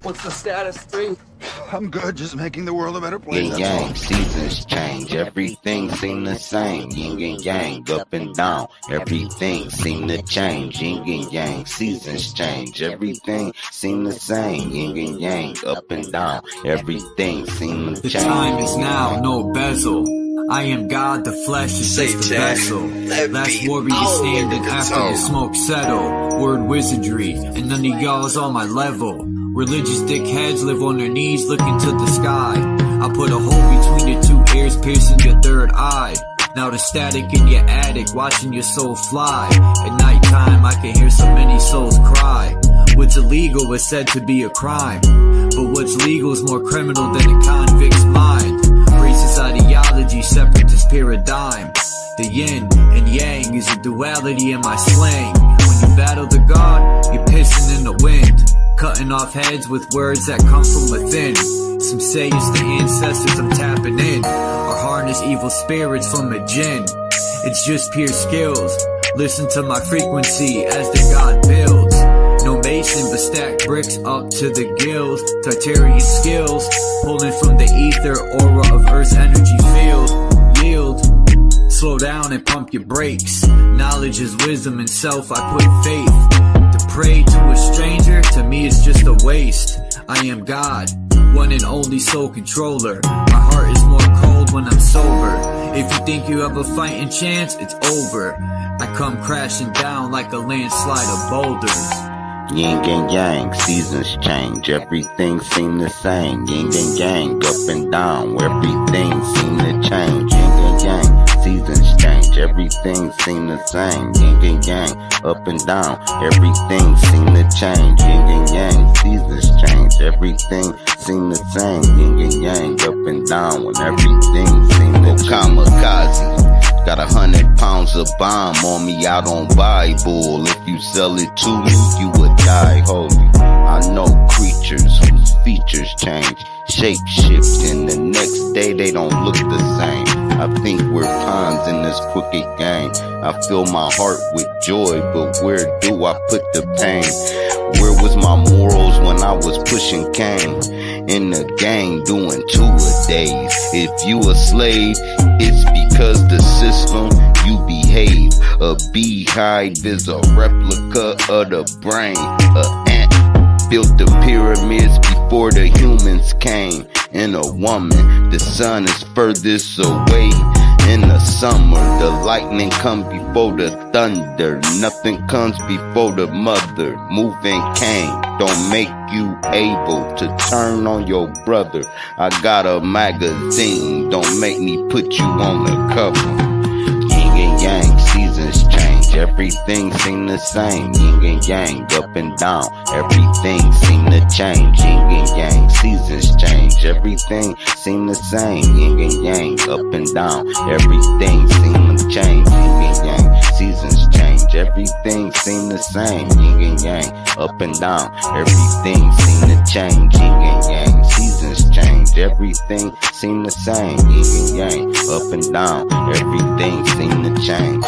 What's the status, 3? I'm good, just making the world a better place. Yin yang, seasons change, everything seem the same. Yin and yang, up and down, everything seem to change. Yin and yang, seasons change, everything seem the same. Yin and yang, up and down, everything seem to change. The time is now, no bezel. I am God, the flesh is just a vessel. Last warrior standing after the smoke settle. Word wizardry, and none of y'all's on my level. Religious dickheads live on their knees looking to the sky. I put a hole between your two ears, piercing your third eye. Now the static in your attic, watching your soul fly. At nighttime I can hear so many souls cry. What's illegal is said to be a crime, but what's legal is more criminal than a convict's mind. Racist ideology, separatist paradigm. The yin and yang is a duality in my slang. When you battle the god, you're pissing in the wind, cutting off heads with words that come from within. Some say it's the ancestors I'm tapping in, or harness evil spirits from a jinn. It's just pure skills. Listen to my frequency as the god builds. No mason, but stack bricks up to the gills. Tartarian skills, pulling from the ether aura of Earth's energy field. Yield, slow down and pump your brakes. Knowledge is wisdom and self, I put faith. To pray to a stranger, to me is just a waste. I am God, one and only soul controller. My heart is more cold when I'm sober. If you think you have a fighting chance, it's over. I come crashing down like a landslide of boulders. Yin and yang, seasons change, everything seem the same. Yin and yang, up and down, everything seem to change. Yin and yang, seasons change, everything seem the same. Yin and yang, up and down, everything seem to change. Yin and yang, seasons change, everything seem the same. Yin and yang, up and down, when everything seem to change. Kamikaze. Got 100 pounds of bomb on me out on Bible. If you sell it to me, you would die holy. I know creatures whose features change, shape shift, and the next day they don't look the same. I think we're pawns in this crooked game. I fill my heart with joy, but where do I put the pain? Where was my morals when I was pushing cane? In the gang doing 2 a days. If you a slave, it's because the system you behave. A beehive is a replica of the brain. A ant built the pyramids before the humans came. And a woman, the sun is furthest away. In the summer, the lightning comes before the thunder. Nothing comes before the mother. Moving cane don't make you able to turn on your brother. I got a magazine, don't make me put you on the cover. Yin and yang, seasons change, everything seem the same. Yin and yang, up and down, everything seem to change. Yin and yang, seasons change, everything seem the same. Yin and yang, up and down, everything seem to change. Yin and yang, seasons change, everything seem the same. Yin and yang, up and down, everything seem to change. Yin and yang, seasons change, everything seem the same. Yin and yang, up and down, everything seem to change.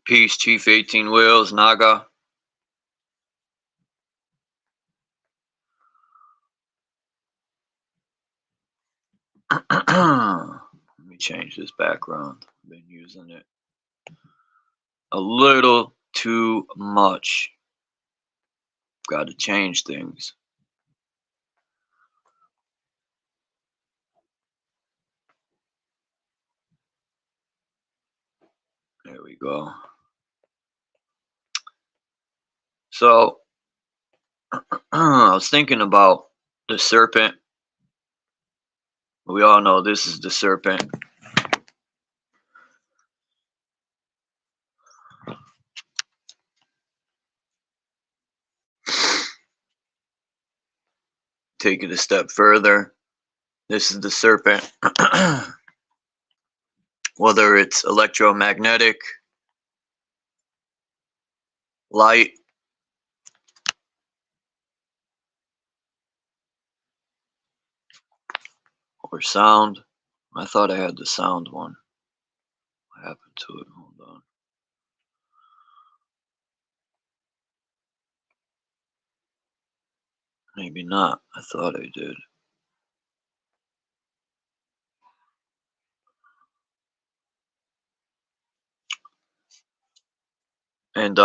Peace, Chief 18 Wheels, Naga. Let me change this background. I've been using it a little too much. Got to change things. There we go. So, I was thinking about the serpent. We all know this is the serpent. Take it a step further. This is the serpent. Whether it's electromagnetic, light, or sound. I thought I had the sound one. What happened to it? Hold on. Maybe not. I thought I did. And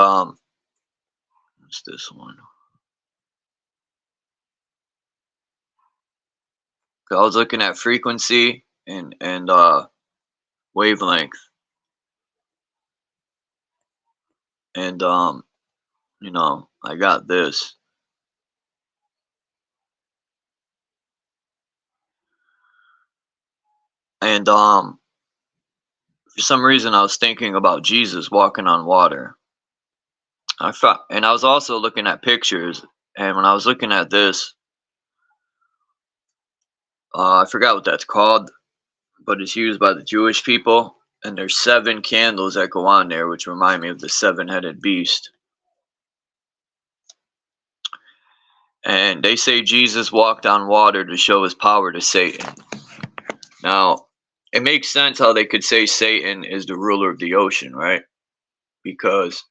what's this one? I was looking at frequency and wavelength. And you know, I got this. And for some reason I was thinking about Jesus walking on water. And I was also looking at pictures, and when I was looking at this, I forgot what that's called, but it's used by the Jewish people, and there's 7 candles that go on there, which remind me of the 7-headed beast. And they say Jesus walked on water to show his power to Satan. Now, it makes sense how they could say Satan is the ruler of the ocean, right? Because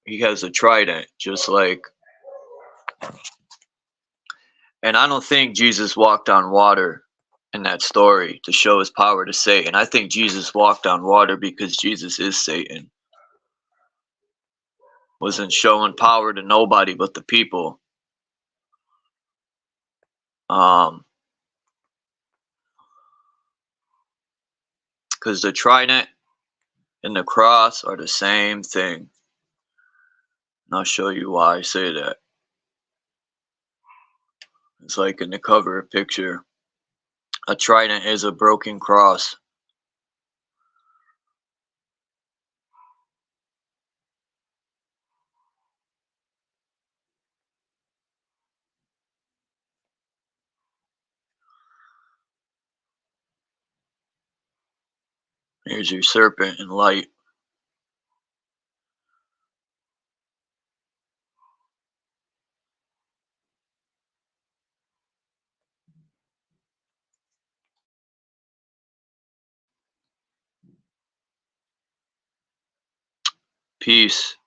he has a trident, just like... And I don't think Jesus walked on water in that story to show his power to Satan. I think Jesus walked on water because Jesus is Satan. Wasn't showing power to nobody but the people. Because the trident and the cross are the same thing. And I'll show you why I say that. It's like in the cover picture. A trident is a broken cross. Here's your serpent and light. Peace,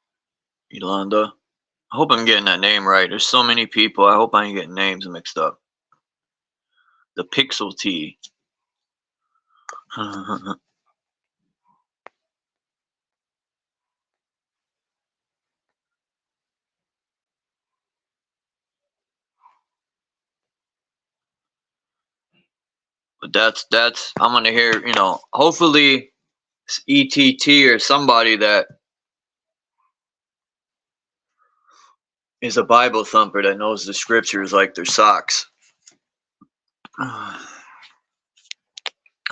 Yolanda. I hope I'm getting that name right. There's so many people. I hope I ain't getting names mixed up. The Pixel T. But that's I'm gonna hear, you know, hopefully ETT or somebody that is a Bible thumper that knows the scriptures like their socks. I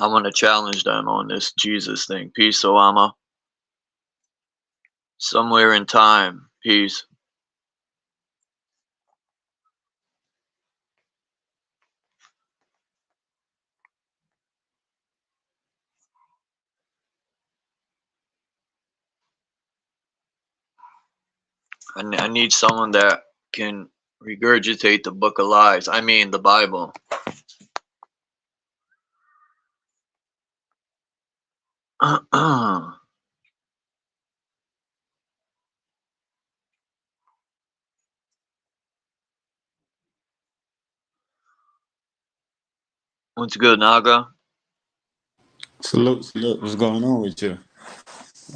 want to challenge them on this Jesus thing. Peace, Oama. Somewhere in time. Peace. I need someone that can regurgitate the book of lies. I mean the Bible. What's good, Naga? Salute, salute. What's going on with you?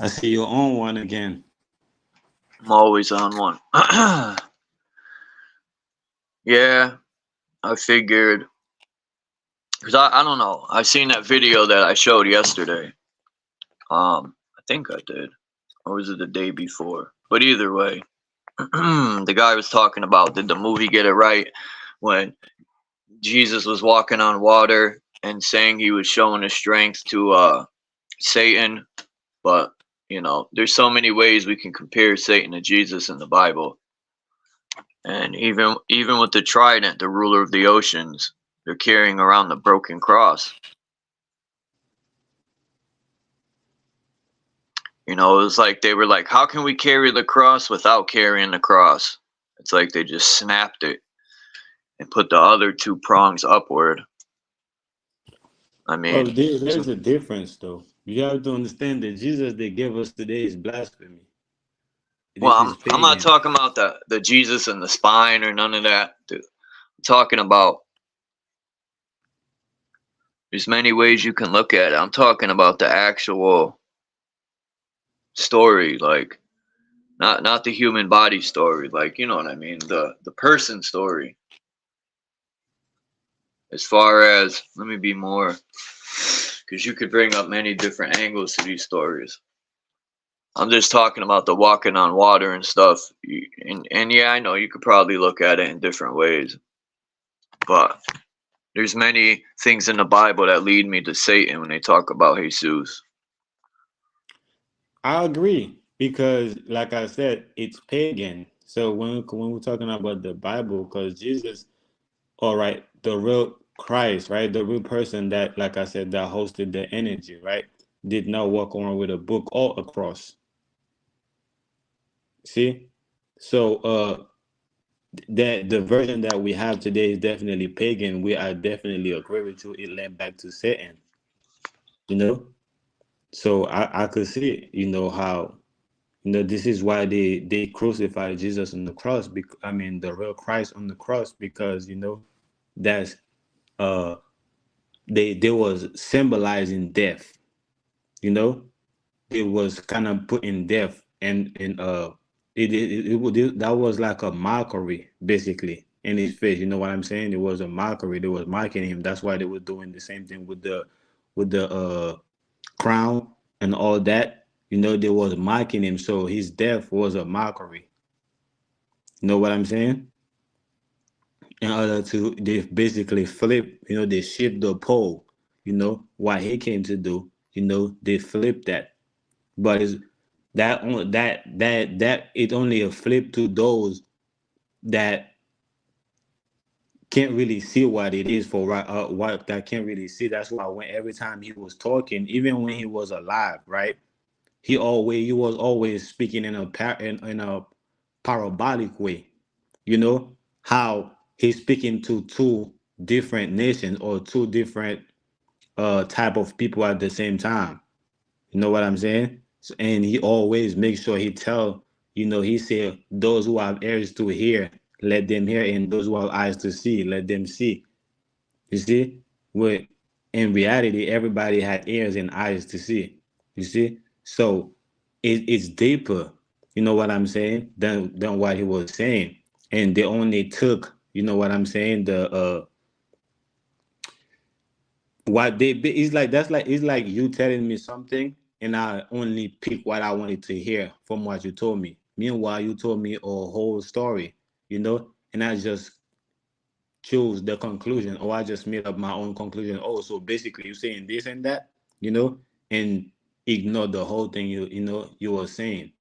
I see you're on one again. I'm always on one. Yeah, I figured. Because I don't know. I seen that video that I showed yesterday. I think I did. Or was it the day before? But either way, the guy was talking about, did the movie get it right when Jesus was walking on water and saying he was showing his strength to Satan? But, you know, there's so many ways we can compare Satan to Jesus in the Bible. And even with the trident, the ruler of the oceans, they're carrying around the broken cross. You know, it was like they were like, how can we carry the cross without carrying the cross? It's like they just snapped it and put the other 2 prongs upward. I Well, mean, there's a difference, though. You have to understand that Jesus they gave us today is blasphemy. well, This is I'm not pagan. talking about the Jesus and the spine or none of that, dude. I'm talking about there's many ways you can look at it. I'm talking about the actual story, like not the human body story, like you know what I mean, the person story. As far as let me be more, because you could bring up many different angles to these stories. I'm just talking about the walking on water and stuff. And yeah, I know you could probably look at it in different ways, but there's many things in the Bible that lead me to Satan when they talk about Jesus. I agree because, like I said, it's pagan. So when we're talking about the Bible, because Jesus, all right, the real Christ, right, the real person that, like I said, that hosted the energy, right, did not walk around with a book or a cross. See, so that the version that we have today is definitely pagan. We are definitely agree with you. It led back to Satan, you know. So I could see, how this is why they crucified Jesus on the cross. Because I mean, the real Christ on the cross, because that's uh they was symbolizing death. You know, it was kind of putting death and that was like a mockery basically in his face. You know what I'm saying? It was a mockery. They was mocking him. That's why they were doing the same thing with the crown and all that. They was mocking him. So his death was a mockery. You know what I'm saying? In order to they basically flip, they shift the pole. What he came to do. They flipped that. But it's that only that it only a flip to those that can't really see what it is for right what that can't really see. That's why when every time he was talking, even when he was alive, right, he was always speaking in a parabolic way. How he's speaking to two different nations or two different type of people at the same time. You know what I'm saying? And he always makes sure he tell, he said, those who have ears to hear, let them hear, and those who have eyes to see, let them see. You see? Where in reality, everybody had ears and eyes to see. You see? So it's deeper, you know what I'm saying, than what he was saying. And they only took, you know what I'm saying, the what they it's like that's like it's like you telling me something and I only pick what I wanted to hear from what you told me. Meanwhile, you told me a whole story, and I just chose the conclusion, or I just made up my own conclusion. Oh, so basically you're saying this and that, and ignore the whole thing you were saying.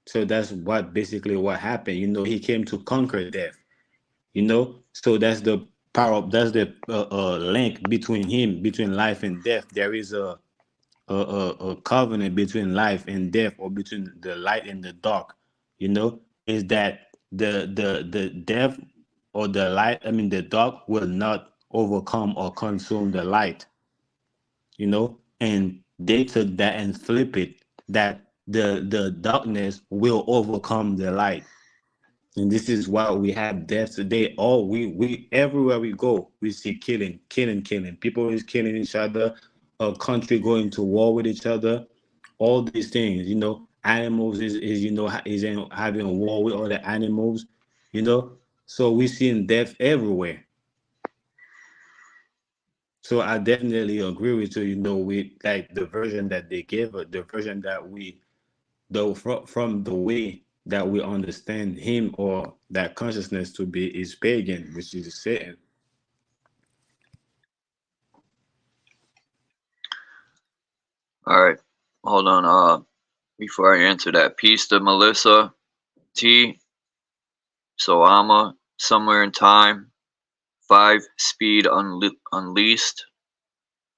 So that's what happened. He came to conquer death. So that's the that's the link between life and death. There is a covenant between life and death, or between the light and the dark. Is that the death or the light, I mean the dark, will not overcome or consume the light. And they took that and flip it, that the darkness will overcome the light. And this is why we have death today. All we everywhere we go, we see killing. People is killing each other. A country going to war with each other. All these things, animals is having a war with other animals. So we seeing death everywhere. So I definitely agree with you. With like the version that they gave us, the version that we, though from the way that we understand him, or that consciousness to be, is pagan, which is Satan. All right, hold on. Before I answer that, peace to Melissa T. Soama, somewhere in time, 5 Speed Unleashed,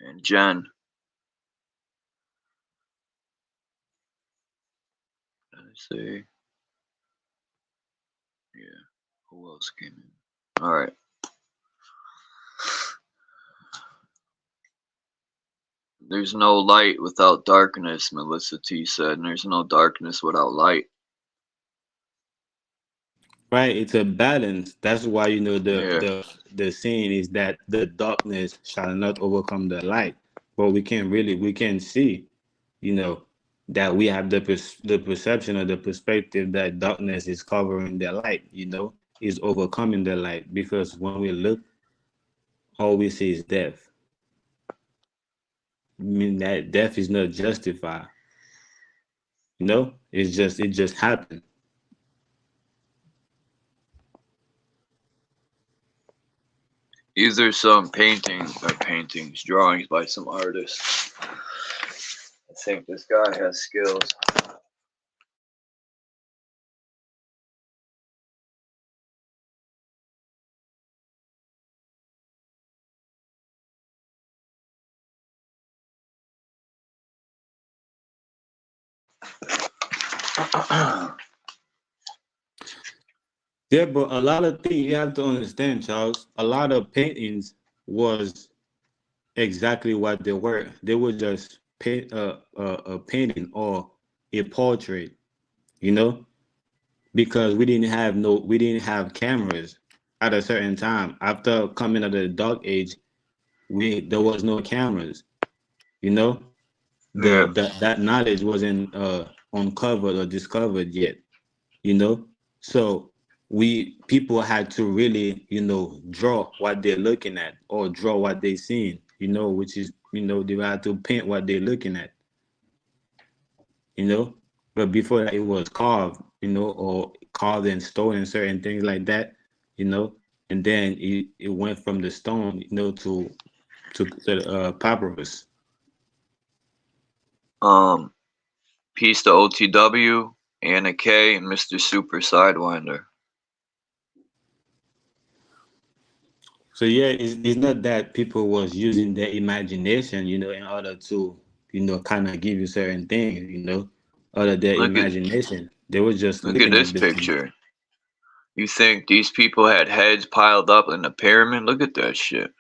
and Jen. Let's see. Yeah. Who else came in? All right. There's no light without darkness, Melissa T said, and there's no darkness without light. Right, it's a balance. That's why Yeah. the saying is that the darkness shall not overcome the light. But we can see, you know, that we have the perception or the perspective that darkness is covering the light, is overcoming the light. Because when we look, all we see is death. I mean that death is not justified. It just happened. These are some paintings, drawings by some artists. I think this guy has skills. Yeah, but a lot of things you have to understand, Charles. A lot of paintings was exactly what they were. They were just a painting or a portrait, you know, because we didn't have cameras at a certain time. After coming out of the dark age, there was no cameras, you know. Yeah. That knowledge wasn't uncovered or discovered yet, you know. So we people had to really, draw what they're looking at or draw what they're seeing, which is, they had to paint what they're looking at, you know. But before that, it was carved, or carved in stone and certain things like that, and then it went from the stone, to the papyrus. Peace to OTW, Anna K, and Mr. Super Sidewinder. So yeah, it's not that people was using their imagination, in order to, kind of give you certain things, out of their imagination. They were just Look at looking this at the thing. picture. You think these people had heads piled up in a pyramid? Look at that shit.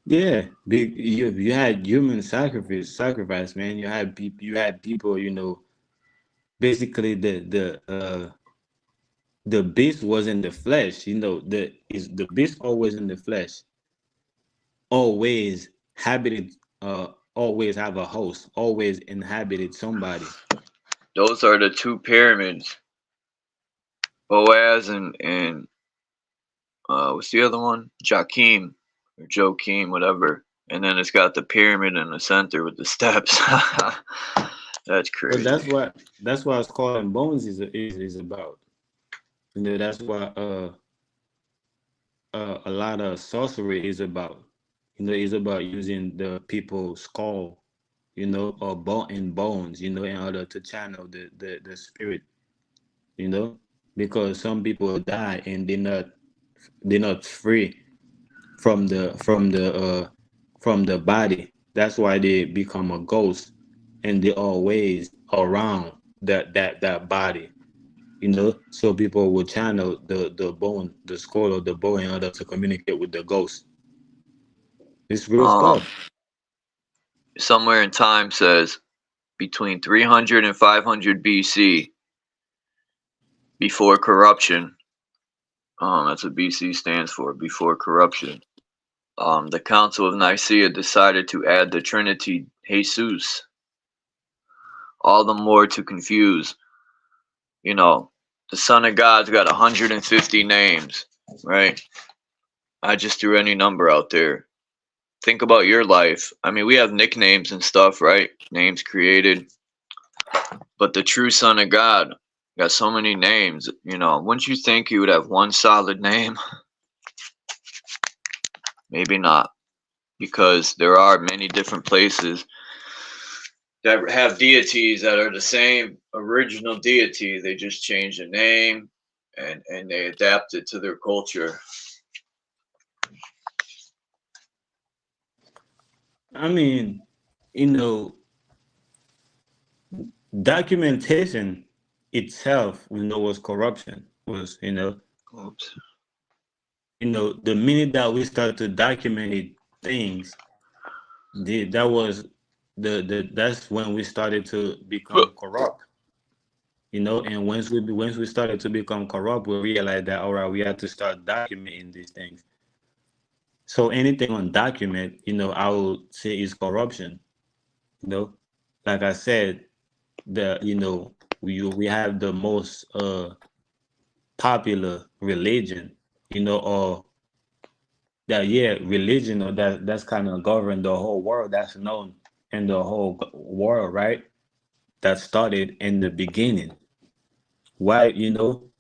Yeah, you had human sacrifice, man. You had people, basically the beast was in the flesh, the beast always in the flesh, always habited, always have a host, always inhabited somebody. Those are the two pyramids. Boaz and what's the other one? Joachim or Joachim, whatever. And then it's got the pyramid in the center with the steps. That's crazy. But that's why Skull and Bones is about. That's what a lot of sorcery is about. It's about using the people's skull, or bone and bones, in order to channel the spirit, because some people die and they're not free from the body. That's why they become a ghost, and they always around that body. So people will channel the bone, the skull of the bone, in order to communicate with the ghost. It's real stuff. Somewhere in time says between 300 and 500 BC, before corruption. That's what BC stands for, before corruption. The Council of Nicaea decided to add the Trinity Jesus, all the more to confuse. The Son of God's got 150 names, right? I just threw any number out there. Think about your life. I mean, we have nicknames and stuff, right? Names created. But the true Son of God got so many names. Wouldn't you think he would have one solid name? Maybe not. Because there are many different places that have deities that are the same original deity. They just change the name and they adapt it to their culture. I mean, documentation itself, was corruption. Was Oops. The minute that we start to document things, That was the that's when we started to become corrupt. And once we started to become corrupt, we realized that all right, we had to start documenting these things. So anything on document, I would say is corruption. You know, like I said, we have the most popular religion, or that religion, or that's kind of governed the whole world. That's known in the whole world, right? That started in the beginning. Why,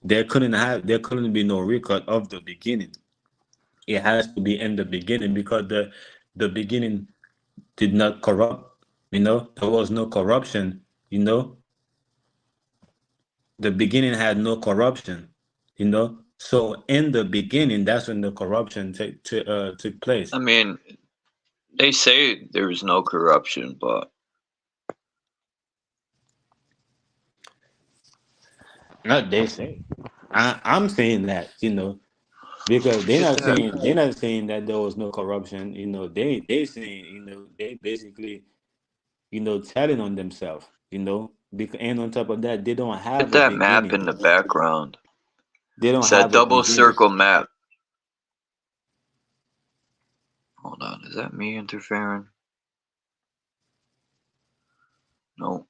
there couldn't be no record of the beginning. It has to be in the beginning because the beginning did not corrupt. There was no corruption. The beginning had no corruption. So in the beginning, that's when the corruption took place. I mean, they say there's no corruption, but Not they say. I'm saying that, because they're not saying that there was no corruption. They saying, they basically, telling on themselves. And on top of that, they don't get have a that map beginning. in the background. They don't It's that have a double beginning. circle map. Hold on, is that me interfering? No.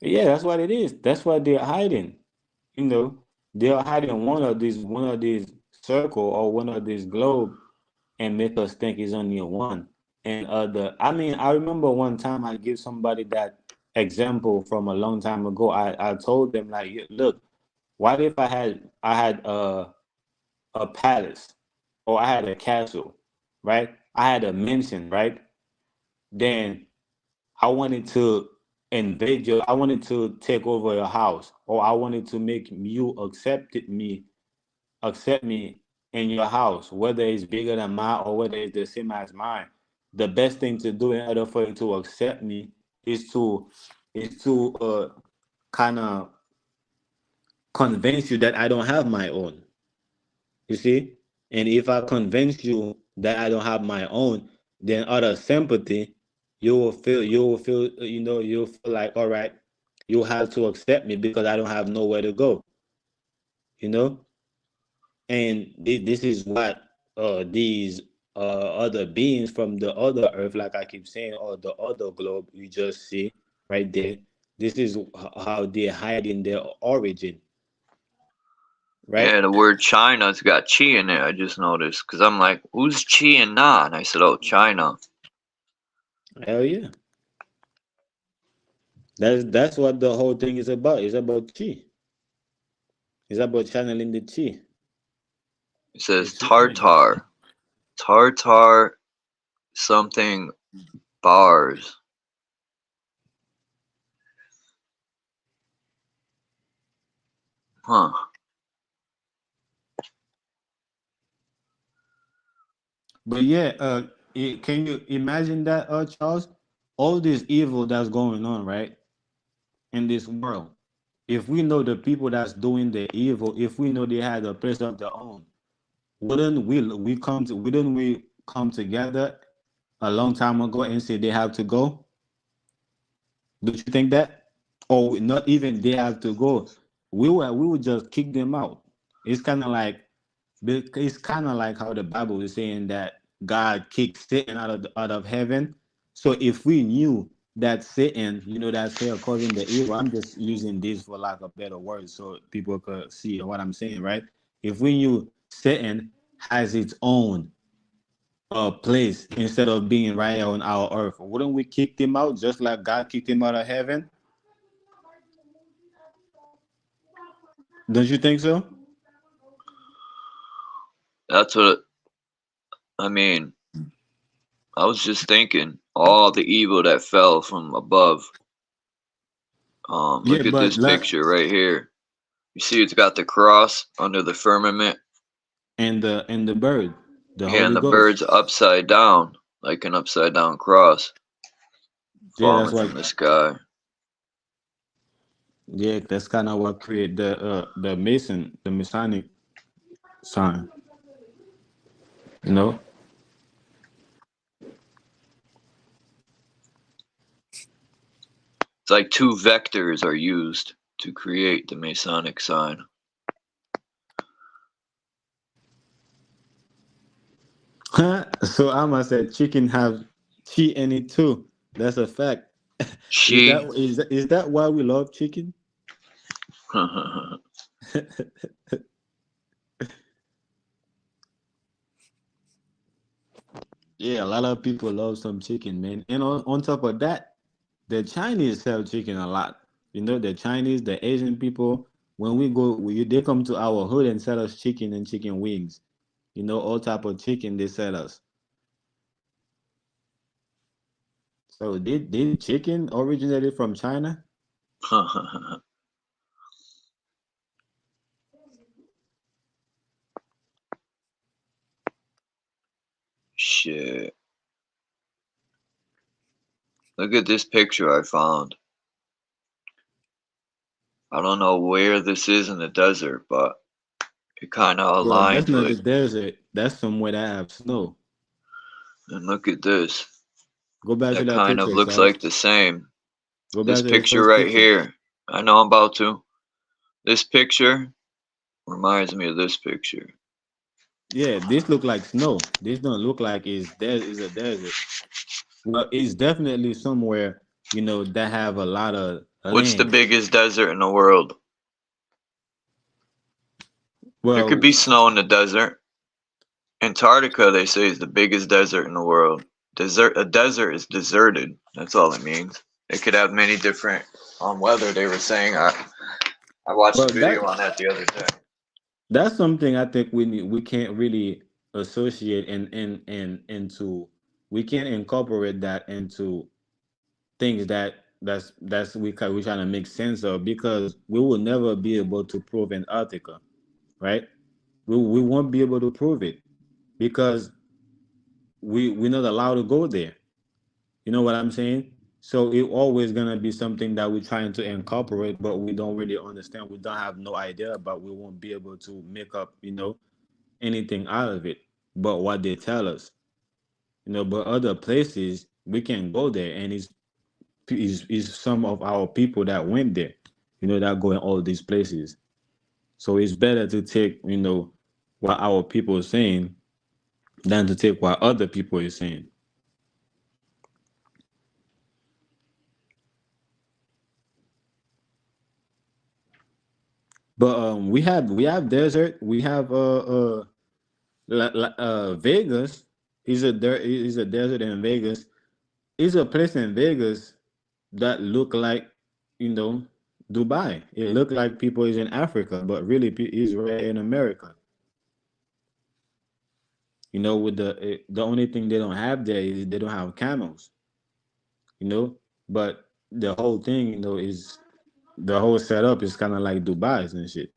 Yeah, that's what it is. That's what they're hiding. They're hiding one of these circle or one of these globe and make us think it's only one. And I mean, I remember one time I give somebody that example from a long time ago. I told them like, look, what if I had a palace, or I had a castle, right? I had a mansion, right? Then I wanted to I wanted to take over your house, or I wanted to make you accept me in your house, whether it's bigger than mine or whether it's the same as mine. The best thing to do in order for you to accept me is to kind of convince you that I don't have my own. You see? And if I convince you that I don't have my own, then out of sympathy, you'll feel like, all right, you have to accept me because I don't have nowhere to go. You know? And this is what these other beings from the other earth, like I keep saying, or the other globe you just see right there. This is how they're hiding their origin, right? Yeah, the word China's got chi in it, I just noticed. Because I'm like, who's chi and na? And I said, oh, China. Hell yeah. That's what the whole thing is about. It's about chi. It's about channeling the chi. It says It's nothing. Tartar. Tartar something bars. Huh. But yeah, can you imagine that, Charles? All this evil that's going on, right, in this world. If we know the people that's doing the evil, if we know they had a place of their own, wouldn't we come together a long time ago and say they have to go? Don't you think that? Or not even they have to go. We would just kick them out. It's kind of like it's kind of like how the Bible is saying that God kicked Satan out of heaven. So if we knew that Satan, that's here causing the evil, I'm just using this for lack of better words so people could see what I'm saying, right? If we knew Satan has its own place instead of being right on our earth, wouldn't we kick him out just like God kicked him out of heaven? Don't you think so? That's what I mean. I was just thinking, all the evil that fell from above. Yeah, Look at but this picture right here. You see, it's got the cross under the firmament, and the bird, the yeah, and Holy the Ghost. bird's upside down, like an upside down cross Yeah, that's falling what. from the sky. Yeah, that's kind of what create the Masonic sign. You know? It's like two vectors are used to create the Masonic sign. So Alma said chicken have chi in it too. That's a fact. She. Is that why we love chicken? Yeah, a lot of people love some chicken, man. And on top of that, the Chinese sell chicken a lot. You know, the Chinese, the Asian people, when they come to our hood and sell us chicken and chicken wings. You know, all type of chicken they sell us. So did chicken originated from China? Shit. Look at this picture I found. I don't know where this is in the desert, but it kind of Well, that's aligns not the with. desert. That's somewhere that have snow. And look at this. Go back to That that kind of picture, looks Sarge. like the same. Go This back to the picture first right picture. here. I know I'm about to. This picture reminds me of this picture. Yeah, this look like snow. This don't look like is a desert. Well, it's definitely somewhere, you know, that have a lot of What's the land. biggest desert in the world? There could Well, be snow in the desert. Antarctica, they say, is the biggest desert in the world. A desert is deserted. That's all it means. It could have many different weather. They were saying. I watched well a that video on that the other day. that's something I think we can't really associate into we can't incorporate that into things that's we trying to make sense of because we will never be able to prove Antarctica, right? We won't be able to prove it because we're not allowed to go there. You know what I'm saying? So it always gonna be something that we're trying to incorporate, but we don't really understand. We don't have no idea about. We won't be able to make up, you know, anything out of it. But what they tell us, you know, but other places we can go there, and it's some of our people that went there, you know, that go in all these places. So it's better to take, you know, what our people are saying than to take what other people are saying. But we have desert. We have Vegas. Is a desert in Vegas. Is a place in Vegas that look like, you know, Dubai. It look like people is in Africa, but really is right in America. You know, with the only thing they don't have there is they don't have camels. You know, but the whole thing, you know, is the whole setup is kind of like Dubai's and shit.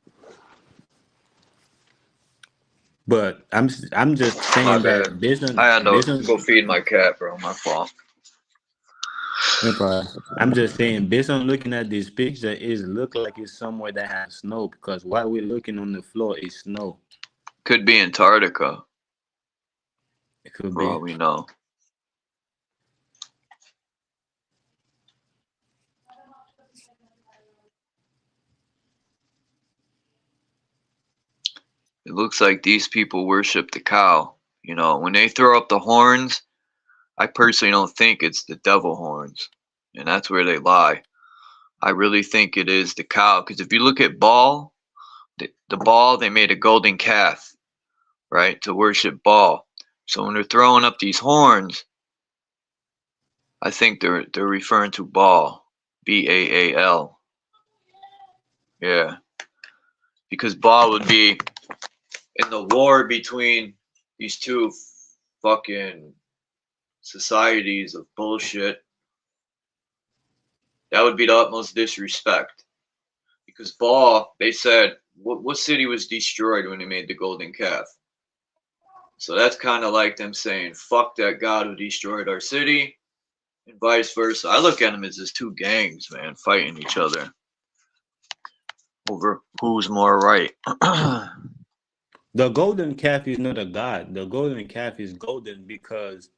But I'm just My saying bad. that based on I had to based on go feed my cat, bro. My fault. no problem. I'm just saying based on looking at this picture, it look like it's somewhere that has snow because what we're looking on the floor is snow. Could be Antarctica, It could for be. all we know. It looks like these people worship the cow. You know, when they throw up the horns, I personally don't think it's the devil horns. And that's where they lie. I really think it is the cow. Because if you look at Baal, the Baal, they made a golden calf, right, to worship Baal. So when they're throwing up these horns, I think they're referring to Baal, Baal. Yeah, because Baal would be in the war between these two fucking societies of bullshit. That would be the utmost disrespect. Because Baal, they said, what city was destroyed when they made the golden calf? So that's kind of like them saying, fuck that God who destroyed our city, and vice versa. I look at them as just two gangs, man, fighting each other over who's more right. The golden calf is not a god. The golden calf is golden because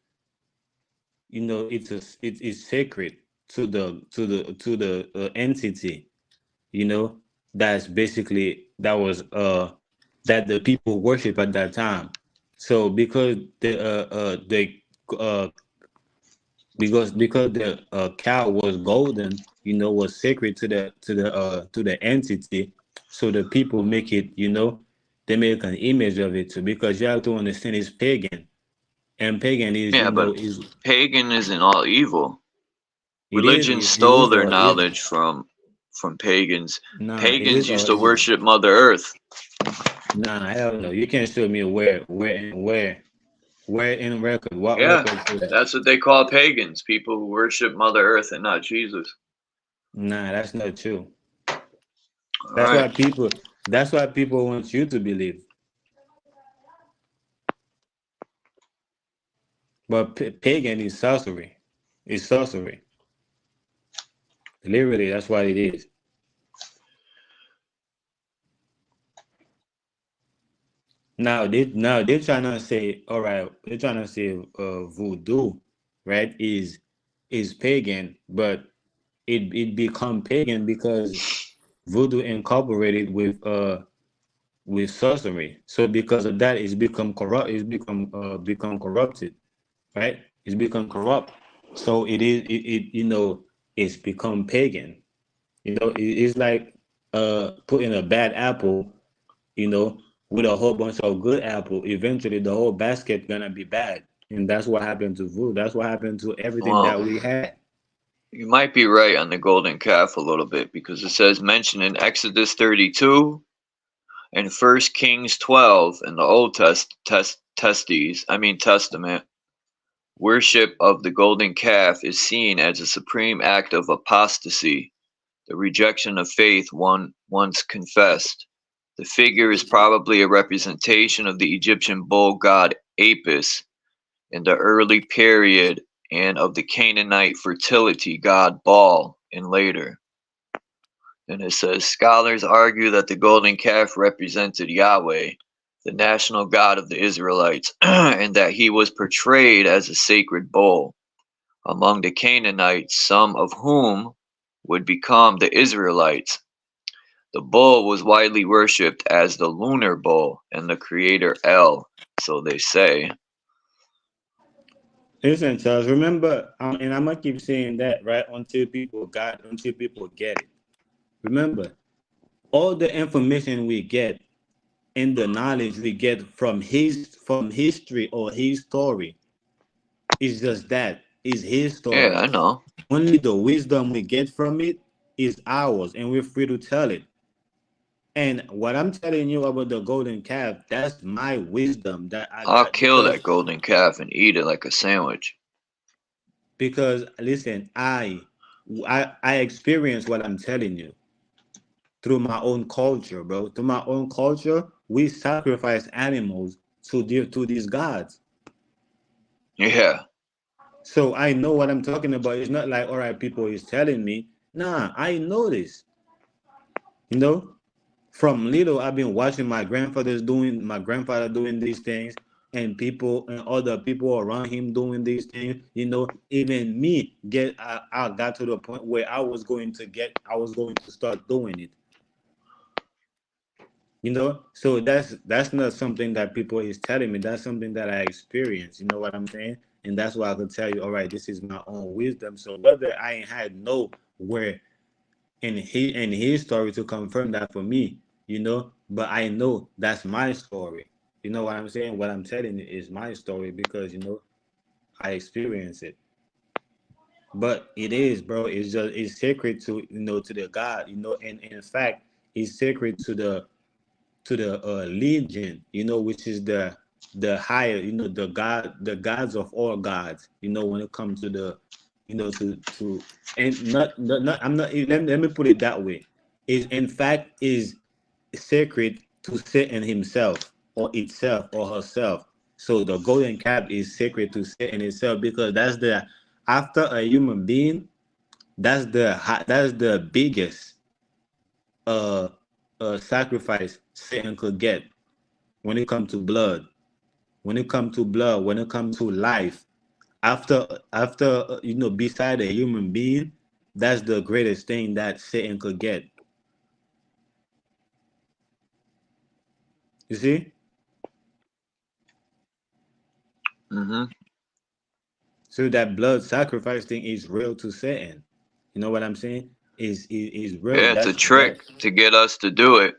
it is sacred to the entity. That's basically that the people worship at that time. So uh because the cow was golden, was sacred to the entity. So the people make it, they make an image of it too, because you have to understand it's pagan, and pagan is Yeah, but is pagan isn't all evil. Religion it stole is their all evil. knowledge from pagans. Nah, it Pagans is used all to evil. worship Mother Earth. Nah, hell no. You can't show me where in record, what Yeah, record say that. that's what they call pagans, people who worship Mother Earth and not Jesus. Nah, that's not true. All That's right. why people. That's why people want you to believe. But pagan is sorcery. It's sorcery. Literally, that's what it is. Now they're trying to say, all right, they're trying to say voodoo, right? Is pagan, but it become pagan because voodoo incorporated with sorcery. So because of that, it's become corrupt. It's become corrupted, right? It's become corrupt. So it's become pagan. It's like putting a bad apple, with a whole bunch of good apple. Eventually, the whole basket gonna be bad, and that's what happened to food. That's what happened to everything Well, that we had. you might be right on the golden calf a little bit because it says mentioned in Exodus 32 and 1 Kings 12 in the Old Testament. Worship of the golden calf is seen as a supreme act of apostasy, the rejection of faith one once confessed. The figure is probably a representation of the Egyptian bull god Apis in the early period and of the Canaanite fertility god Baal in later. And it says scholars argue that the golden calf represented Yahweh, the national god of the Israelites, and that he was portrayed as a sacred bull among the Canaanites, some of whom would become the Israelites. The bull was widely worshipped as the lunar bull and the creator El, so they say. Listen, Charles. Remember, and I'm gonna keep saying that right until people get it. Remember, all the information we get and the knowledge we get from history or his story is just that. Is his Yeah, story. I know. Only the wisdom we get from it is ours, and we're free to tell it. And what I'm telling you about the golden calf, that's my wisdom that I I'll got kill because that golden calf and eat it like a sandwich. listen, I experience what I'm telling you through my own culture, bro. Through my own culture, we sacrifice animals to these gods. Yeah. So I know what I'm talking about. It's not like, all right, people is telling me. Nah, I know this. You know, from little, I've been watching my grandfather doing these things, and people and other people around him doing these things. Even me I got to the point where I was going to start doing it. So that's not something that people is telling me. That's something that I experience. You know what I'm saying? And that's why I could tell you, all right, this is my own wisdom. So whether I ain't had nowhere in his story to confirm that for me, but I know that's my story. You know what I'm saying? What I'm telling you is my story because I experience it. But it is, bro. It's sacred to the God. And in fact, it's sacred to the legion, which is the higher, the gods of all gods. When it comes to the, to and not I'm not. Let me put it that way. Is in fact is sacred to Satan himself or itself or herself. So the golden calf is sacred to Satan itself because that's the after a human being. That's the biggest uh sacrifice Satan could get. when it comes to blood, when it comes to blood, when it comes to life, after beside a human being, that's the greatest thing that Satan could get. You see? Mm-hmm. So that blood sacrifice thing is real to Satan. You know what I'm saying? Is real. Yeah, it's a That trick to get us to do it.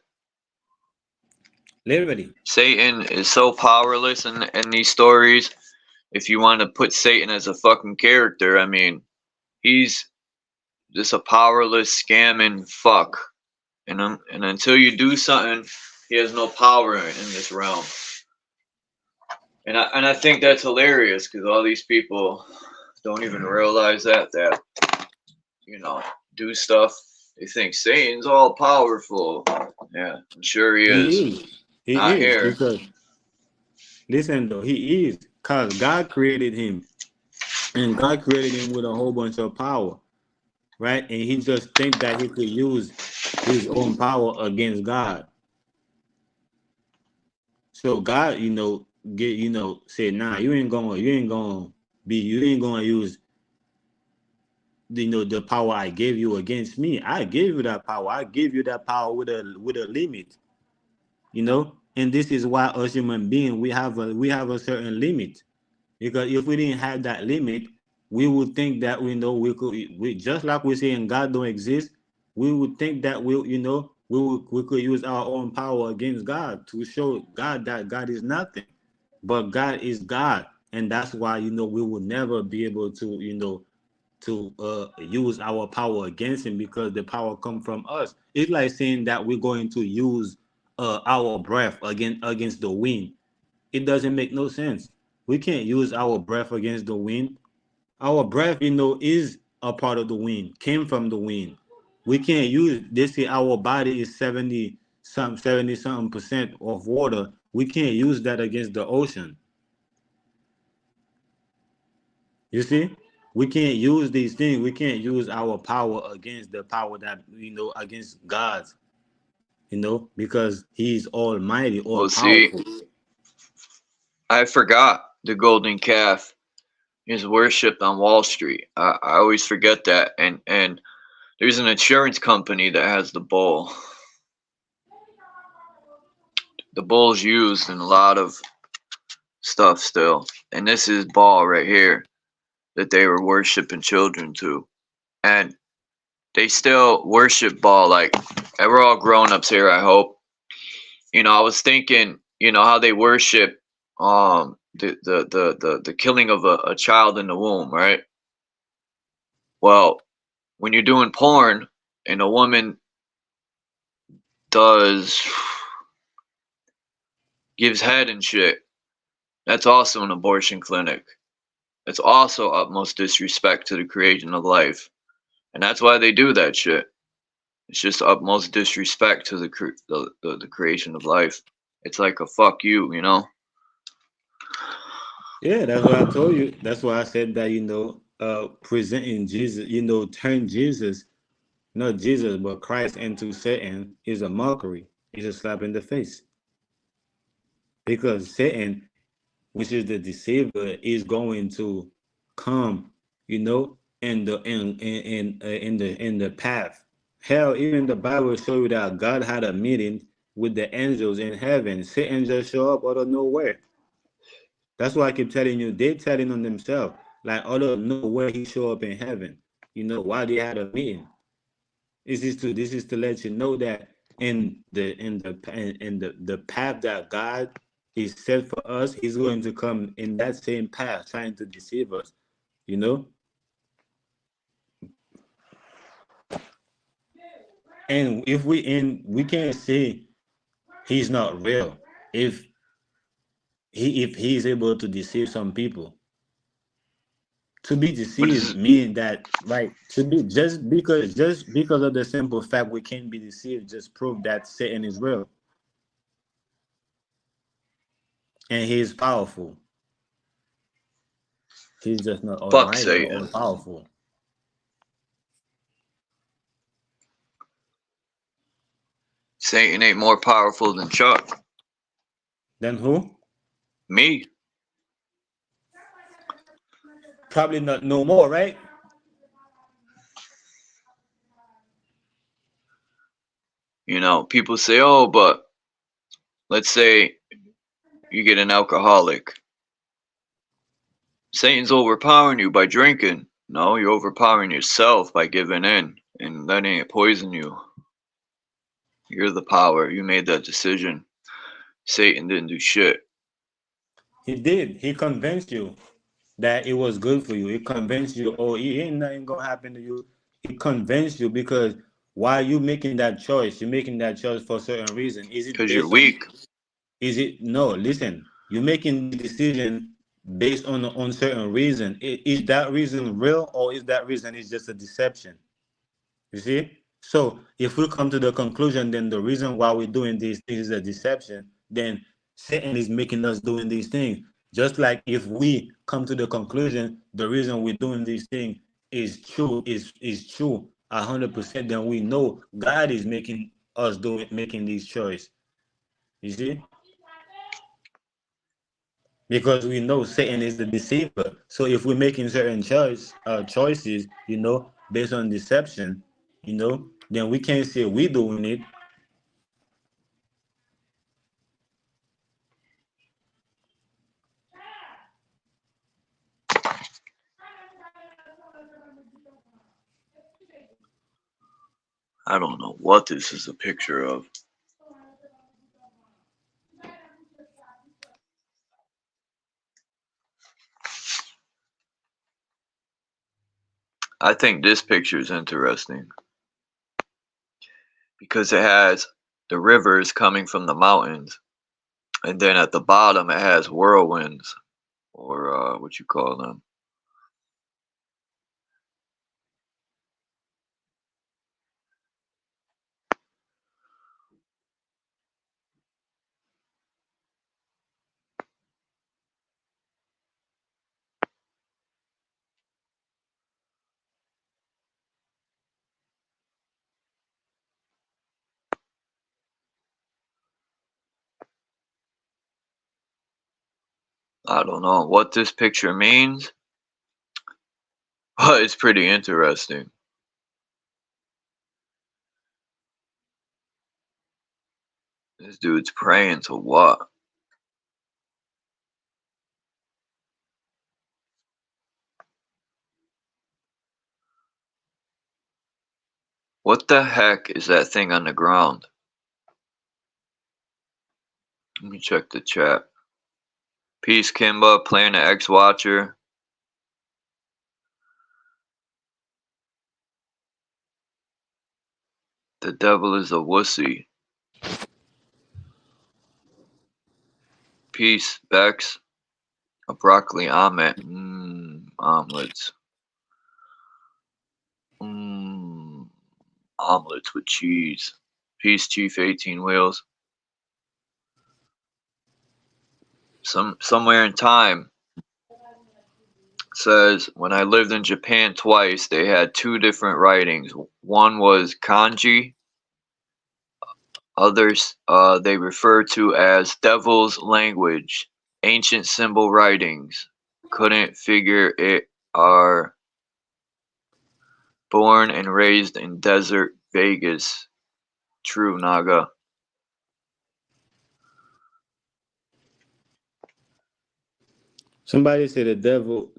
literally. Satan is so powerless in these stories. If you want to put Satan as a fucking character, I mean, he's just a powerless scamming fuck. And until you do something, he has no power in this realm. And I think that's hilarious because all these people don't even realize that do stuff. They think Satan's all powerful. Yeah, I'm sure he is. He is. Not He is here. because listen though, he is because God created him, and God created him with a whole bunch of power, right? And he just think that he could use his own power against God. So God, said, nah, you ain't gonna use the power I gave you against me. I gave you that power. I gave you that power with a limit. And this is why us human beings we have a certain limit. Because if we didn't have that limit, we would think that we just like we're saying God don't exist, we would think that we could use our own power against God to show God that God is nothing. But God is God. And that's why we will never be able to use our power against him, because the power come from us. It's like saying that we're going to use our breath against the wind. It doesn't make no sense. We can't use our breath against the wind. Our breath, is a part of the wind, came from the wind. We can't use. They say our body is 70 something percent of water. We can't use that against the ocean. You see, we can't use these things. We can't use our power against the power that against God's. Because He's Almighty, all Well, see, powerful. I forgot the golden calf is worshipped on Wall Street. I always forget that. And there's an insurance company that has the bull. The bull's used in a lot of stuff still. And this is Baal right here that they were worshiping children to. And they still worship Baal. Like, and we're all grown-ups here, I hope. I was thinking, how they worship the killing of a child in the womb, right? Well, when you're doing porn and a woman gives head and shit, that's also an abortion clinic. It's also utmost disrespect to the creation of life. And that's why they do that shit. It's just utmost disrespect to the creation of life. It's like a fuck you, Yeah, that's what I told you. That's why I said that, presenting Jesus, turn Jesus, not Jesus, but Christ into Satan is a mockery. It's a slap in the face. Because Satan, which is the deceiver, is going to come, in the path. Hell, even the Bible show you that God had a meeting with the angels in heaven. Satan just show up out of nowhere. That's why I keep telling you, they're telling on themselves. Like, out of nowhere, he show up in heaven. Why they had a meeting. This is to let you know that in the path that God is set for us, He's going to come in that same path, trying to deceive us. And if we can't say He's not real if he's able to deceive some people. To be deceived mean that, like, to be just because of the simple fact we can't be deceived just prove that Satan is real and he is powerful. He's just not Fuck almighty or all Satan. powerful. Satan ain't more powerful than Chuck. Then who? Me. Probably not no more, right? You know, people say, oh, but let's say you get an alcoholic. Satan's overpowering you by drinking. No, you're overpowering yourself by giving in and letting it poison you. You're the power. You made that decision. Satan didn't do shit. He did. He convinced you that it was good for you. He convinced you, oh, it ain't nothing gonna happen to you. He convinced you because why you making that choice? You're making that choice for a certain reason. Is it Because you're based on? weak. Is it no? Listen, you're making the decision based on certain reason. Is that reason real or is that reason is just a deception? You see? So if we come to the conclusion, then the reason why we're doing these things is a deception, then Satan is making us doing these things. Just like if we come to the conclusion, the reason we're doing these things is true 100%, then we know God is making us making these choices. You see? Because we know Satan is the deceiver. So if we're making certain choices, based on deception, then we can't say we're doing it. I don't know what this is a picture of. I think this picture is interesting because it has the rivers coming from the mountains, and then at the bottom it has whirlwinds, or what you call them. I don't know what this picture means, but it's pretty interesting. This dude's praying to what? What the heck is that thing on the ground? Let me check the chat. Peace, Kimba, Planet X Watcher. The devil is a wussy. Peace, Bex. A broccoli omelet. Omelets. Omelets with cheese. Peace, Chief 18 Wheels. Somewhere in time says when I lived in Japan twice, they had two different writings. One was kanji. Others they refer to as devil's language. Ancient symbol writings. Couldn't figure it. Are born and raised in desert Vegas. True, Naga. Somebody said the devil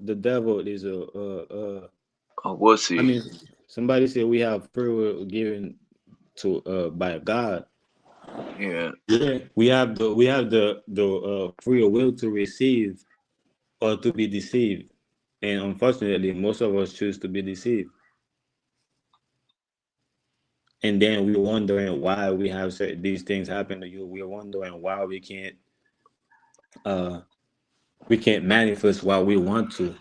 is A wussy. I mean, somebody said we have free will given to by God. Yeah. We have the free will to receive or to be deceived, and unfortunately, most of us choose to be deceived. And then we're wondering why we have these things happen to you. We're wondering why we can't manifest what we want to,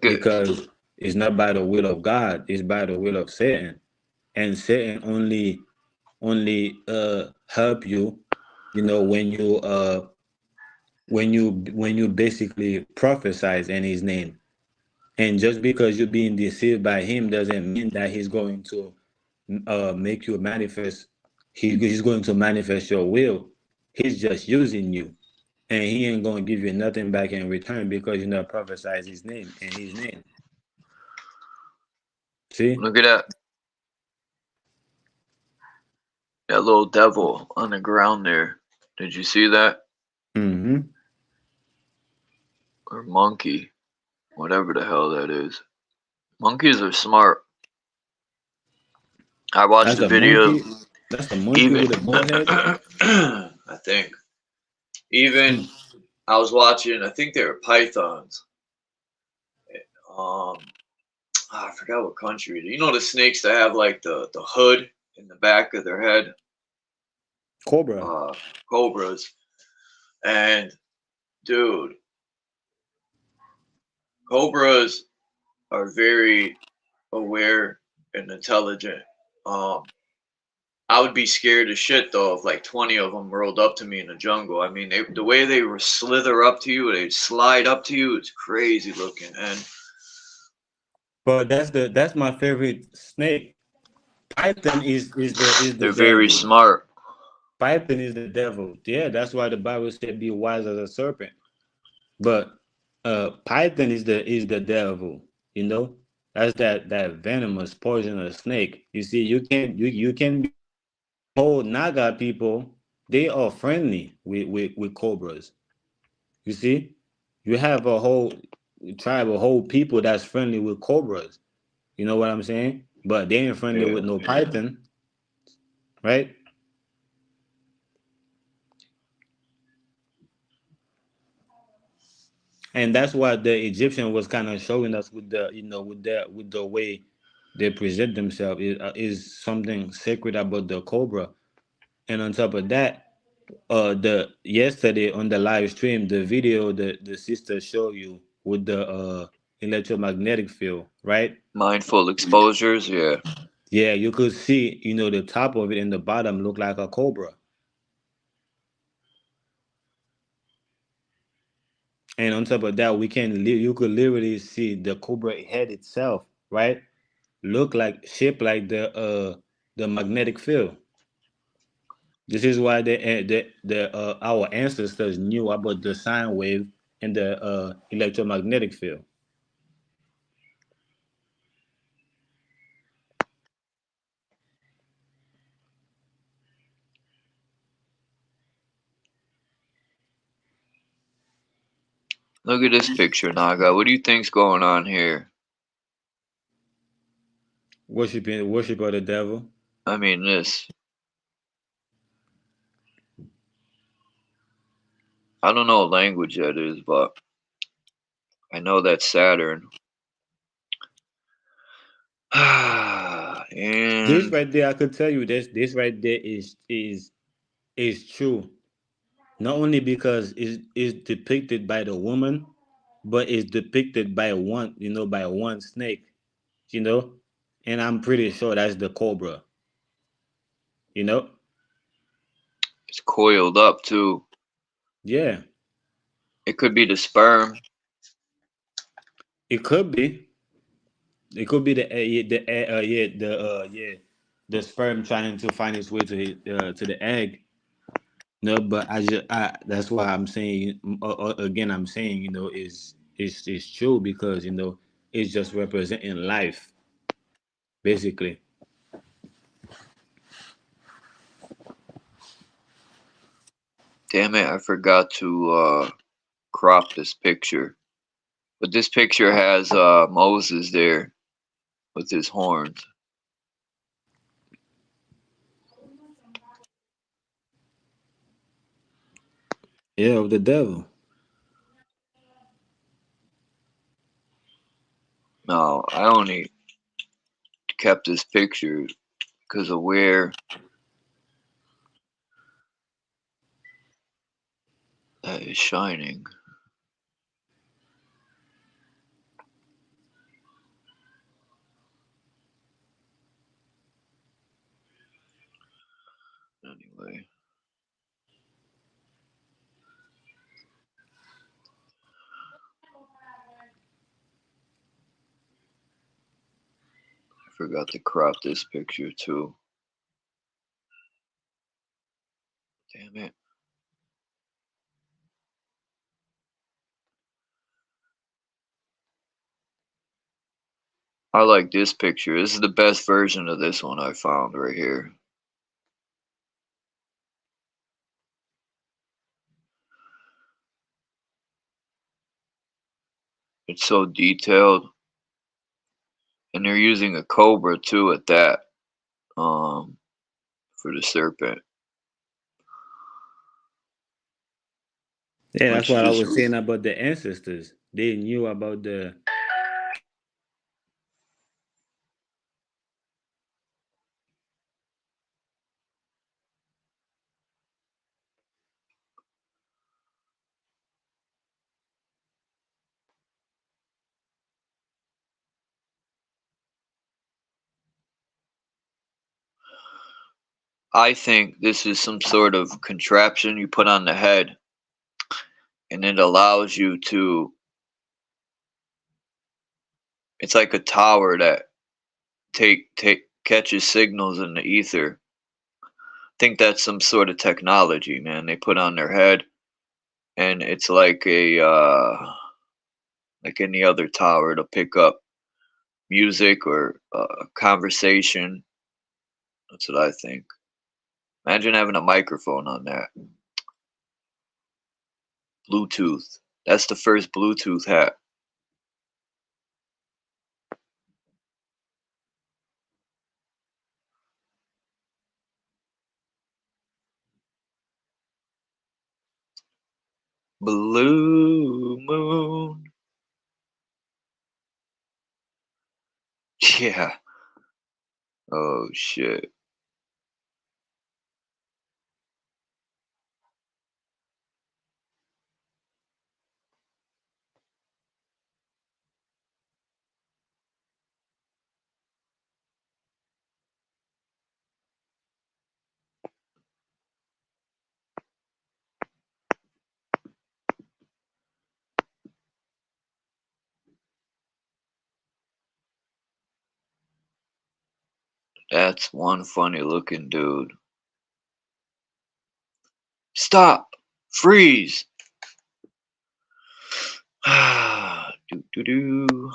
because it's not by the will of God, it's by the will of Satan. And Satan only help you, when you basically prophesize in his name. And just because you're being deceived by him doesn't mean that he's going to make you manifest. He's going to manifest your will. He's just using you, and he ain't gonna give you nothing back in return because you not prophesize his name and his name. See? Look at that little devil on the ground there. Did you see that? Mm-hmm. Or monkey, whatever the hell that is. Monkeys are smart. I watched That's the a video. monkey. That's a monkey Even with a bald head. I think even I was watching. I think they were pythons. I forgot what country. You know the snakes that have like the hood in the back of their head. Cobra. Cobras. And dude, cobras are very aware and intelligent. I would be scared as shit though if like 20 of them rolled up to me in the jungle. I mean, the way they were slither up to you, they slide up to you, it's crazy looking. And But that's my favorite snake. Python is the they're very devil. smart. Python is the devil. Yeah, that's why the Bible said be wise as a serpent. But Python is the devil, you know? That's that venomous poisonous snake. You see, you can be whole Naga people, they are friendly with cobras. You see? You have a whole tribe, a whole people that's friendly with cobras. You know what I'm saying? But they ain't friendly Yeah. with no python, right? And that's what the Egyptian was kind of showing us with the, with the way they present themselves is something sacred about the cobra. And on top of that, the yesterday on the live stream, the video the sister showed you with the electromagnetic field, right? Mindful exposures, yeah. Yeah, you could see, the top of it and the bottom look like a cobra. And on top of that, you could literally see the cobra head itself, right? Look like shaped like the magnetic field. This is why the our ancestors knew about the sine wave and the electromagnetic field. Look at this picture, Naga. What do you think's going on here? Worship of the devil. I mean, this. I don't know what language that is, but I know that's Saturn. This And right there, I could tell you this right there is true. Not only because it's depicted by the woman, but it's depicted by one snake, you know, and I'm pretty sure that's the cobra, you know. it's coiled up too. Yeah, It could be the sperm. it could be. It could be the sperm trying to find its way to the egg. No, but that's why I'm saying again. I'm saying is true because it's just representing life basically. Damn it, I forgot to crop this picture. But this picture has Moses there with his horns. Yeah, of the devil. No, I only kept this picture because of where that is shining. Anyway. I forgot to crop this picture too. Damn it. I like this picture. This is the best version of this one I found right here. It's so detailed. And they're using a cobra too at that. For the serpent. Yeah, that's Which what I just, was saying about the ancestors. They knew about the. I think this is some sort of contraption you put on the head, and it allows you to. It's like a tower that catches signals in the ether. I think that's some sort of technology, man. They put on their head, and it's like a like any other tower to pick up music or conversation. That's what I think. Imagine having a microphone on that. Bluetooth. That's the first Bluetooth hat. Blue moon. Yeah. Oh shit. That's one funny looking dude. Stop. Freeze. Do do do.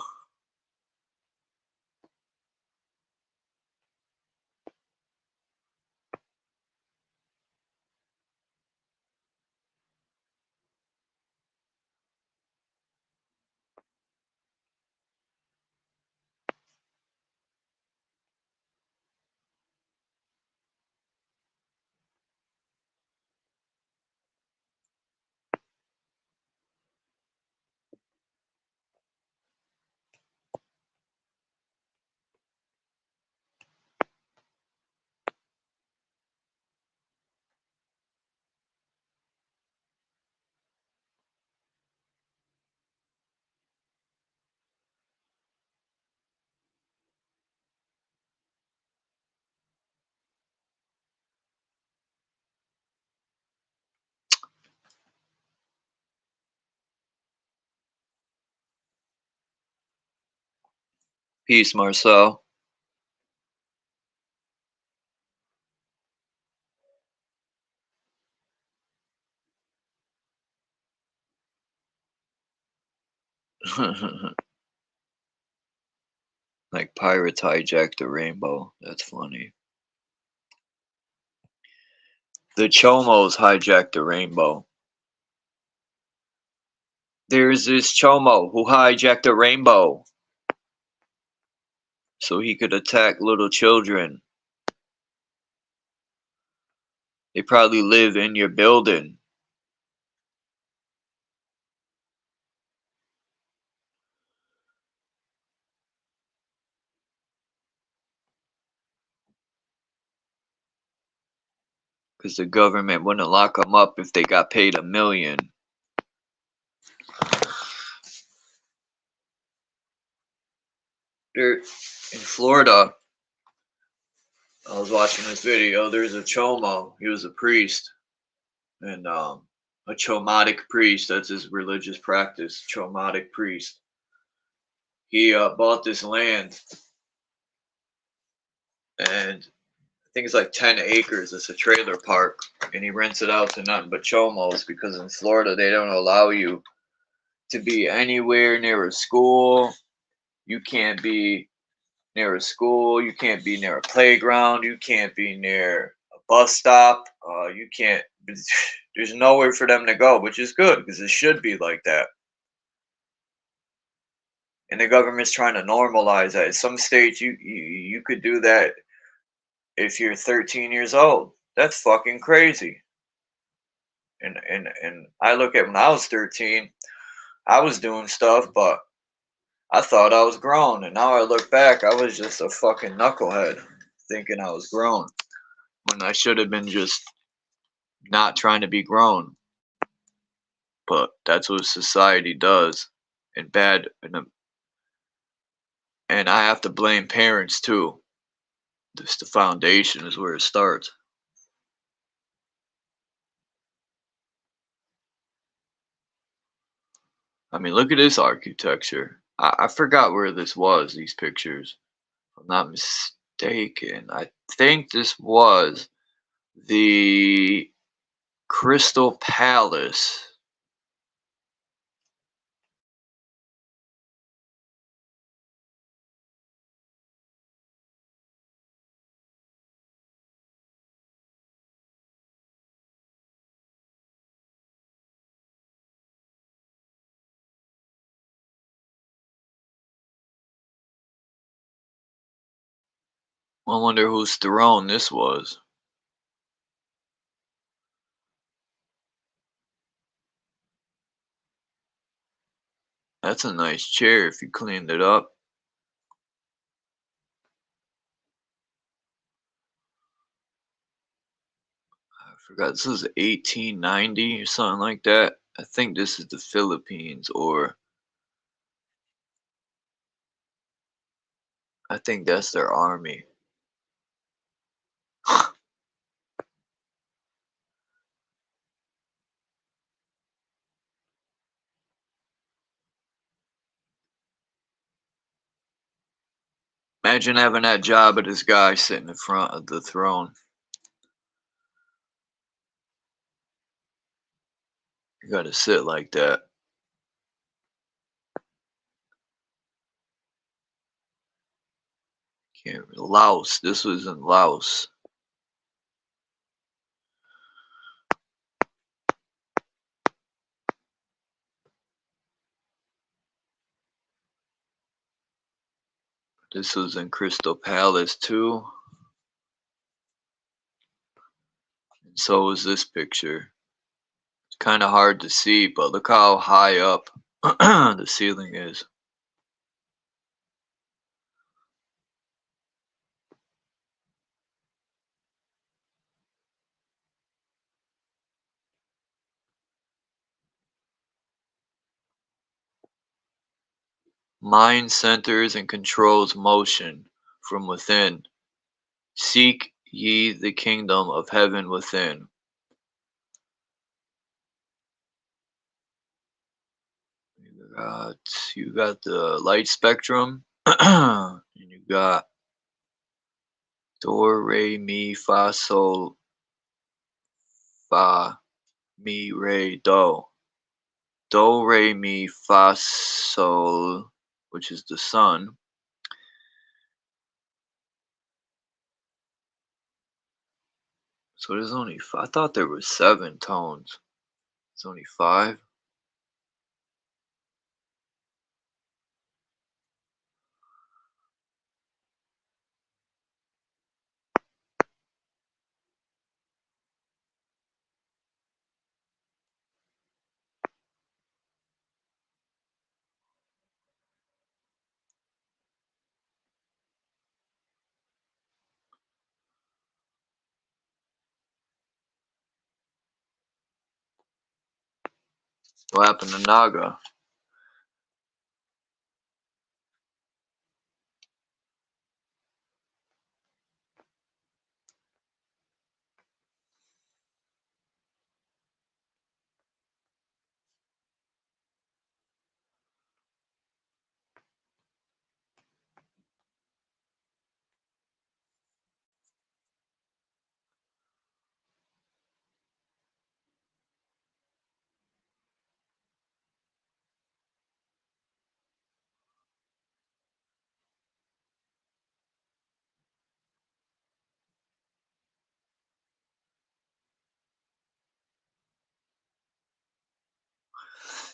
Peace, Marcel. Like pirates hijacked the rainbow. That's funny. The Chomos hijacked the rainbow. There's this Chomo who hijacked the rainbow so he could attack little children. They probably live in your building. Because the government wouldn't lock them up if they got paid $1 million. There, in Florida, I was watching this video. There's a Chomo. He was a priest. And a Chomatic priest. That's his religious practice. Chomatic priest. He bought this land. And I think it's like 10 acres. It's a trailer park. And he rents it out to nothing but Chomos. Because in Florida, they don't allow you to be anywhere near a school. You can't be near a school. You can't be near a playground. You can't be near a bus stop. You can't. There's nowhere for them to go, which is good because it should be like that. And the government's trying to normalize that. In some states, you could do that if you're 13 years old. That's fucking crazy. And I look at when I was 13, I was doing stuff, but I thought I was grown. And now I look back, I was just a fucking knucklehead thinking I was grown when I should have been just not trying to be grown. But that's what society does. And bad. And I have to blame parents too. Just the foundation is where it starts. I mean, look at this architecture. I forgot where this was, these pictures. If I'm not mistaken. I think this was the Crystal Palace. I wonder whose throne this was. That's a nice chair if you cleaned it up. I forgot, this was 1890 or something like that. I think this is the Philippines, or I think that's their army. Imagine having that job of this guy sitting in front of the throne. You gotta sit like that. Can't. Laos. This was in Laos. This was in Crystal Palace too. And so was this picture. It's kind of hard to see, but look how high up the ceiling is. Mind centers and controls motion from within. Seek ye the kingdom of heaven within. You got the light spectrum. And you got do, re, mi, fa, sol, fa, mi, re, do. Do, re, mi, fa, sol, which is the sun. So there's only I thought there were 7 tones. It's only 5. What happened to Naga?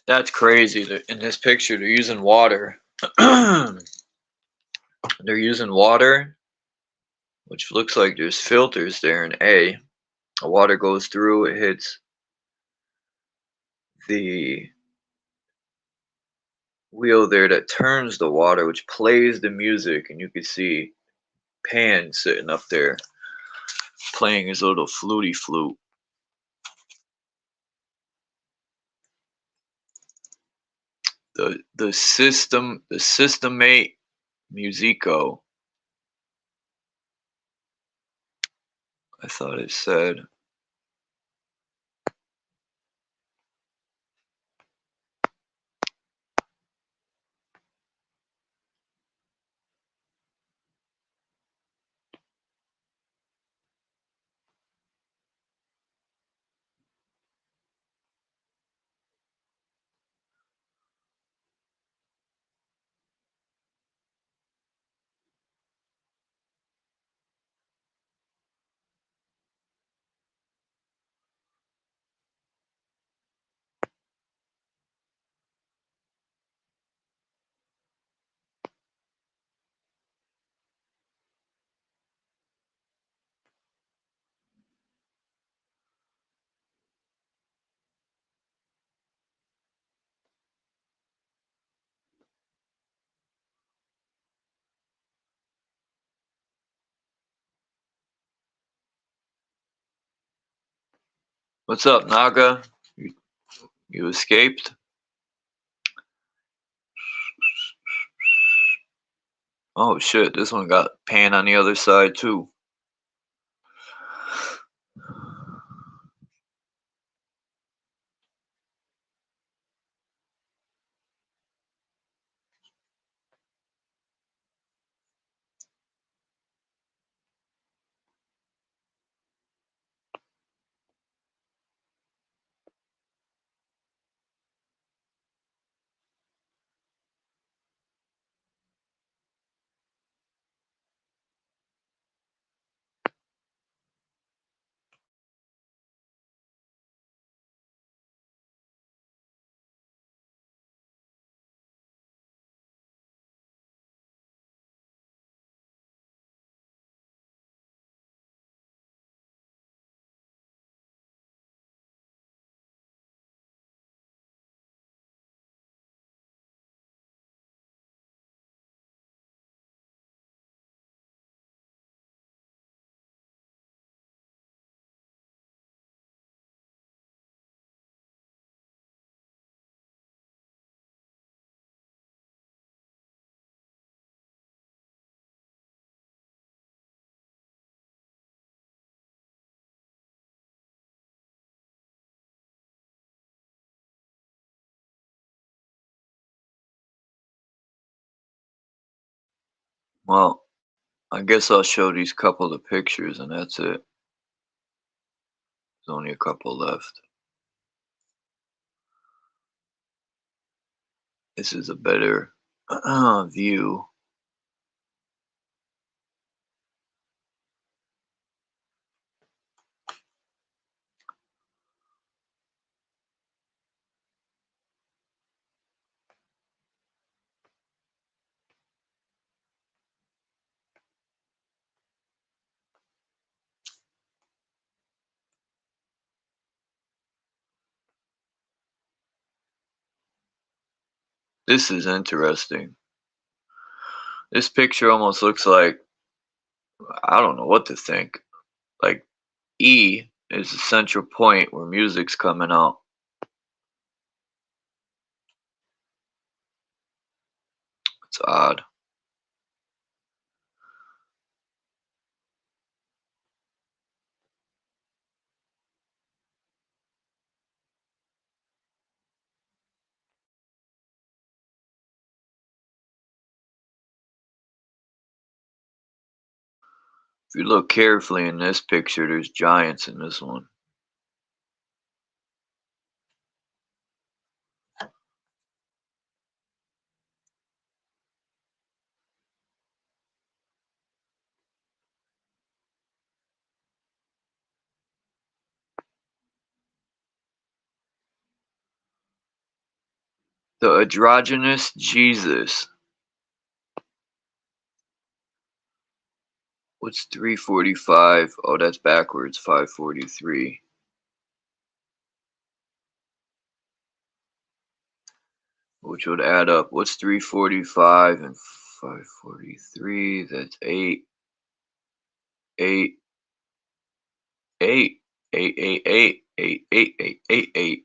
That's crazy. In this picture, they're using water. They're using water, which looks like there's filters there in A. The water goes through, it hits the wheel there that turns the water, which plays the music, and you can see Pan sitting up there playing his little fluty flute. The Systemate Musico. I thought it said. What's up, Naga? You escaped? Oh shit, this one got Pan on the other side too. Well, I guess I'll show these couple of pictures and that's it. There's only a couple left. This is a better view. This is interesting. This picture almost looks like, I don't know what to think. Like E is the central point where music's coming out. It's odd. If you look carefully in this picture, there's giants in this one. The androgynous Jesus. What's 345? Oh, that's backwards. 543. Which would add up. What's 345 and 543? That's 8. 8. 8. 8, 8, 8, 8, 8, 8, 8, 8.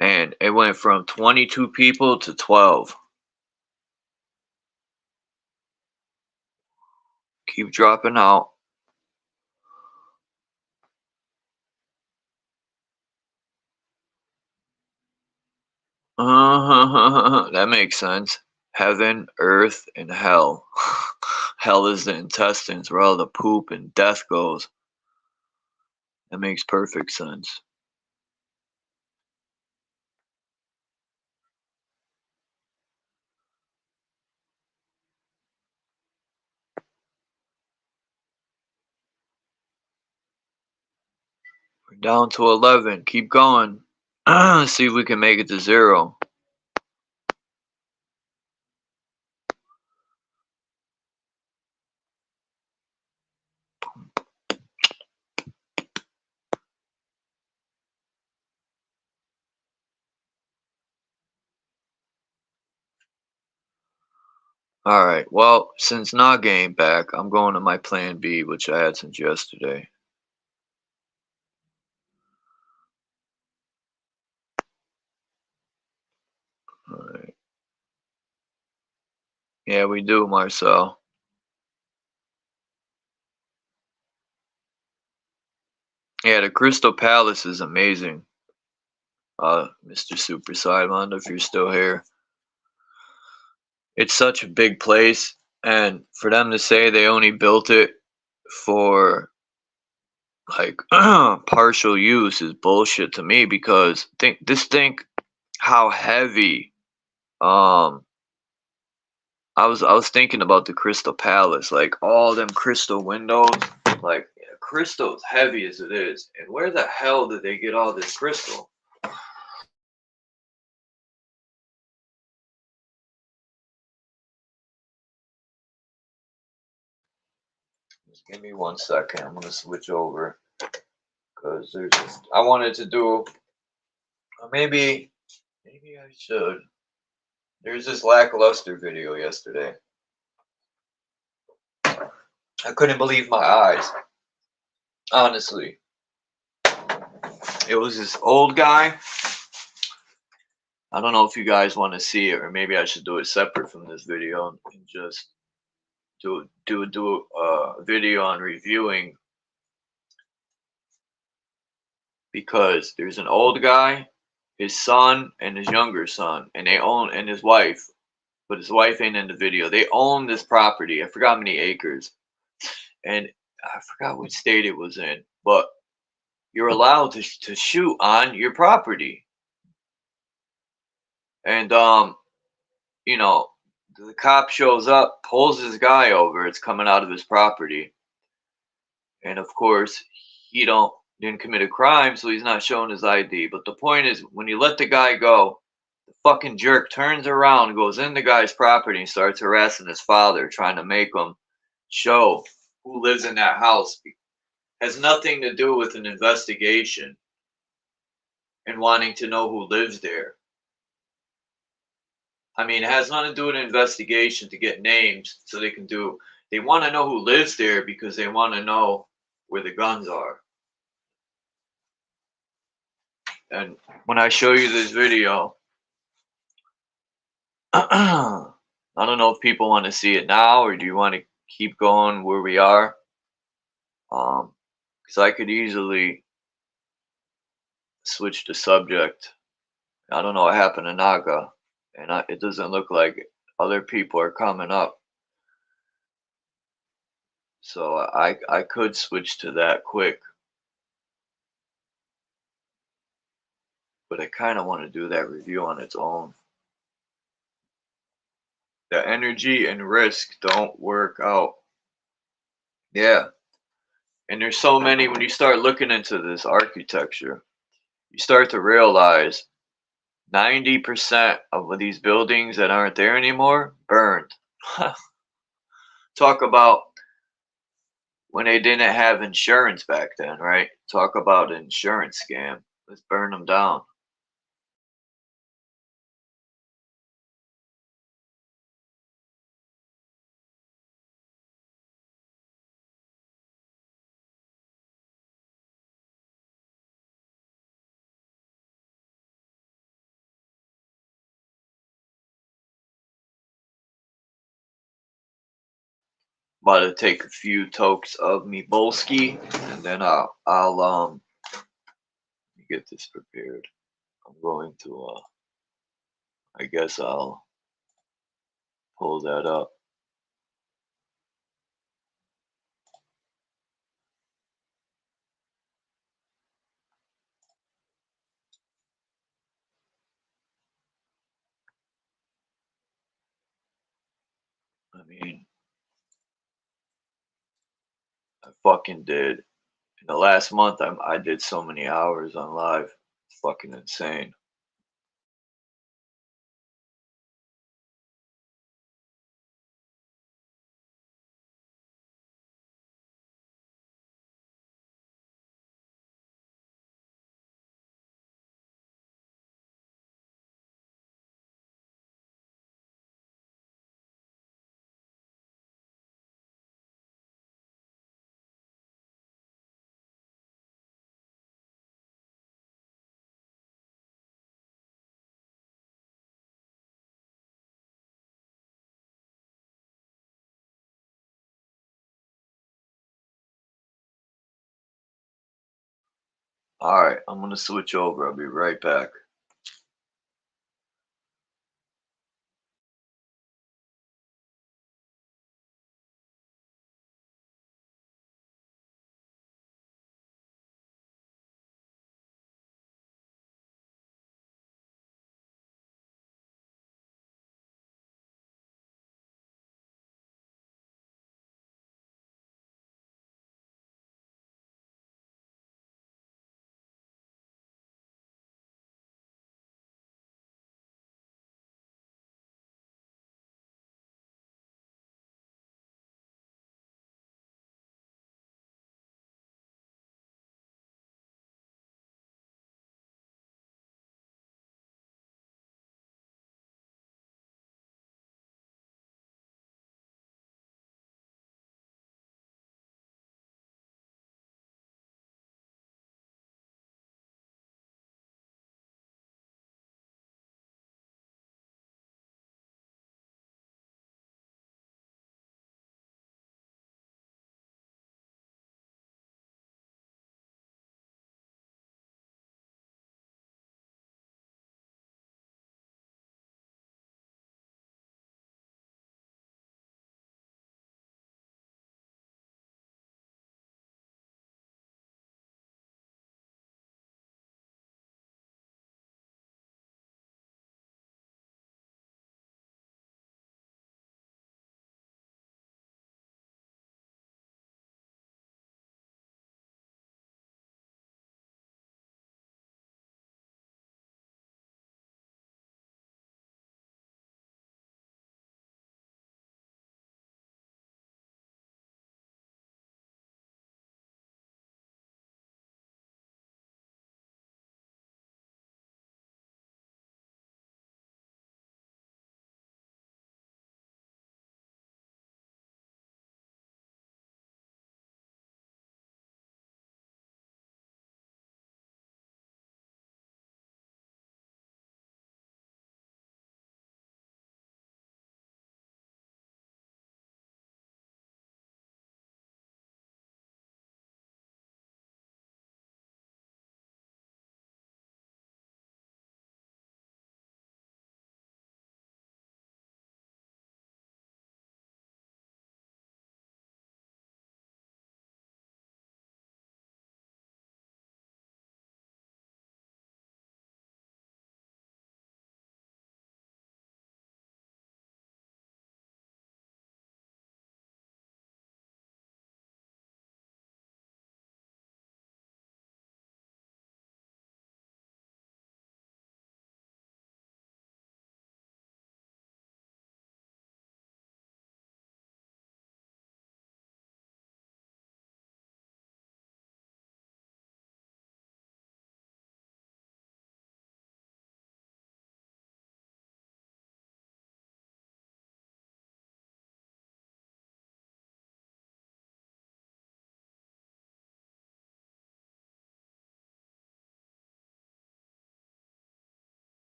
And it went from 22 people to 12. Keep dropping out. That makes sense. Heaven, earth, and hell. Hell is the intestines where all the poop and death goes. That makes perfect sense. We're down to 11. Keep going. See if we can make it to 0. Alright, well, since Naga ain't back, I'm going to my plan B, which I had since yesterday. Alright. Yeah, we do, Marcel. Yeah, the Crystal Palace is amazing. Mr. Super Sidewinder, if you're still here. It's such a big place, and for them to say they only built it for like partial use is bullshit to me, because think how heavy I was thinking about the Crystal Palace, like all them crystal windows, like crystal as heavy as it is, and where the hell did they get all this crystal? Just give me 1 second. I'm gonna switch over because there's just, I wanted to do, maybe I should. There's this Lackluster video yesterday. I couldn't believe my eyes. Honestly. It was this old guy. I don't know if you guys want to see it, or maybe I should do it separate from this video and just do a video on reviewing, because there's an old guy, his son, and his younger son, and they own, and his wife, but his wife ain't in the video. They own this property. I forgot how many acres, and I forgot which state it was in, but you're allowed to shoot on your property. And you know, the cop shows up, pulls this guy over. It's coming out of his property, and of course he didn't commit a crime, so he's not showing his ID. But the point is, when you let the guy go, the fucking jerk turns around, goes in the guy's property, and starts harassing his father, trying to make him show who lives in that house. Has nothing to do with an investigation and wanting to know who lives there. I mean, it has nothing to do with an investigation to get names so they can do. They want to know who lives there because they want to know where the guns are. And when I show you this video, I don't know if people want to see it now, or do you want to keep going where we are? Because I could easily switch the subject. I don't know what happened to Naga, and it doesn't look like other people are coming up. So I could switch to that quick. But I kind of want to do that review on its own. The energy and risk don't work out. Yeah. And there's so many, when you start looking into this architecture, you start to realize 90% of these buildings that aren't there anymore burned. Talk about when they didn't have insurance back then, right? Talk about an insurance scam. Let's burn them down. About to take a few tokes of me bolski, and then I'll get this prepared. I'm going to I guess I'll pull that up. I mean, I fucking did. In the last month, I did so many hours on live. It's fucking insane. All right, I'm gonna switch over. I'll be right back.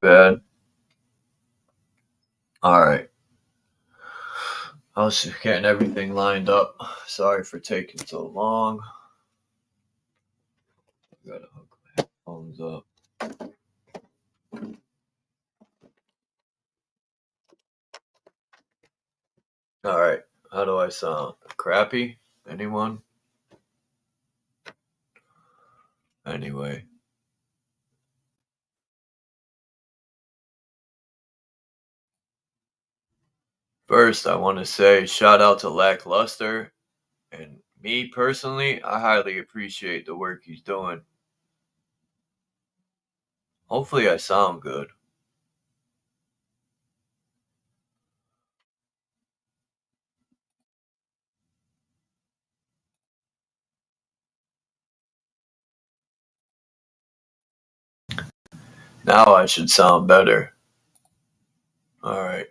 bad. Alright. I was just getting everything lined up. Sorry for taking so long. Gotta hook my headphones up. Alright. How do I sound? Crappy? Anyone? Anyway. First, I want to say shout out to Lackluster. And me personally, I highly appreciate the work he's doing. Hopefully I sound good. Now I should sound better. Alright.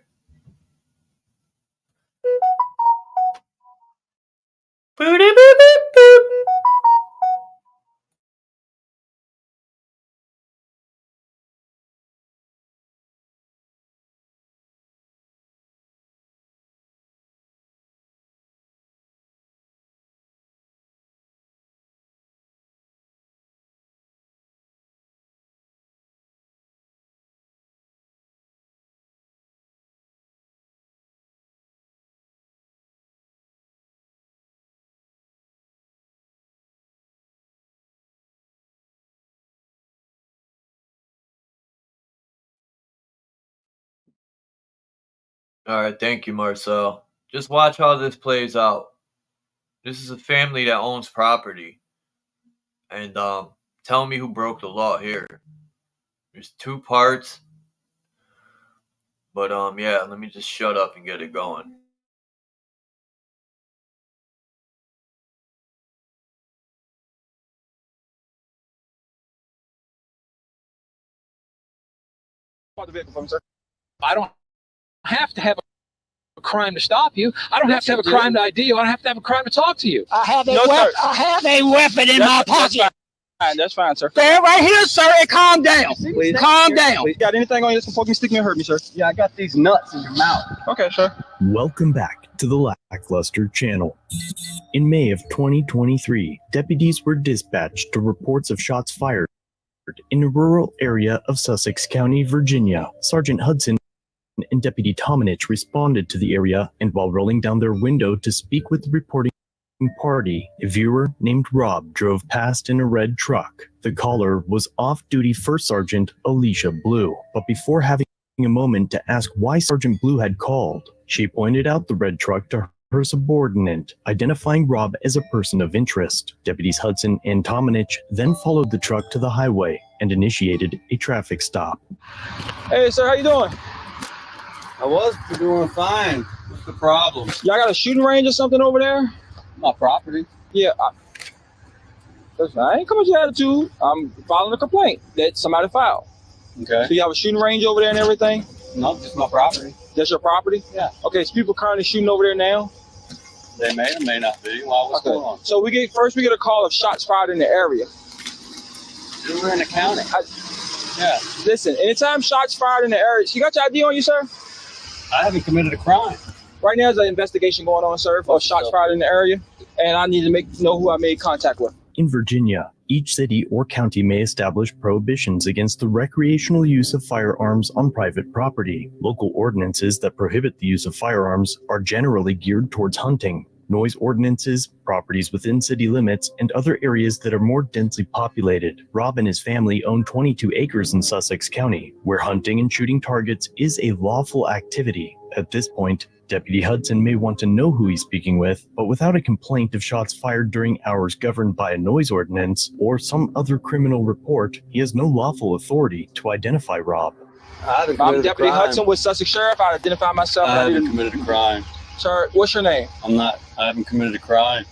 Alright, thank you, Marcel. Just watch how this plays out. This is a family that owns property. And tell me who broke the law here. There's two parts. But yeah, let me just shut up and get it going. The vehicle for me, sir. I don't have to have a crime to stop you. I don't have to have a crime to ID you. I don't have to have a crime to talk to you. I have a No, weapon. sir. I have a weapon in my pocket. That's fine, sir. Stay right here, sir, and calm down. Please. Calm down. You got anything on you that's gonna fucking stick me or hurt me, sir? Yeah, I got these nuts in your mouth. Okay, sir. Welcome back to the Lackluster channel. In May of 2023, deputies were dispatched to reports of shots fired in a rural area of Sussex County, Virginia. Sergeant Hudson and Deputy Tominich responded to the area, and while rolling down their window to speak with the reporting party, a viewer named Rob drove past in a red truck. The caller was off-duty First Sergeant Alicia Blue, but before having a moment to ask why Sergeant Blue had called, she pointed out the red truck to her subordinate, identifying Rob as a person of interest. Deputies Hudson and Tominich then followed the truck to the highway and initiated a traffic stop. Hey, sir, how you doing? I was doing fine. What's the problem? Y'all got a shooting range or something over there? My property. Yeah. Listen, I ain't coming with your attitude. I'm filing a complaint that somebody filed. Okay. So you have a shooting range over there and everything? No, just my property. That's your property? Yeah. Okay, so people currently shooting over there now? They may or may not be. Why? What's going on? So we get a call of shots fired in the area. We're in the county. Yeah. Listen, anytime shots fired in the area, you got your ID on you, sir? I haven't committed a crime. Right now, there's an investigation going on, sir, for shots fired in the area, and I need to know who I made contact with. In Virginia, each city or county may establish prohibitions against the recreational use of firearms on private property. Local ordinances that prohibit the use of firearms are generally geared towards hunting. Noise ordinances, properties within city limits, and other areas that are more densely populated. Rob and his family own 22 acres in Sussex County, where hunting and shooting targets is a lawful activity. At this point, Deputy Hudson may want to know who he's speaking with, but without a complaint of shots fired during hours governed by a noise ordinance or some other criminal report, he has no lawful authority to identify Rob. I'm Deputy Hudson with Sussex Sheriff. I identify myself. I haven't committed a crime. Sir, what's your name? I haven't committed a crime.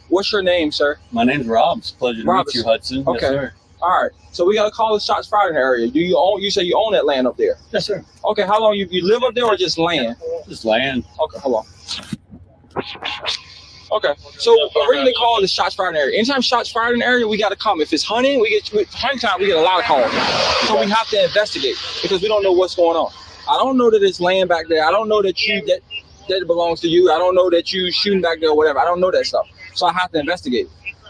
What's your name, sir? My name's Rob. It's a pleasure to meet you, Hudson. Okay. Yes, sir. All right. So we got to call the shots fired in the area. Do you own? You say you own that land up there? Yes, sir. Okay. How long you live up there or just land? Just land. Okay. Hold on. Okay. So originally called is shots fired in the area. Anytime shots fired in the area, we got to come. If it's hunting, hunting time, we get a lot of calls. So we have to investigate because we don't know what's going on. I don't know that it's land back there. I don't know that that it belongs to you. I don't know that you shooting back there or whatever. I don't know that stuff. So I have to investigate.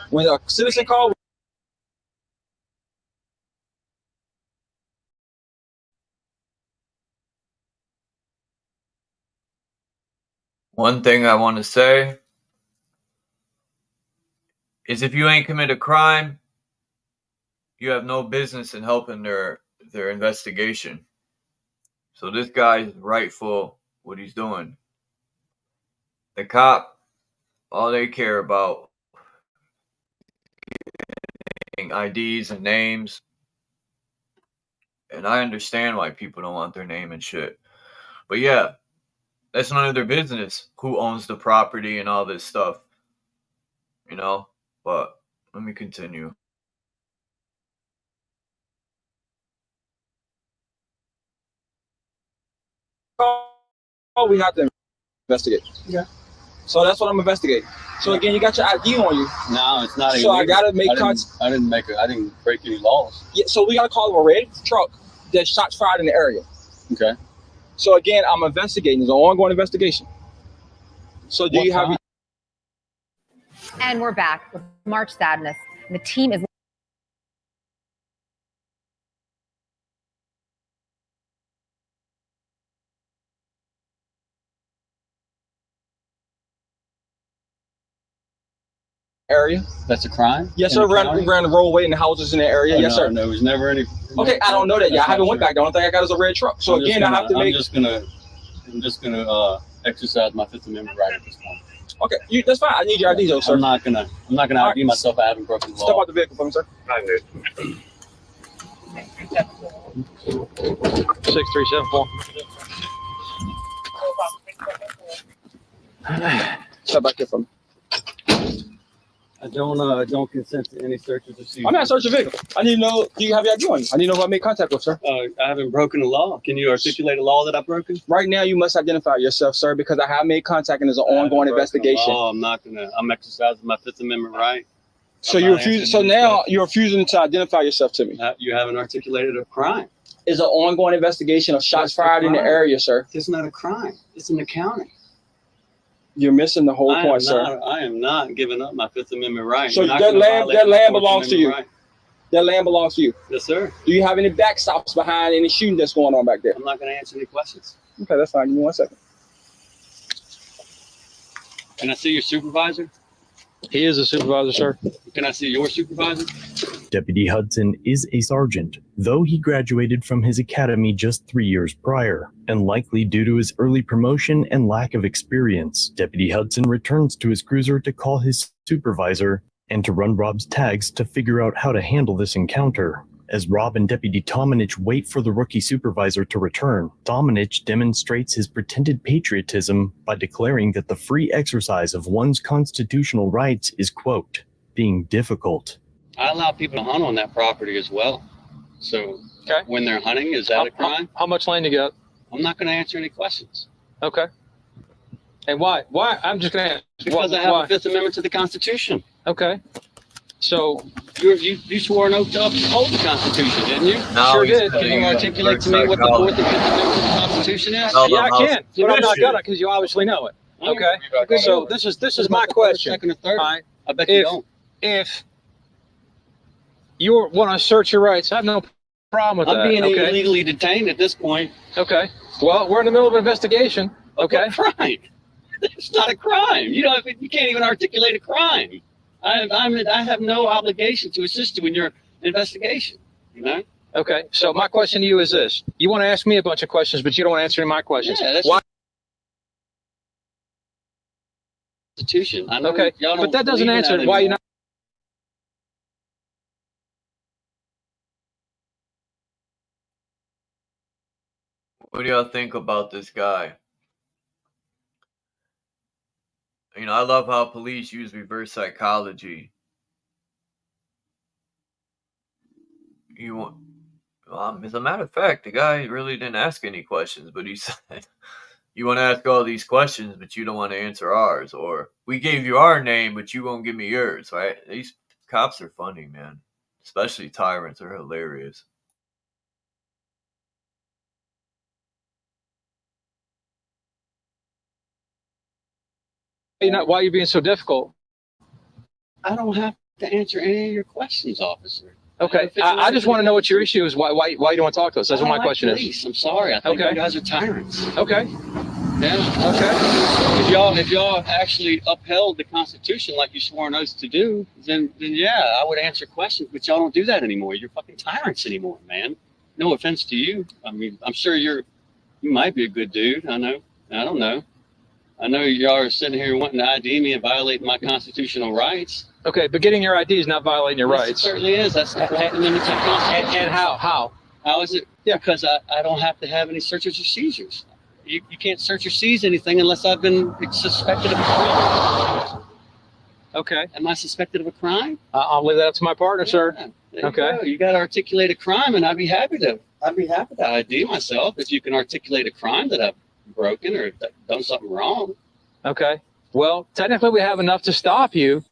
When a citizen calls, One thing I want to say is if you ain't commit a crime, you have no business in helping their investigation. So this guy's rightful what he's doing. The cop, all they care about IDs and names. And I understand why people don't want their name and shit. But yeah, that's none of their business who owns the property and all this stuff. You know? But let me continue. we have to investigate. Okay. So that's what I'm investigating. So again, you got your ID on you. No, it's not. So I gotta make cuts. I didn't break any laws. Yeah. So we gotta call a red truck that shots fired in the area. Okay. So again, I'm investigating. It's an ongoing investigation. So do you have? And we're back with March Sadness. The team is area. That's a crime? Yes, sir. We ran the roadway in the houses in the area. Yes, sir. There was never any. Okay, I don't know that yet. I haven't went back. The only thing I got is a red truck. So again, I have to make. I'm just gonna exercise my Fifth Amendment right at this point. Okay, that's fine. I need your ID, though, sir. I'm not gonna ID myself. I haven't broken the law. Step out the vehicle for me, sir. 6374. Step back here for me. I don't consent to any searches or seizures. I'm not searching your vehicle. I need to know, do you have your ID on you? I need to know who I made contact with, sir. I haven't broken a law. Can you articulate a law that I've broken? Right now, you must identify yourself, sir, because I have made contact and there's an ongoing investigation. I'm exercising my Fifth Amendment right. So you refuse. So now you're refusing to identify yourself to me. You haven't articulated a crime. It's an ongoing investigation of shots fired in the area, sir. It's not a crime. It's an accounting. You're missing the whole point, sir. I am not giving up my Fifth Amendment right. So that land belongs to you. Right. That land belongs to you. Yes, sir. Do you have any backstops behind any shooting that's going on back there? I'm not going to answer any questions. Okay, that's fine. Give me 1 second. Can I see your supervisor? He is a supervisor, sir. Can I see your supervisor? Deputy Hudson is a sergeant, though he graduated from his academy just 3 years prior, and likely due to his early promotion and lack of experience. Deputy Hudson returns to his cruiser to call his supervisor and to run Rob's tags to figure out how to handle this encounter. As Rob and Deputy Dominich wait for the rookie supervisor to return, Dominich demonstrates his pretended patriotism by declaring that the free exercise of one's constitutional rights is, quote, being difficult. I allow people to hunt on that property as well. So when they're hunting, is that a crime? How much land you got? I'm not going to answer any questions. Okay. And why? Why? I'm just going to ask. Because I have a Fifth Amendment to the Constitution. Okay. So you swore an oath to uphold the Constitution, didn't you? No, sure did. Can you articulate to me what the Fourth and Fifth Amendment to the Constitution is? Yeah, I can. But I'm not gonna, because you obviously know it. Okay. So this is my question. Second or third. All right. I bet you don't. If you want to assert your rights, I have no problem with that. I'm being illegally detained at this point. Okay. Well, we're in the middle of an investigation. Okay. Crime. It's not a crime. You can't even articulate a crime. I have no obligation to assist you in your investigation. You know. Okay. So my question to you is this: you want to ask me a bunch of questions, but you don't want to answer any of my questions. Yeah, that's why? Constitution. I know okay. But that doesn't answer why you're not. What do y'all think about this guy? You know, I love how police use reverse psychology. As a matter of fact, the guy really didn't ask any questions, but he said, you want to ask all these questions, but you don't want to answer ours. Or we gave you our name, but you won't give me yours, right? These cops are funny, man. Especially tyrants are hilarious. Why are you being so difficult? I don't have to answer any of your questions, officer. Okay, I just want to know what your issue is. Why you don't want to talk to us? That's what my question is. I'm sorry. I think you guys are tyrants. Okay. Yeah. Okay. If y'all actually upheld the Constitution like you swore an oath to do, then yeah, I would answer questions. But y'all don't do that anymore. You're fucking tyrants anymore, man. No offense to you. I mean, I'm sure you might be a good dude. I know. I don't know. I know y'all are sitting here wanting to ID me and violating my constitutional rights. Okay, but getting your ID is not violating your rights. It certainly is. That's the Fourth Amendment to the Constitution. And how? How is it? Yeah. Because I don't have to have any searches or seizures. You can't search or seize anything unless I've been suspected of a crime. Okay. Am I suspected of a crime? I'll leave that up to my partner, sir. Okay. You got to articulate a crime, and I'd be happy to ID myself if you can articulate a crime that I've broken or done something wrong. Okay. Well, technically, we have enough to stop you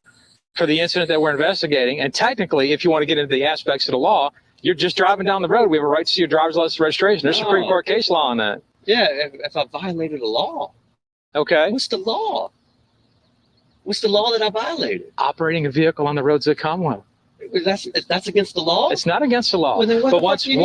for the incident that we're investigating. And technically, if you want to get into the aspects of the law, you're just driving down the road. We have a right to see your driver's license registration. There's Supreme Court case law on that. Yeah, if I violated a law. Okay. What's the law? What's the law that I violated? Operating a vehicle on the roads of the Commonwealth. That's against the law? It's not against the law. Well, then but once you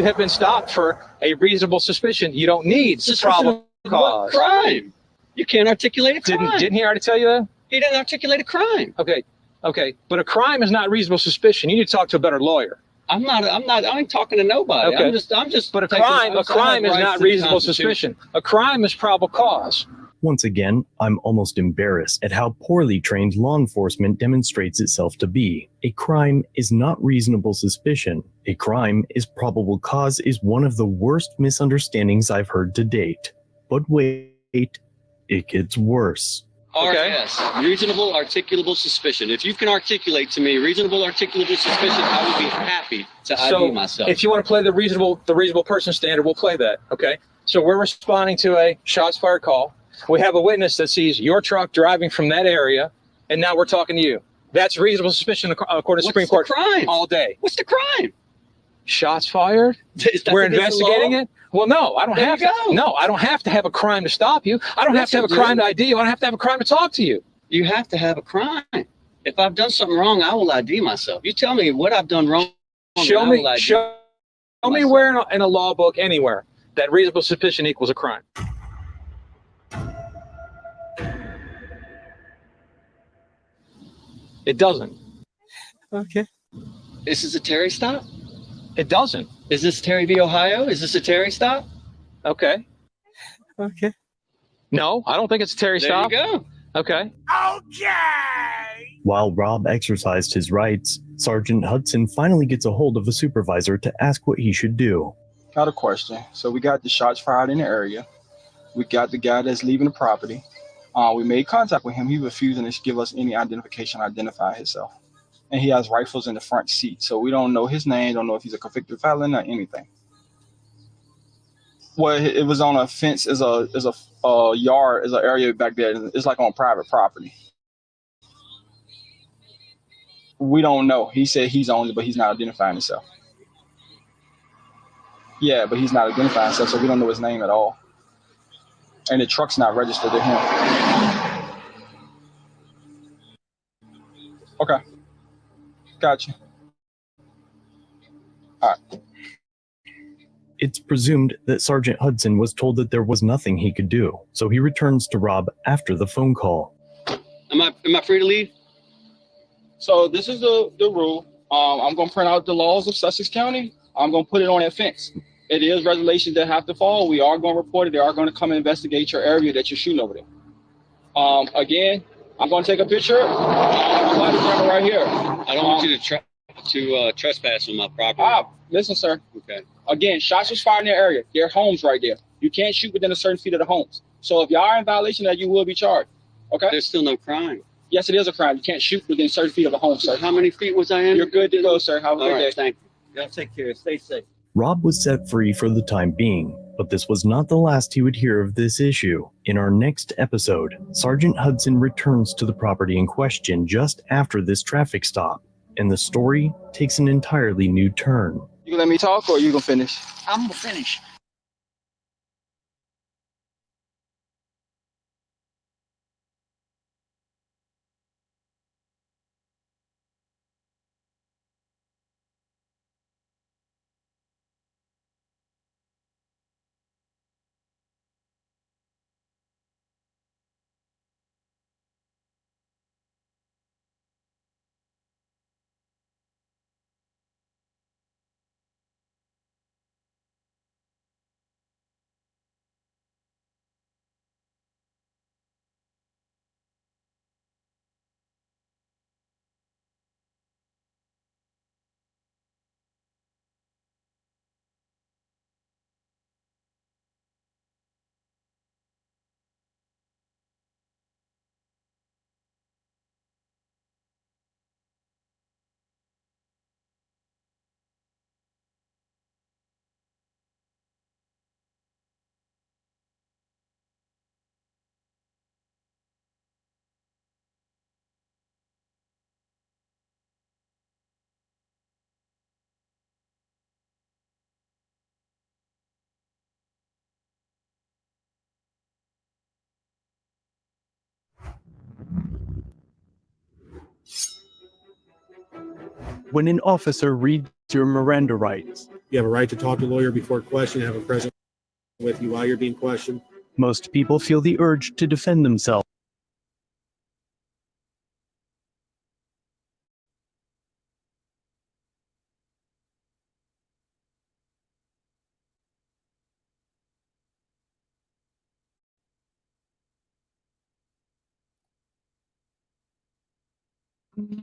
have been stopped for a reasonable suspicion, you don't need probable cause. Crime. You can't articulate a crime. Didn't he already tell you that? He didn't articulate a crime. Okay. But a crime is not reasonable suspicion. You need to talk to a better lawyer. I ain't talking to nobody. Okay. I'm just. But a crime is not reasonable suspicion. A crime is probable cause. Once again, I'm almost embarrassed at how poorly trained law enforcement demonstrates itself to be. A crime is not reasonable suspicion. A crime is probable cause is one of the worst misunderstandings I've heard to date. But wait, it gets worse. RS, reasonable articulable suspicion. If you can articulate to me reasonable articulable suspicion, I would be happy to ID myself. If you want to play the reasonable person standard, we'll play that. Okay. So we're responding to a shots fired call. We have a witness that sees your truck driving from that area, and now we're talking to you. That's reasonable suspicion according to Supreme Court. What's the crime? All day. What's the crime? Shots fired. We're investigating it. Well, no, I don't have to. No, I don't have to have a crime to stop you. I don't have to have a crime to ID you. I don't have to have a crime to talk to you. You have to have a crime. If I've done something wrong, I will ID myself. You tell me what I've done wrong. Show me where in a law book anywhere that reasonable suspicion equals a crime. It doesn't. Okay. This is a Terry stop? It doesn't. Is this Terry v. Ohio? Is this a Terry stop? Okay. Okay. No, I don't think it's a Terry stop. There you go. Okay. Okay. While Rob exercised his rights, Sergeant Hudson finally gets a hold of a supervisor to ask what he should do. Got a question. So we got the shots fired in the area. We got the guy that's leaving the property. We made contact with him. He refusing to give us any identification, identify himself. And he has rifles in the front seat. So we don't know his name, don't know if he's a convicted felon or anything. Well, it was on a fence, is a yard, is an area back there. It's like on private property. We don't know. He said he's on it, but he's not identifying himself. Yeah, but he's not identifying himself, so we don't know his name at all. And the truck's not registered to him. Okay. Gotcha. All right. It's presumed that Sergeant Hudson was told that there was nothing he could do, so he returns to Rob after the phone call. Am I free to leave? So this is the rule. I'm going to print out the laws of Sussex County. I'm going to put it on that fence. It is regulations that have to follow. We are going to report it. They are going to come and investigate your area that you're shooting over there. Again, I'm going to take a picture. Body camera right here. I don't want you to trespass on my property. Listen, sir. Okay. Again, shots was fired in the area. There are homes right there. You can't shoot within a certain feet of the homes. So if you are in violation of that, you will be charged. Okay? There's still no crime. Yes, it is a crime. You can't shoot within certain feet of a home, sir. How many feet was I in? You're good to go, sir. Have a good day. Thank you. Y'all take care. Stay safe. Rob was set free for the time being. But this was not the last he would hear of this issue. In our next episode, Sergeant Hudson returns to the property in question just after this traffic stop, and the story takes an entirely new turn. You gonna let me talk or you gonna finish? I'm gonna finish. When an officer reads your Miranda rights, You have a right to talk to a lawyer before questioning, have a present with you while you're being questioned. most people feel the urge to defend themselves.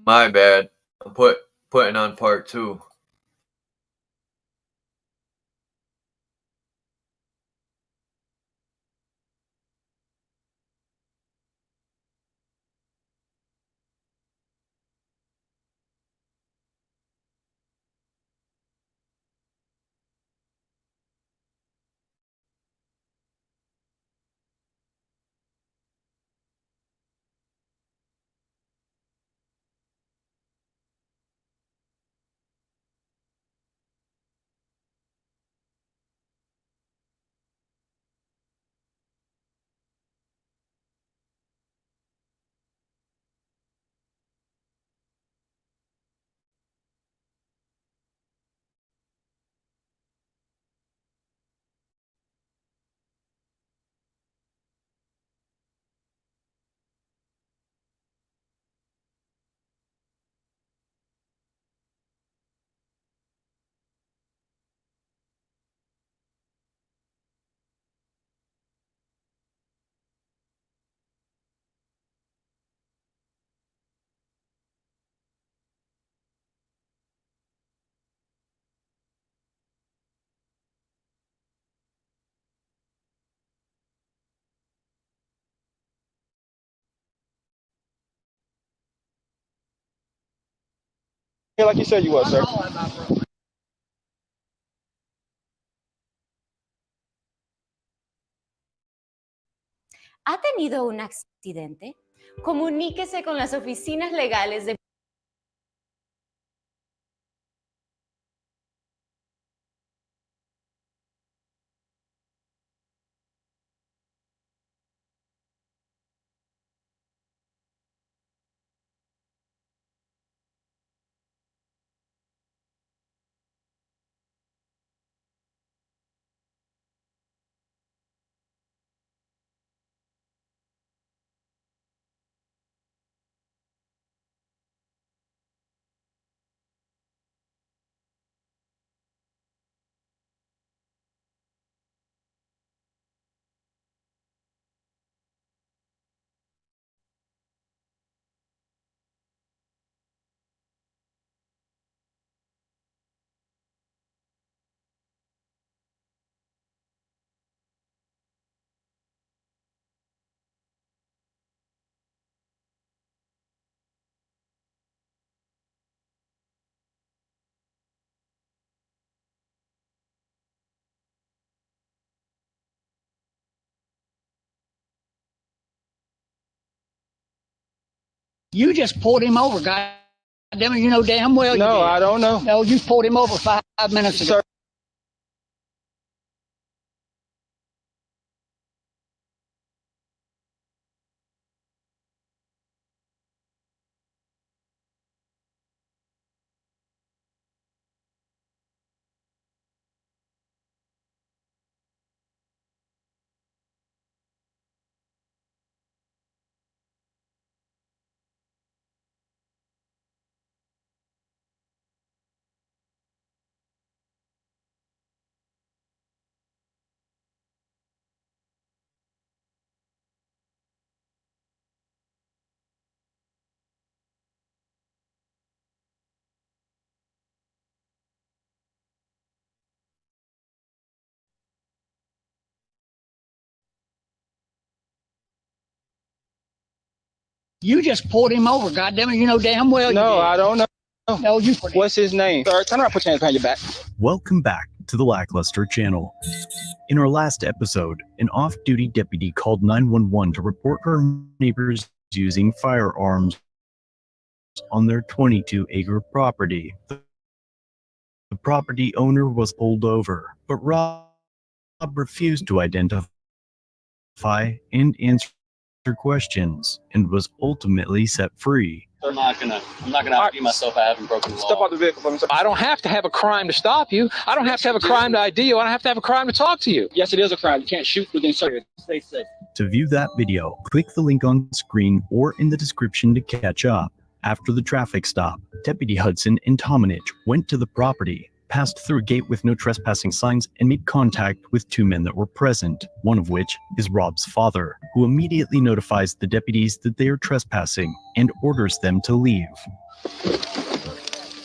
My bad. I'm putting on part 2. Yeah, like you said you was, sir. ¿Ha tenido un accidente? Comuníquese con las oficinas legales de You just pulled him over, God damn it, you know damn well you No, did. I don't know. No, you pulled him over 5 minutes ago. Sir. You just pulled him over, God damn it, you know damn well you did. No, I don't know. No, you. What's his name? Sir, turn around, put your hands behind your back. Welcome back to the Lackluster channel. In our last episode, an off-duty deputy called 911 to report her neighbors using firearms on their 22-acre property. The property owner was pulled over, but Rob refused to identify and answer questions and was ultimately set free. I'm not gonna argue myself. I haven't broken the law. Step out the vehicle for me, sir. I don't have to have a crime to stop you. I don't have to have a crime to ID you. I don't have to have a crime to talk to you. Yes, it is a crime. You can't shoot within certain. Stay safe. To view that video, click the link on screen or in the description to catch up. After the traffic stop, Deputy Hudson and Tominich went to the property, passed through a gate with no trespassing signs, and made contact with 2 men that were present, one of which is Rob's father, who immediately notifies the deputies that they are trespassing and orders them to leave.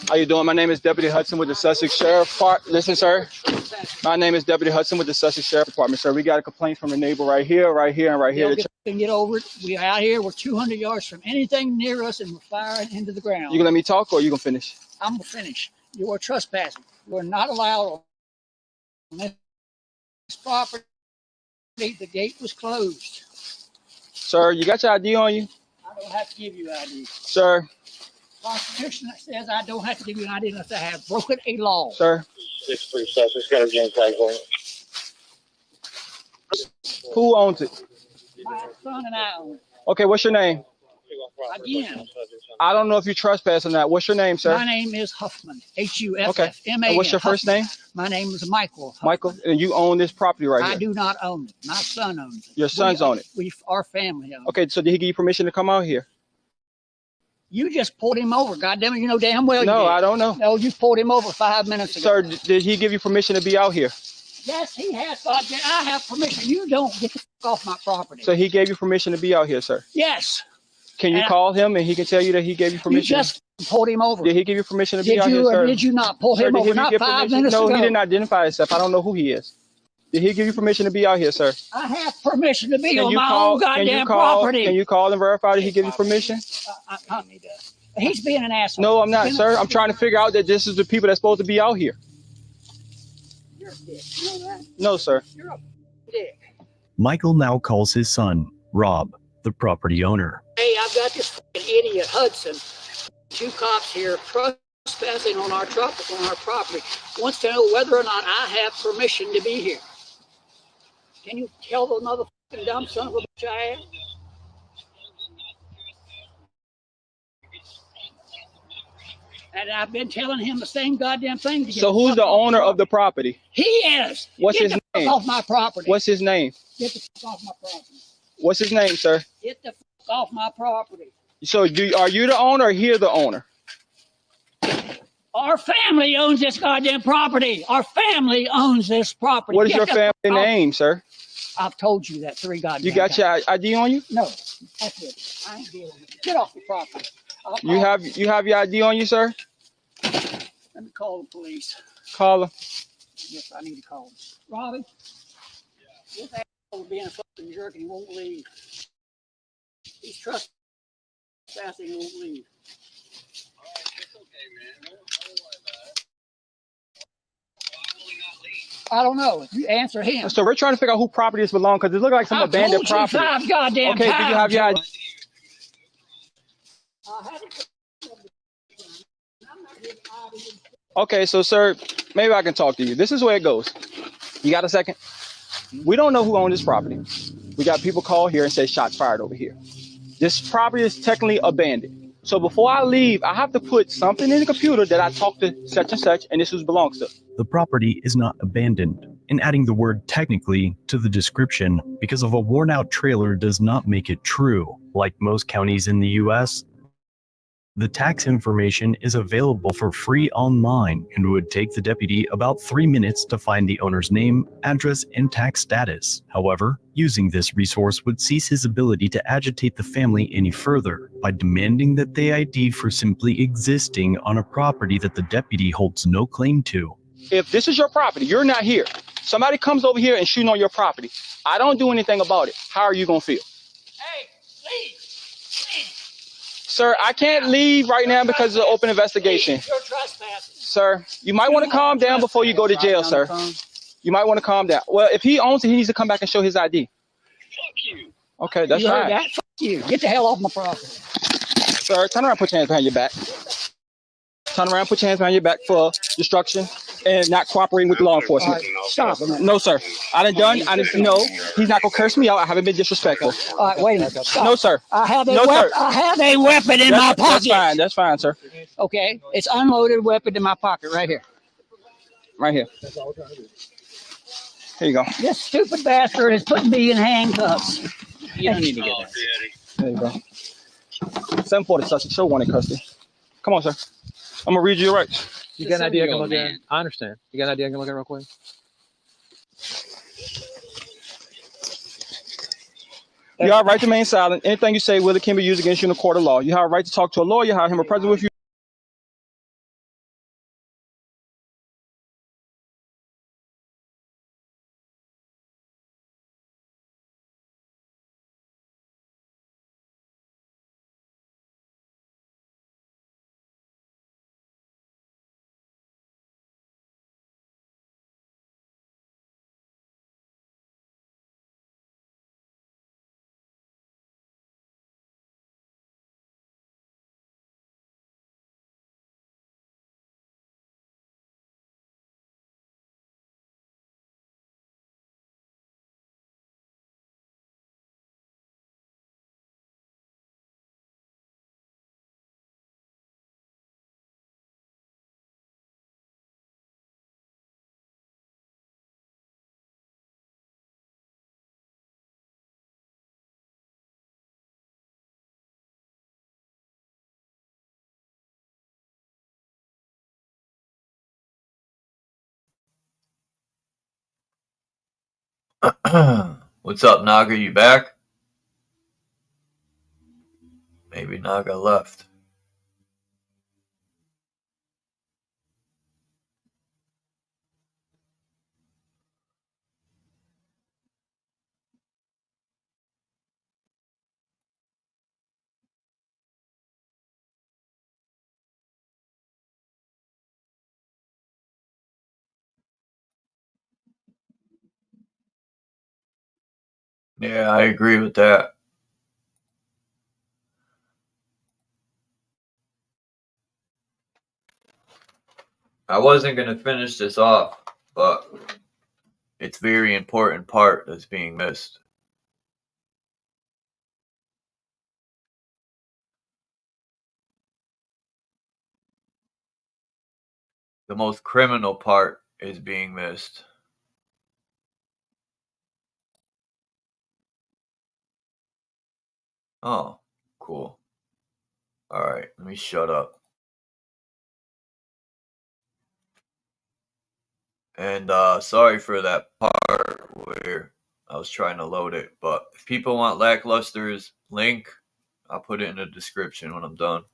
How you doing? My name is Deputy Hudson with the Sussex Sheriff Department. Listen, sir. My name is Deputy Hudson with the Sussex Sheriff Department, sir. We got a complaint from a neighbor right here, and right here. Get over it. We're out here. We're 200 yards from anything near us, and we're firing into the ground. You gonna let me talk, or you gonna finish? I'm gonna finish. You are trespassing. We're not allowed on this property. The gate was closed. Sir, you got your ID on you? I don't have to give you ID. Sir. Constitution that says I don't have to give you an ID unless I have broken a law. Sir. 6-3 Sussex, got a gang tag on it. Who owns it? My son and I own it. Okay, what's your name? Again. I don't know if you trespass or not. What's your name, sir? My name is Huffman. H-U-F-F-M-A-N. Okay. And what's your first name? My name is Michael. Huffman. Michael, and you own this property right here? I do not own it. My son owns it. Your sons own it? Our family owns it. Okay, so did he give you permission to come out here? You just pulled him over. God damn it, you know damn well you did. No, I don't know. No, you pulled him over 5 minutes ago. Sir, did he give you permission to be out here? Yes, he has. God damn, I have permission. You don't get the fuck off my property. So he gave you permission to be out here, sir? Yes. Can you call him and he can tell you that he gave you permission? You just pulled him over. Did he give you permission to be out here, Did you sir? or did you not pull him over? Not 5 minutes ago. No, he didn't identify himself. I don't know who he is. Did he give you permission to be out here, sir? I have permission to be on my own goddamn property. Can you call and verify that he gave you permission? Tommy does. He's being an asshole. No, I'm not, sir. I'm trying to figure out that this is the people that's supposed to be out here. You're a dick. You know that? No, sir. You're a dick. Michael now calls his son, Rob, the property owner. Hey, I've got this fucking idiot Hudson. 2 cops here trespassing on our property. Wants to know whether or not I have permission to be here. Can you tell the motherfucking dumb son of a bitch I am? And I've been telling him the same goddamn thing. So who's the owner of the property? He is. What's Get his the name? fuck off my property. What's his name? Get the fuck off my property. What's his name, sir? Get the fuck off my property. So are you the owner or he the owner? Our family owns this goddamn property. Our family owns this property. What is your family name, sir? I've told you that 3 goddamn You got times. your ID on you? No, that's it. I ain't dealing with it. Get off the property. You have your ID on you, sir? Let me call the police. Call them. Yes, I need to call them. Robbie? This asshole being a fucking jerk and he won't leave. He's trespassing and won't leave. I don't know. You answer him. So we're trying to figure out who property this belongs because it looks like some abandoned property. Goddamn okay, do you have your ID? Okay, so sir, maybe I can talk to you. This is where it goes. You got a second? We don't know who owned this property. We got people call here and say shots fired over here. This property is technically abandoned. So before I leave, I have to put something in the computer that I talked to such and such, and this is who belongs to. The property is not abandoned, and adding the word technically to the description because of a worn out trailer does not make it true. Like most counties in the US, the tax information is available for free online and would take the deputy about 3 minutes to find the owner's name, address, and tax status. However, using this resource would cease his ability to agitate the family any further by demanding that they ID for simply existing on a property that the deputy holds no claim to. If this is your property, you're not here. Somebody comes over here and shooting on your property. I don't do anything about it. How are you gonna feel? Hey, leave. Sir, I can't leave right now because of the open investigation. You're trespassing. Sir, you might want to calm down before you go to jail, sir. You might want to calm down. Well, if he owns it, he needs to come back and show his ID. Fuck you. Okay, that's You heard fine. that? Fuck you. Get the hell off my property. Sir, turn around, put your hands behind your back. Turn around, put your hands behind your back for destruction and not cooperating with law enforcement. Stop it. No, sir. No, he's not gonna curse me out. I haven't been disrespectful. All right, wait a minute. Stop. No, sir. I have a No, weapon. sir. I have a weapon in my pocket. That's fine. That's fine, sir. Okay, it's unloaded weapon in my pocket right here. Right here. Here you go. This stupid bastard is putting me in handcuffs. You don't need to get that. There you go. 740 Sussex. Show one in custody. Come on, sir. I'm gonna read you your rights. You got an idea I can look at? I understand. You got an idea I can look at real quick? You have a right to remain silent. Anything you say will it can be used against you in a court of law. You have a right to talk to a lawyer, have him or present with you. What's up, Naga? You back? Maybe Naga left. Yeah, I agree with that. I wasn't going to finish this off, but it's a very important part that's being missed. The most criminal part is being missed. Oh, cool. All right, let me shut up. And sorry for that part where I was trying to load it, but if people want Lackluster's link, I'll put it in the description when I'm done.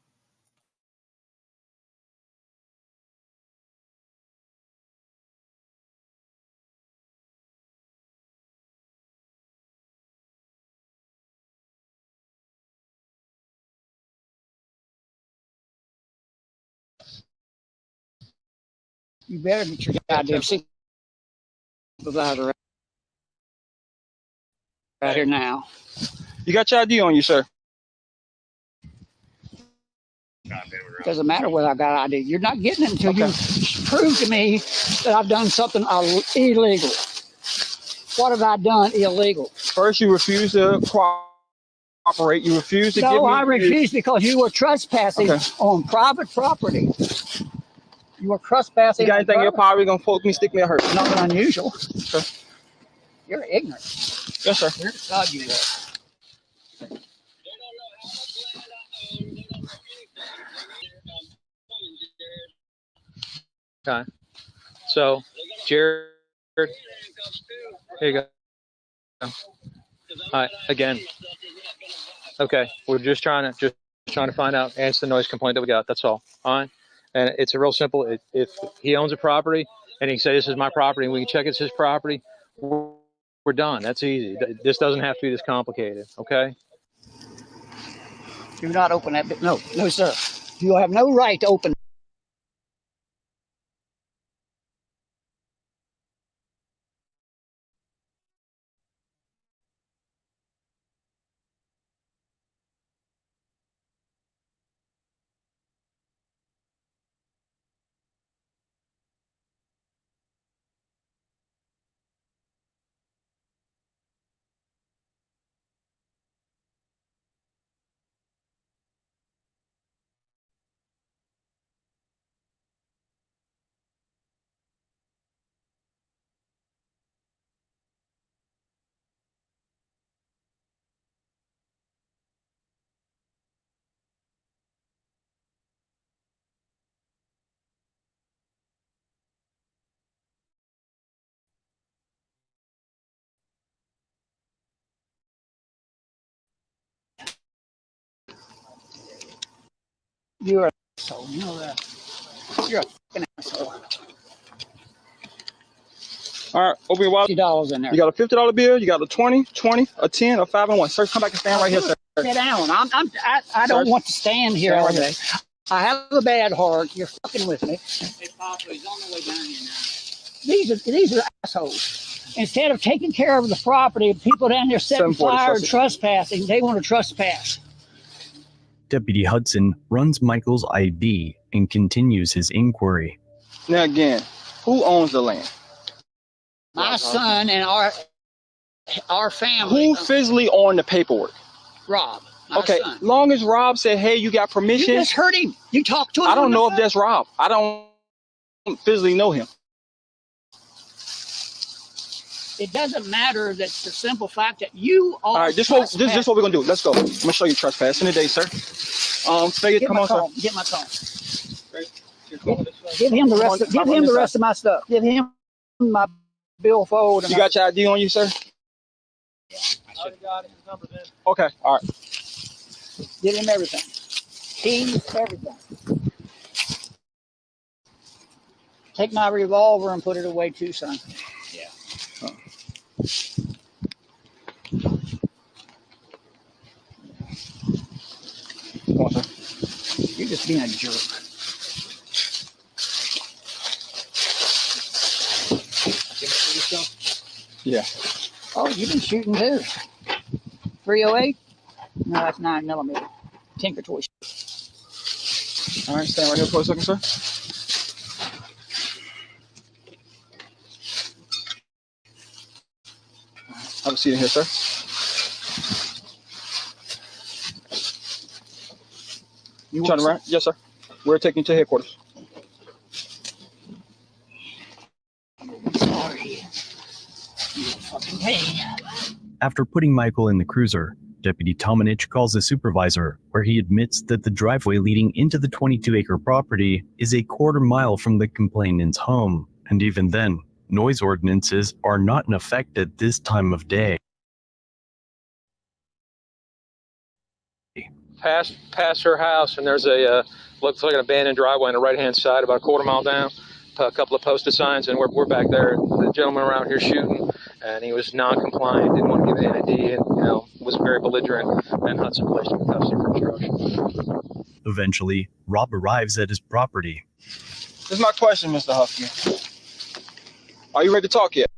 You better get your goddamn supervisor right here now. You got your ID on you, sir. Doesn't matter whether I got ID. You're not getting it until you prove to me that I've done something illegal. What have I done illegal? First, you refuse to cooperate. You refuse to give me. No, I refuse because you were trespassing on private property. You were trespassing. You got anything in your power? You're gonna poke me, stick me, or hurt? Nothing unusual. Okay. You're ignorant. Yes, sir. You're God, you are. Okay. So, Jared, here you go. All right. Again. Okay. We're just trying to find out, answer the noise complaint that we got. That's all. All right. And it's a real simple. If he owns a property and he says this is my property, and we can check it's his property, we're done. That's easy. This doesn't have to be this complicated. Okay. Do not open that bit. No, no, sir. You have no right to open. You're an asshole. You know that. You're a fucking asshole. All right, open your wallet. $50 in there. You got a $50 bill. You got a 20, a 10, a 5 and 1. Sir, come back and stand right here, sir. Sit down. I don't want to stand here all day. I have a bad heart. You're fucking with me. Hey, Papa, he's on the way down here now. These are assholes. Instead of taking care of the property, people down there setting fire and trespassing, they want to trespass. Deputy Hudson runs Michael's ID and continues his inquiry. Now again, who owns the land? My son and our family. Who physically owned the paperwork? Rob. Okay, son. Long as Rob said, hey, you got permission. You just heard him. You talked to him. I don't know if that's Rob. I don't physically know him. It doesn't matter. That's the simple fact that you are. All right, this is what we're gonna do. Let's go. I'm gonna show you trespassing today, sir. Faye, come on, sir. Get my phone. Give him the rest. Give him the rest of my stuff. Give him my billfold. You got your ID on you, sir? Yeah. I already got his number then. Okay, all right. Give him everything. Keys, everything. Take my revolver and put it away too, son. Yeah. Come on, sir. You're just being a jerk. Yeah. Oh, you've been shooting too. 308? No, that's 9mm. Tinker Toy. All right, stand right here for a second, sir. Have a seat in here, sir. You turn around? Yes, sir. We're taking you to headquarters. Sorry. You fucking pain. After putting Michael in the cruiser, Deputy Tomanich calls the supervisor, where he admits that the driveway leading into the 22-acre property is a quarter mile from the complainant's home, and even then, noise ordinances are not in effect at this time of day. Past her house, and there's a looks like an abandoned driveway on the right-hand side, about a quarter mile down. A couple of posted signs, and we're back there. The gentleman around here shooting, and he was non-compliant, didn't want to give an ID, and was very belligerent. And Hudson placed him in custody for obstruction. Eventually, Rob arrives at his property. This is my question, Mr. Husky. Are you ready to talk yet?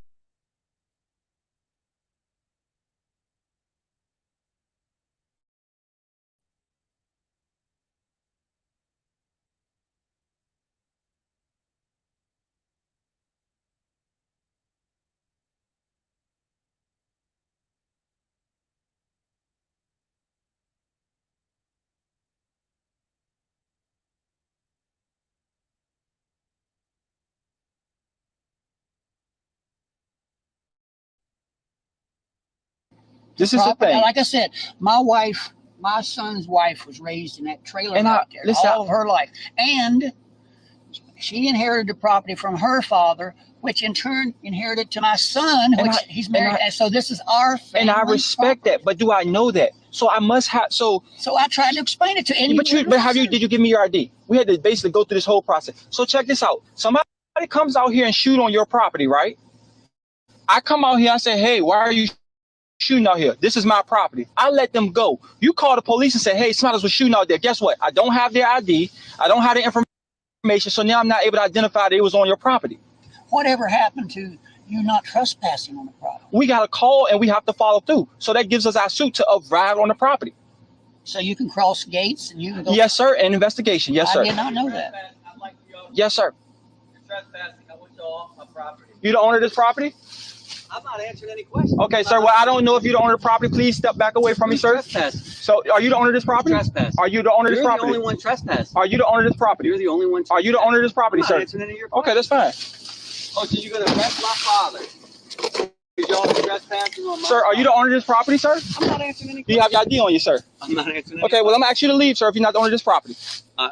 This is the thing. Like I said, my son's wife was raised in that trailer right there all of her life. And she inherited the property from her father, which in turn inherited to my son, which he's married. And so this is our family. And I respect that, but do I know that? So I must have. So I tried to explain it to you. But did you give me your ID? We had to basically go through this whole process. So check this out. Somebody comes out here and shoot on your property, right? I come out here, I say, hey, why are you shooting out here? This is my property. I let them go. You call the police and say, hey, somebody was shooting out there. Guess what? I don't have their ID. I don't have the information. So now I'm not able to identify that it was on your property. Whatever happened to you not trespassing on the property? We got a call and we have to follow through. So that gives us our suit to arrive on the property. So you can cross gates and you can go. Yes, sir. And investigation. Yes, sir. I did not know that. Yes, sir. You're trespassing. I want you off my property. You the owner of this property? I'm not answering any questions. Okay, sir. Well, I don't know if you're the owner of the property. Please step back away from me, sir. So, are you the owner of this property? Trespass. Are you the owner of this property? You're the only one trespassing. Are you the owner of this property? You're the only one. Are you the owner of this property, sir? I'm not answering any of your questions. Okay, that's fine. Oh, so you're gonna arrest my father? Y'all trespassing on my Sir, are you the owner of this property, sir? I'm not answering any questions. Do you have your ID on you, sir? I'm not answering any Okay, well, I'm gonna ask you to leave, sir, if you're not the owner of this property.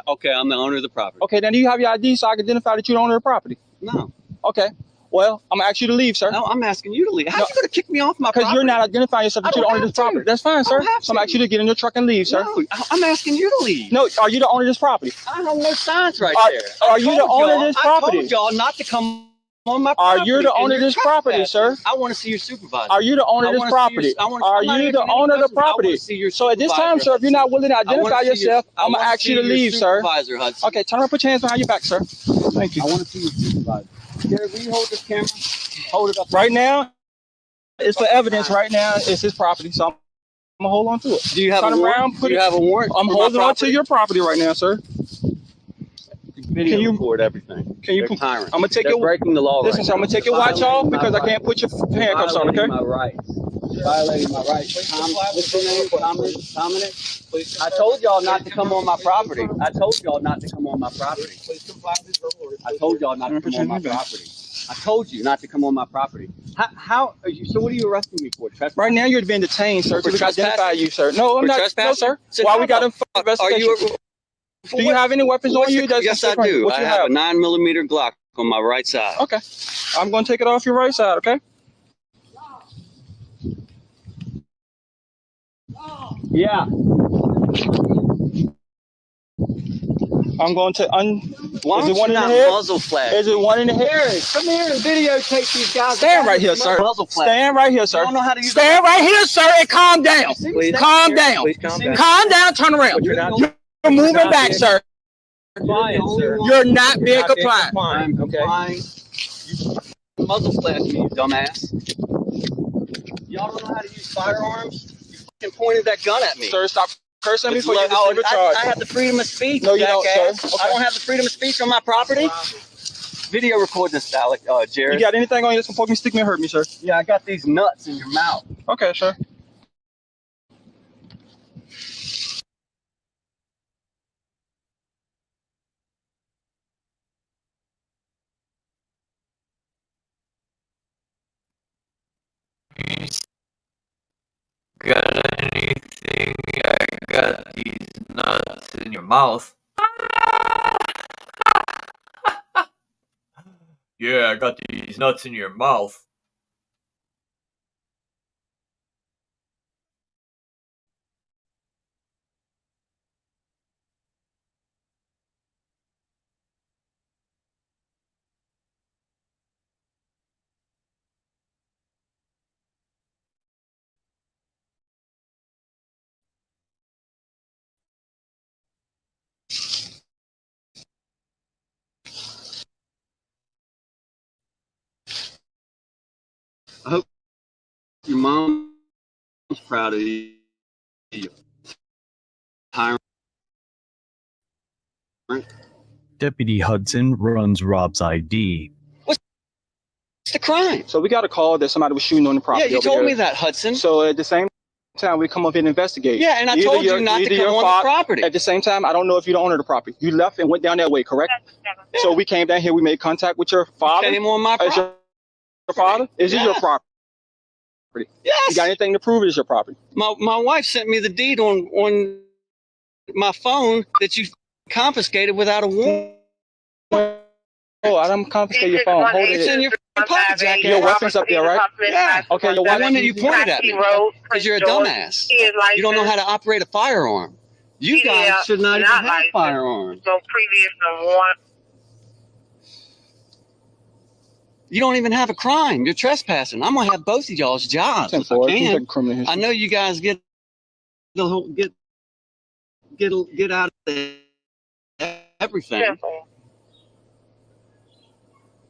Okay, I'm the owner of the property. Okay, then do you have your ID so I can identify that you're the owner of the property? No. Okay. Well, I'm gonna ask you to leave, sir. No, I'm asking you to leave. How are you gonna kick me off my property? Because you're not identifying yourself that you're the owner of this property. That's fine, sir. So I'm gonna ask you to get in your truck and leave, sir. No, I'm asking you to leave. No, are you the owner of this property? I have no signs right there. Are you the owner of this property? I told y'all not to come on my property. Are you the owner of this property, sir? I want to see your supervisor. Are you the owner of this property? Are you the owner of the property? So at this time, sir, if you're not willing to identify yourself, I'm gonna ask you to leave, sir. Okay, turn around, put your hands behind your back, sir. Thank you. I want to see your supervisor. Jerry, will you hold this camera? Hold it up. Right now, it's for evidence. Right now, it's his property, so I'm gonna hold on to it. Do you have a warrant? Do you have a warrant? I'm holding on to your property right now, sir. Video record everything. Can you? I'm gonna take your breaking the law. Listen, so I'm gonna take your watch off because I can't put your handcuffs on. Okay. My rights. Violating my rights. What's your name? Dominic. I told y'all not to come on my property. I told y'all not to come on my property. I told y'all not to come on my property. I told you not to come on my property. How are you? So what are you arresting me for? Right now you're being detained, sir. So we can identify you, sir. No, I'm not. No, sir. Why we got an investigation? Do you have any weapons on you? Yes, I do. I have a 9mm Glock on my right side. Okay. I'm going to take it off your right side, okay? Yeah. I'm going to Why is it one in the not head? muzzle flash? Is it one in the head? Come here and videotape these guys. Stand right here, sir. Stand right here, sir. I don't know how to use Stand right here, sir, and calm down. Please calm down. Please calm down. Calm down. Turn around. You're moving back, sir. You're not being compliant. I'm complying. You muzzle flash me, you dumbass. Y'all don't know how to use firearms? You fucking pointed that gun at me. Sir, stop cursing me before you receive a charge. I have the freedom of speech. No, you don't, jackass. sir. Okay. I don't have the freedom of speech on my property. Video record this, Jared. You got anything on you that's gonna poke me, stick me, or hurt me, sir? Yeah, I got these nuts in your mouth. Okay, sir. Got anything? I got these nuts in your mouth. Yeah, I got these nuts in your mouth. I hope your mom's proud of you. Deputy Hudson runs Rob's ID. What's the crime? So we got a call that somebody was shooting on the property. Yeah, you told me that, Hudson. So at the same time, we come up here and investigate. Yeah, and I told you not to come on the property. At the same time, I don't know if you're the owner of the property. You left and went down that way, correct? Yeah. So we came down here. We made contact with your father. You came on my property. Your father? Is it your property? Yes. You got anything to prove it is your property? My wife sent me the deed on my phone that you confiscated without a warrant. Oh, I done confiscated your phone. Hold It's it. in your pocket jacket. Your weapon's up there, right? Yeah. Okay, your The wife. one that you pointed at me because you're a dumbass. You don't know how to operate a firearm. You guys should not even have firearms. So previous warrant. You don't even have a crime. You're trespassing. I'm gonna have both of y'all's jobs if I can. I know you guys get out of everything.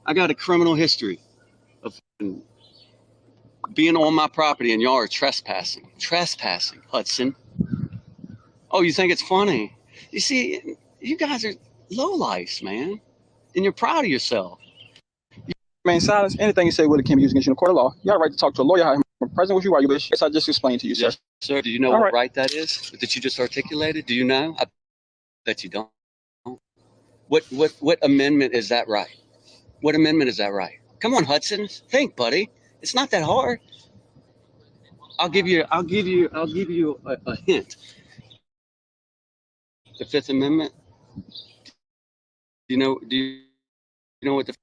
I got a criminal history of being on my property and y'all are trespassing. Trespassing, Hudson. Oh, you think it's funny? You see, you guys are lowlifes, man, and you're proud of yourself. Remain silent. Anything you say will can be used against you in a court of law. You have a right to talk to a lawyer. I'm present with you while you wish. Yes, I just explained to you, sir. Yes, sir. Do you know what right that is that you just articulated? Do you know? I bet you don't. What amendment is that right? What amendment is that right? Come on, Hudson. Think, buddy. It's not that hard. I'll give you a hint. The Fifth Amendment. Do you know what the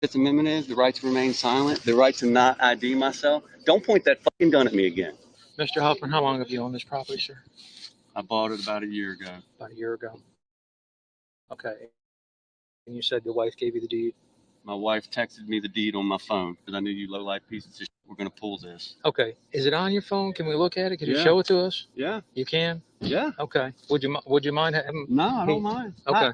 Fifth Amendment is? The right to remain silent, the right to not ID myself. Don't point that fucking gun at me again. Mr. Hoffman, how long have you owned this property, sir? I bought it about a year ago. About a year ago. Okay. And you said your wife gave you the deed? My wife texted me the deed on my phone because I knew you low-life pieces of shit were going to pull this. Okay. Is it on your phone? Can we look at it? Can you show it to us? Yeah. You can? Yeah. Okay. Would you mind having? No, I don't mind. Okay.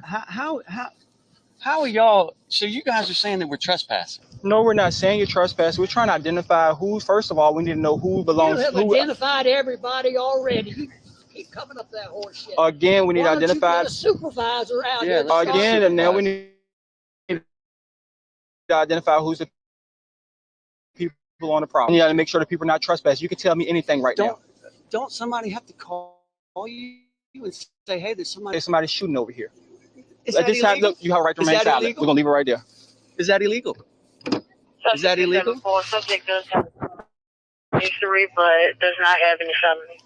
How are y'all? So you guys are saying that we're trespassing? No, we're not saying you're trespassing. We're trying to identify who. First of all, we need to know who belongs. You have identified everybody already. You keep coming up that horse shit. Again, we need to identify. A supervisor out here. Again, and now we need to identify who's the people on the property. You got to make sure the people are not trespassing. You can tell me anything right now. Don't somebody have to call you and say, hey, there's somebody. There's somebody shooting over here. Is At that this time, illegal? look, you have a right to remain silent. We're gonna leave it right there. Is that illegal? Is that illegal? Subject does have history, but does not have any felony.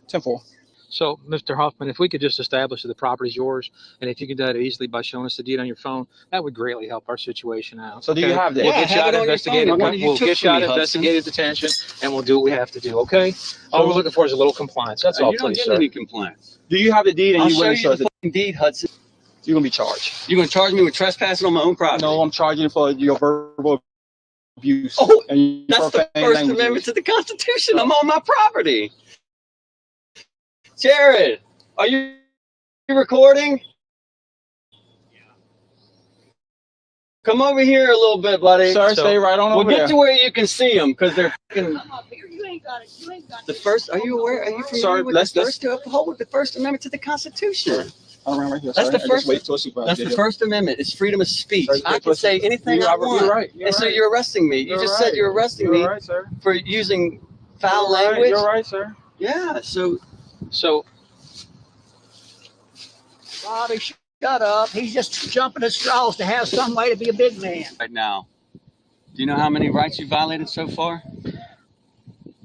10-4. So, Mr. Hoffman, if we could just establish that the property is yours, and if you could do that easily by showing us the deed on your phone, that would greatly help our situation out. So do you have that? We'll get you out of investigated. We'll get you out of Hudson. investigated detention, and we'll do what we have to do. Okay? All we're looking for is a little compliance. That's all, You don't please, get sir. any compliance. Do you have the deed? And I'll you show willing to you show the the fucking deed, Hudson. You're gonna be charged. You're gonna charge me with trespassing on my own property? No, I'm charging you for your verbal abuse. Oh, and that's the First Amendment to the Constitution. I'm on my property. Jared, are you recording? Come over here a little bit, buddy. Sir, stay right on over there. We'll get there. to where you can see them because they're fucking. Come up here. You ain't got it. You ain't got The first. Are you aware? Are you familiar with the first to uphold the First Amendment to the Constitution? Right here, That's the first. wait till a supervisor That's get the here. First Amendment. It's freedom of speech. Sir, I can say anything I want. You're right. And so you're arresting me. You just said you're arresting me for using foul language. You're right, sir. Yeah. So. Bobby, shut up. He's just jumping at straws to have some way to be a big man. Right now, do you know how many rights you violated so far?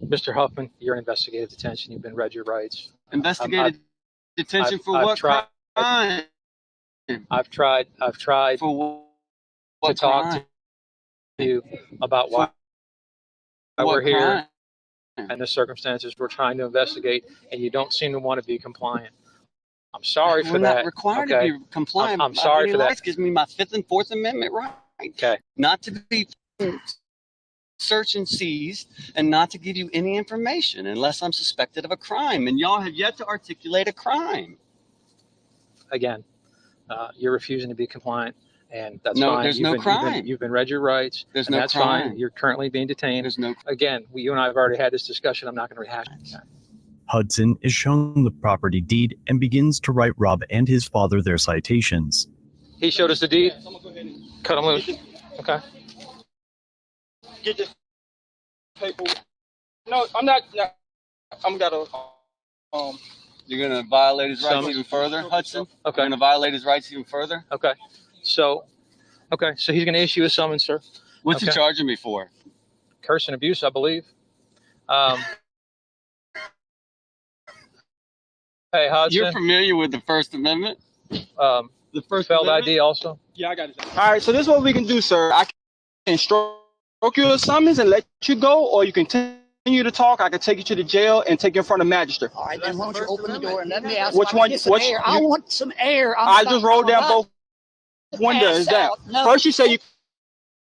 Mr. Huffman, you're in investigative detention. You've been read your rights. Investigative detention for what crime? I've tried for to talk to you about why we're here and the circumstances we're trying to investigate, and you don't seem to want to be compliant. I'm sorry for that. We're not required to be compliant. I'm sorry for that. It gives me my Fifth and Fourth Amendment right. Okay. Not to be search and seized, and not to give you any information unless I'm suspected of a crime. And y'all have yet to articulate a crime. Again, you're refusing to be compliant, and that's no, fine. There's no crime. You've been read your rights. There's and no that's crime. Fine. You're currently being detained. There's no. Again, you and I have already had this discussion. I'm not going to rehash it. Hudson is shown the property deed and begins to write Rob and his father their citations. He showed us the deed. Cut him loose. Okay. Get this paper. No, I'm not. I'm gonna. You're gonna violate his rights even further, Hudson. Okay. You're gonna violate his rights even further. Okay. So he's gonna issue a summons, sir. What's he charging me for? curse and abuse, I believe. Hey, Hudson. You're familiar with the First Amendment? The First Failed Amendment? ID also? Yeah, I got it. All right, so this is what we can do, sir. I can stroke you a summons and let you go, or you can continue to talk. I can take you to the jail and take you in front of magistrate. All right, then why don't you open the door and let me ask Which one? Which air. I want some air. I just rolled down both windows down. No. First you say you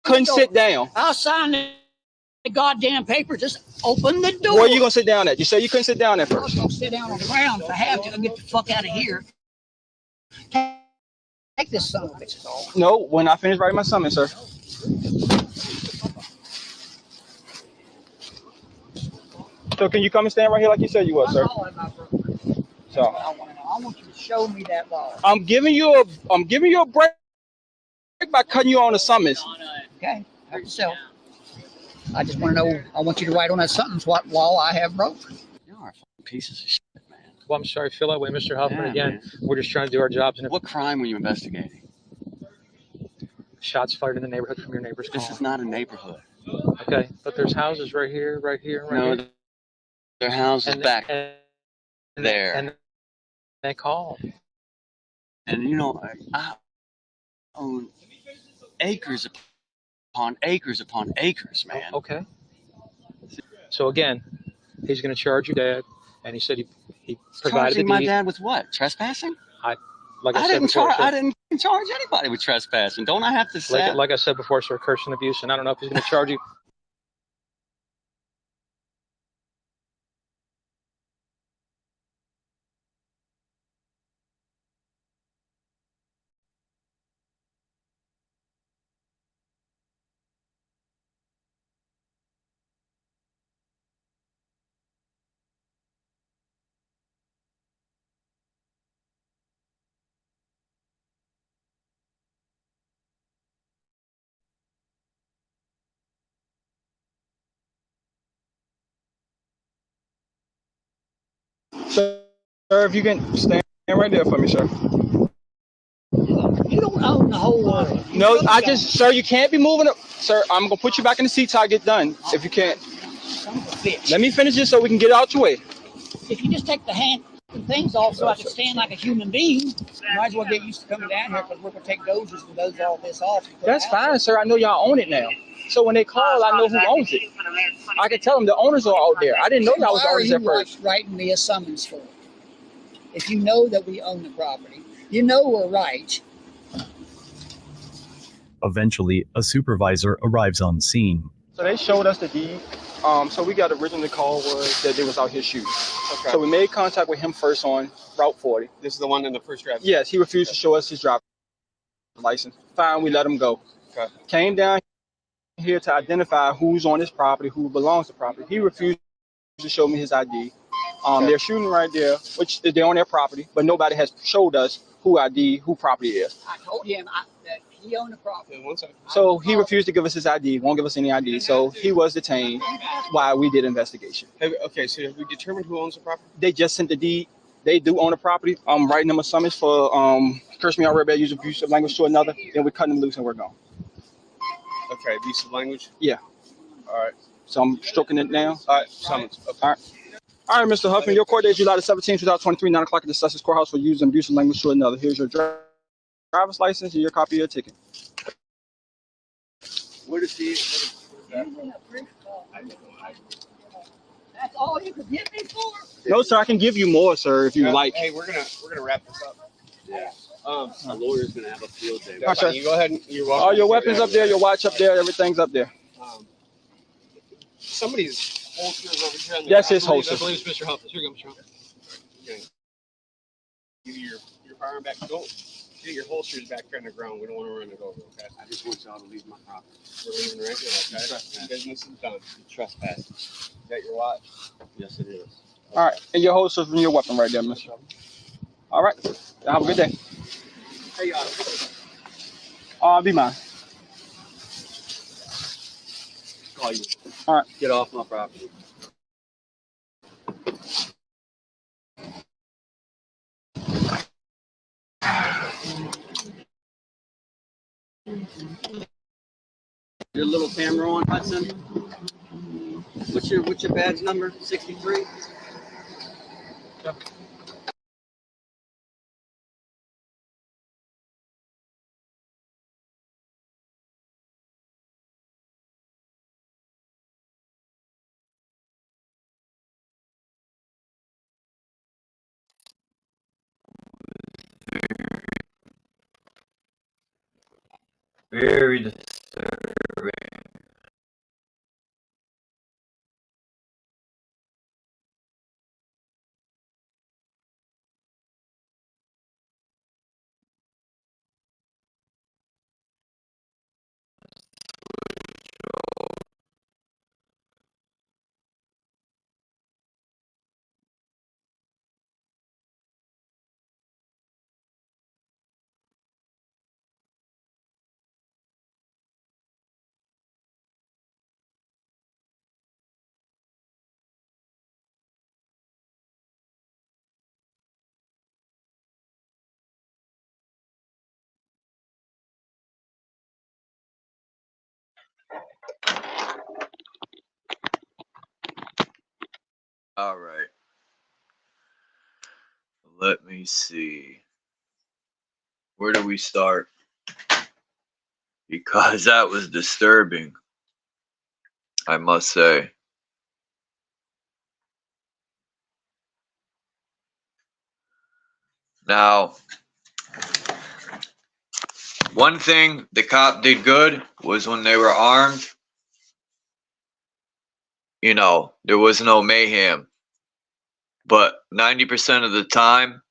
couldn't sit down. I'll sign the goddamn paper. Just open the door. Where are you gonna sit down at? You said you couldn't sit down at I was first. gonna sit down on the ground if I have to. I'll get the fuck out of here. Take this son of a bitch. No, when I finish writing my summons, sir. So can you come and stand right here like you said you was, sir? So I want you to show me that law. I'm giving you a break by cutting you on the summons. Okay, help yourself. I just want to know. I want you to write on that sentence what law I have broke. You are fucking pieces of shit, man. Well, I'm sorry, feel that way, Mr. Huffman. Yeah, Again, man. we're just trying to do our jobs. And What crime were you investigating? Shots fired in the neighborhood from your neighbor's This car. is not a neighborhood. Okay, but there's houses right here, right here, right No, here. their house is back And there. And they call. And you know, I own acres upon acres upon acres, man. Okay. So again, he's going to charge your dad, and he said he provided Charging the my deed. dad with what? Trespassing? Like I I said didn't before, charge. sir. I didn't charge anybody with trespassing. Don't I have to say? Like I said before, sir, curse and abuse, and I don't know if he's going to charge you. Sir, if you can stand right there for me, sir. You don't own the whole world. No, sir, you can't be moving up. Sir, I'm gonna put you back in the seat till I get done. If you can't. Son of a bitch. Let me finish this so we can get out your way. If you just take the hand and things off so I can stand like a human being, you might as well get used to coming down here because we're going to take dozers and doze all this off. That's fine, sir. I know y'all own it now. So when they call, I know who owns it. I can tell them the owners are out there. I didn't know y'all was Why are owners you at first. writing me a summons for? If you know that we own the property, you know we're right. Eventually, a supervisor arrives on scene. So they showed us the deed. So we got originally call was that they was out here shooting. Okay. So we made contact with him first on Route 40. This is the one in the first drive. Yes, he refused to show us his driver's license. Fine, we let him go. Okay. Came down here to identify who's on his property, who belongs to property. He refused to show me his ID. They're shooting right there, which they're on their property, but nobody has showed us who property is. I told him that he owned the property. One second. So he refused to give us his ID, won't give us any ID. So he was detained while we did investigation. Okay, so have we determined who owns the property? They just sent the deed. They do own the property. I'm writing them a summons for curse me out, red bad, use abusive language to another. Then we cut them loose and we're gone. Okay, abusive language? Yeah. All right. So I'm stroking it now. All right, summons. Okay. All right. All right, Mr. Huffman, your court date July the 17th, 2023, 9 o'clock at the Sussex Courthouse for using abusive language to another. Here's your driver's license and your copy of your ticket. What is the... That's all you could get me for? No, sir, I can give you more, sir, if you like. Hey, we're gonna wrap this up. Yeah. A lawyer's gonna have a field day. All right, sir. You go ahead and you're welcome. All your weapons up there, your watch up there, everything's up there. Somebody's holster is over here. On the That's his I believe holster. it's Mr. Huffman. Here you go, Mr. Huffman. Okay. Give you your firearm back. Don't get your holsters back there on the ground. We don't want to run it over, okay? I just want y'all to leave my property. We're leaving right here, okay? Trespass. Business is done. Trespass. Is that your watch? Yes, it is. All right, and your holster and your weapon right there, mister. All right, have a good day. Hey, Be mine. Call you. All right. Get off my property. Your little camera on, Hudson. What's your badge number? 63. Yep. Very disturbing. All right. Let me see. Where do we start? Because that was disturbing, I must say. Now, one thing the cop did good was when they were armed, you know, there was no mayhem. But 90% of the time,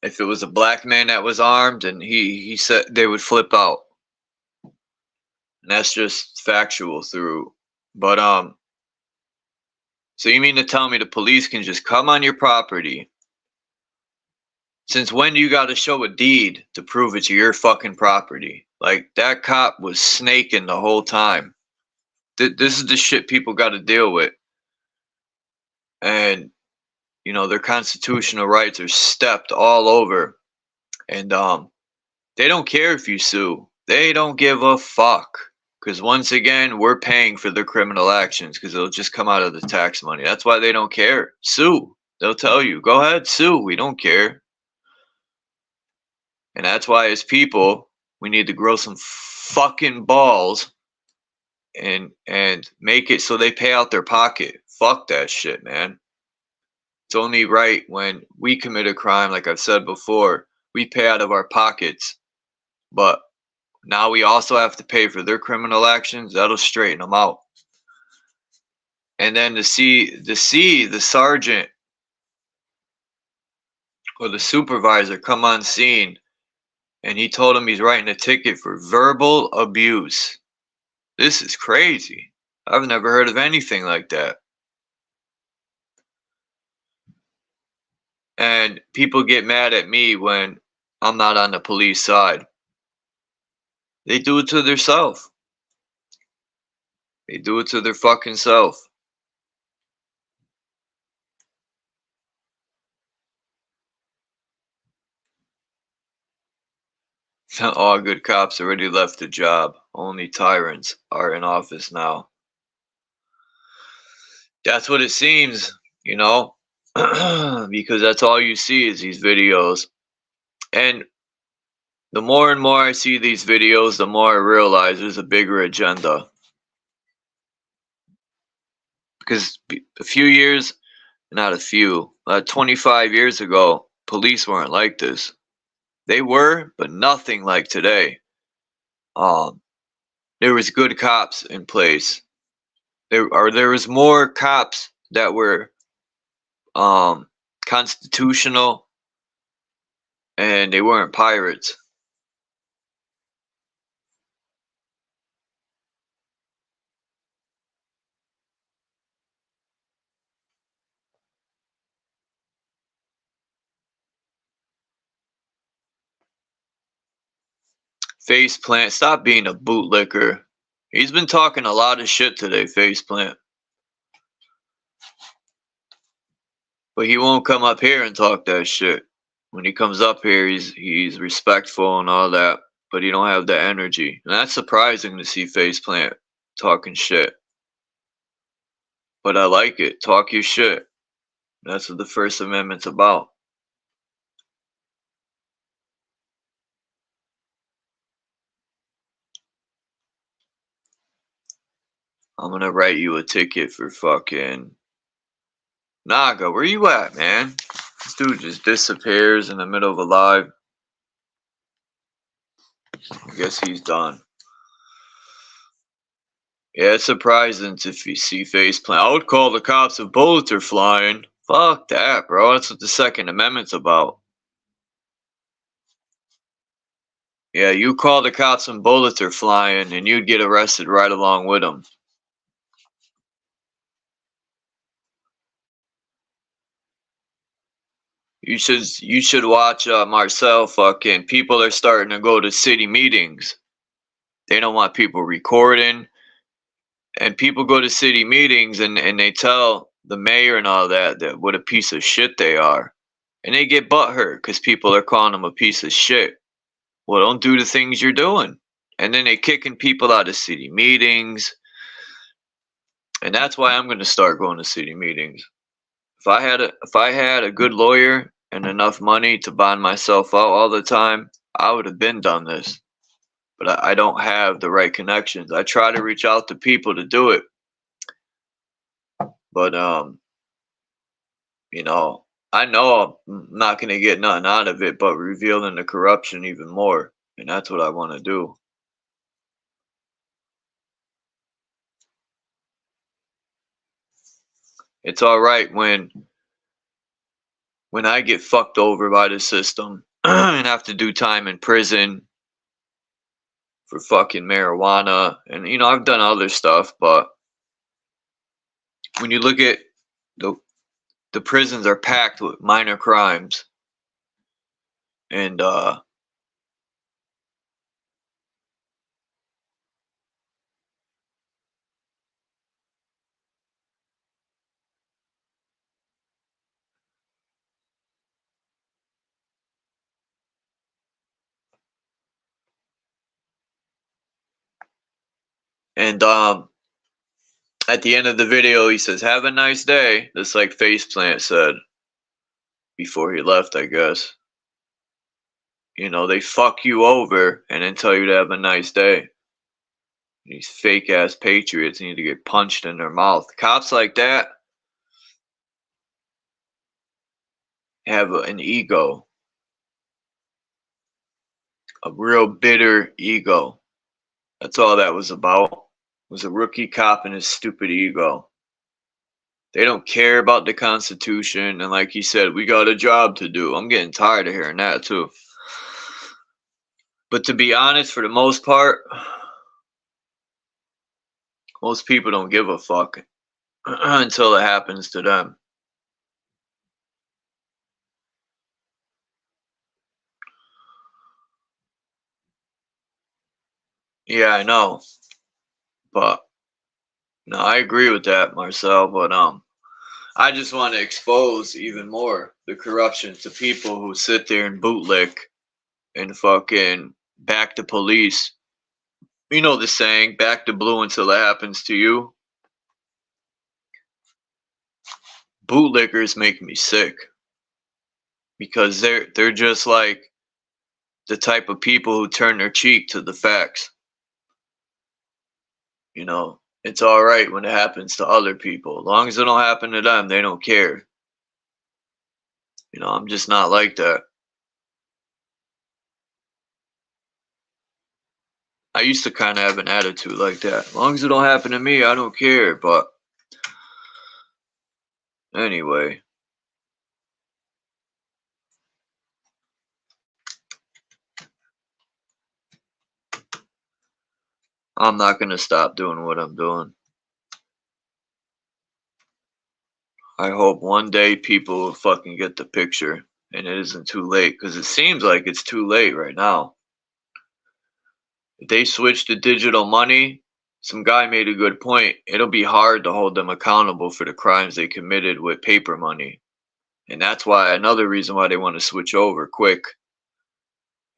if it was a black man that was armed and he said they would flip out. And that's just factual through. But so you mean to tell me the police can just come on your property? Since when do you got to show a deed to prove it's your fucking property? Like, that cop was snaking the whole time. This is the shit people got to deal with. And, you know, their constitutional rights are stepped all over. And they don't care if you sue. They don't give a fuck. Because once again, we're paying for their criminal actions because it'll just come out of the tax money. That's why they don't care. Sue. They'll tell you, go ahead, sue. We don't care. And that's why as people, we need to grow some fucking balls and make it so they pay out their pocket. Fuck that shit, man. It's only right when we commit a crime, like I've said before, we pay out of our pockets. But now we also have to pay for their criminal actions. That'll straighten them out. And then to see the sergeant or the supervisor come on scene and he told him he's writing a ticket for verbal abuse. This is crazy. I've never heard of anything like that. And people get mad at me when I'm not on the police side. They do it to their self. They do it to their fucking self. All good cops already left the job. Only tyrants are in office now. That's what it seems, you know, because that's all you see is these videos. And the more and more I see these videos, the more I realize there's a bigger agenda. Because a few years, not a few, 25 years ago, police weren't like this. They were, but nothing like today. There was good cops in place. There was more cops that were constitutional, and they weren't pirates. Faceplant, stop being a bootlicker. He's been talking a lot of shit today, Faceplant. But he won't come up here and talk that shit. When he comes up here, he's respectful and all that. but he don't have the energy. And that's surprising to see Faceplant talking shit. But I like it. Talk your shit. That's what the First Amendment's about. I'm gonna write you a ticket for fucking Naga. Where you at, man? This dude just disappears in the middle of a live. I guess he's done. Yeah, it's surprising if you see Faceplant. I would call the cops if bullets are flying. Fuck that, bro. That's what the Second Amendment's about. Yeah, you call the cops when bullets are flying, and you'd get arrested right along with them. You should watch Marcel. Fucking people are starting to go to city meetings. They don't want people recording, and people go to city meetings and they tell the mayor and all that what a piece of shit they are, and they get butthurt because people are calling them a piece of shit. Well, don't do the things you're doing, and then they kicking people out of city meetings, and that's why I'm going to start going to city meetings. If I had a good lawyer and enough money to bond myself out all the time, I would have been done this. But I don't have the right connections. I try to reach out to people to do it. But you know I'm not gonna get nothing out of it but revealing the corruption even more. And that's what I want to do. It's alright when I get fucked over by the system and have to do time in prison for fucking marijuana, and I've done other stuff, but when you look at the prisons are packed with minor crimes, and at the end of the video, he says, "Have a nice day," just like Faceplant said before he left, I guess. They fuck you over and then tell you to have a nice day. These fake ass patriots need to get punched in their mouth. Cops like that have an ego, a real bitter ego. That's all that was about. Was a rookie cop and his stupid ego. They don't care about the Constitution, and like he said, we got a job to do. I'm getting tired of hearing that too. But to be honest, for the most part, most people don't give a fuck until it happens to them. Yeah, I know. But no, I agree with that, Marcel, but I just want to expose even more the corruption to people who sit there and bootlick and fucking back the police. You know the saying, back the blue until it happens to you. Bootlickers make me sick because they're just like the type of people who turn their cheek to the facts. It's all right when it happens to other people. As long as it don't happen to them, they don't care. I'm just not like that. I used to kind of have an attitude like that. As long as it don't happen to me, I don't care. But anyway. I'm not going to stop doing what I'm doing. I hope one day people will fucking get the picture and it isn't too late, because it seems like it's too late right now. If they switch to digital money, some guy made a good point. It'll be hard to hold them accountable for the crimes they committed with paper money. And that's why another reason why they want to switch over quick.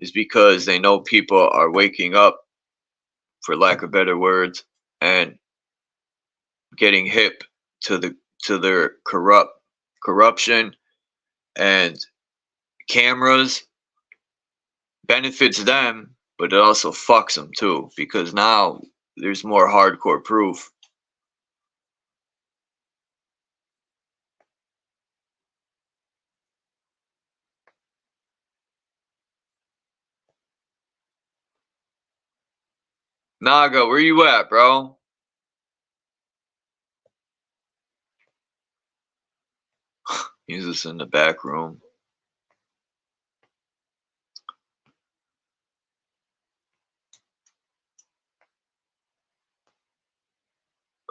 is because they know people are waking up, for lack of better words, and getting hip to their corruption, and cameras benefits them, but it also fucks them too, because now there's more hardcore proof. Naga, where you at, bro? He's just in the back room.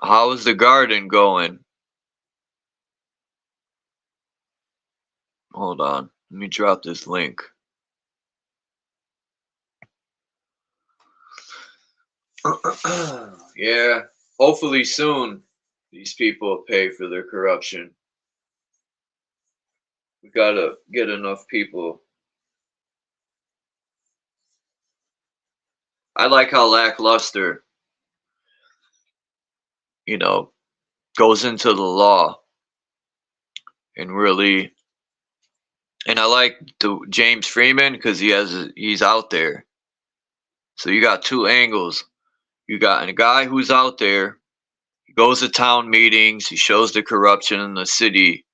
How's the garden going? Hold on. Let me drop this link. Yeah. Hopefully soon these people pay for their corruption. We gotta get enough people. I like how Lackluster, you know, goes into the law and really, and I like the James Freeman because he's out there. So you got two angles. You got a guy who's out there. He goes to town meetings. He shows the corruption in the city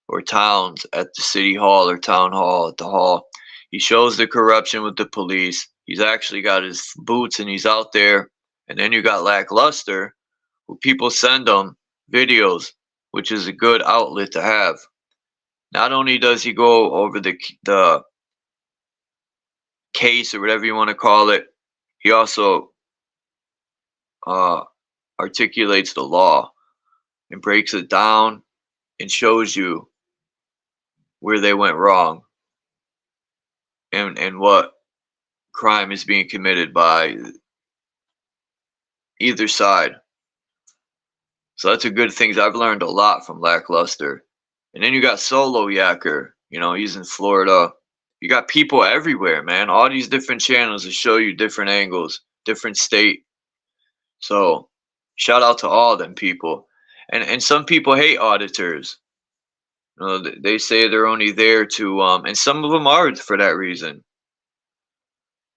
or towns at the city hall or town hall at the hall. He shows the corruption with the police. He's actually got his boots and he's out there. And then you got Lackluster, who people send him videos, which is a good outlet to have. Not only does he go over the case or whatever you want to call it, he also articulates the law and breaks it down and shows you where they went wrong and what crime is being committed by either side. So that's a good thing. I've learned a lot from Lackluster. And then you got Solo Yacker, you know, he's in Florida. You got people everywhere, man. All these different channels to show you different angles, different state. So shout out to all them people. And some people hate auditors. You know, they say they're only there to and some of them are for that reason.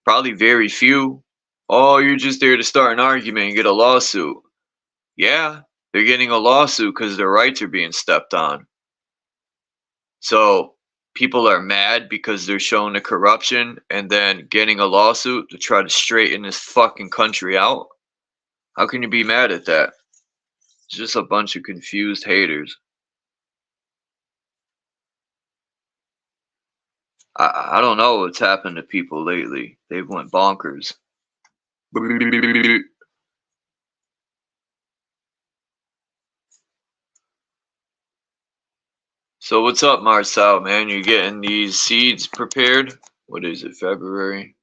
Probably very few. Oh, you're just there to start an argument and get a lawsuit. Yeah, they're getting a lawsuit because their rights are being stepped on. So people are mad because they're showing the corruption and then getting a lawsuit to try to straighten this fucking country out. How can you be mad at that? It's just a bunch of confused haters. I don't know what's happened to people lately. They've went bonkers. So what's up, Marcel, man? You getting these seeds prepared? What is it, February?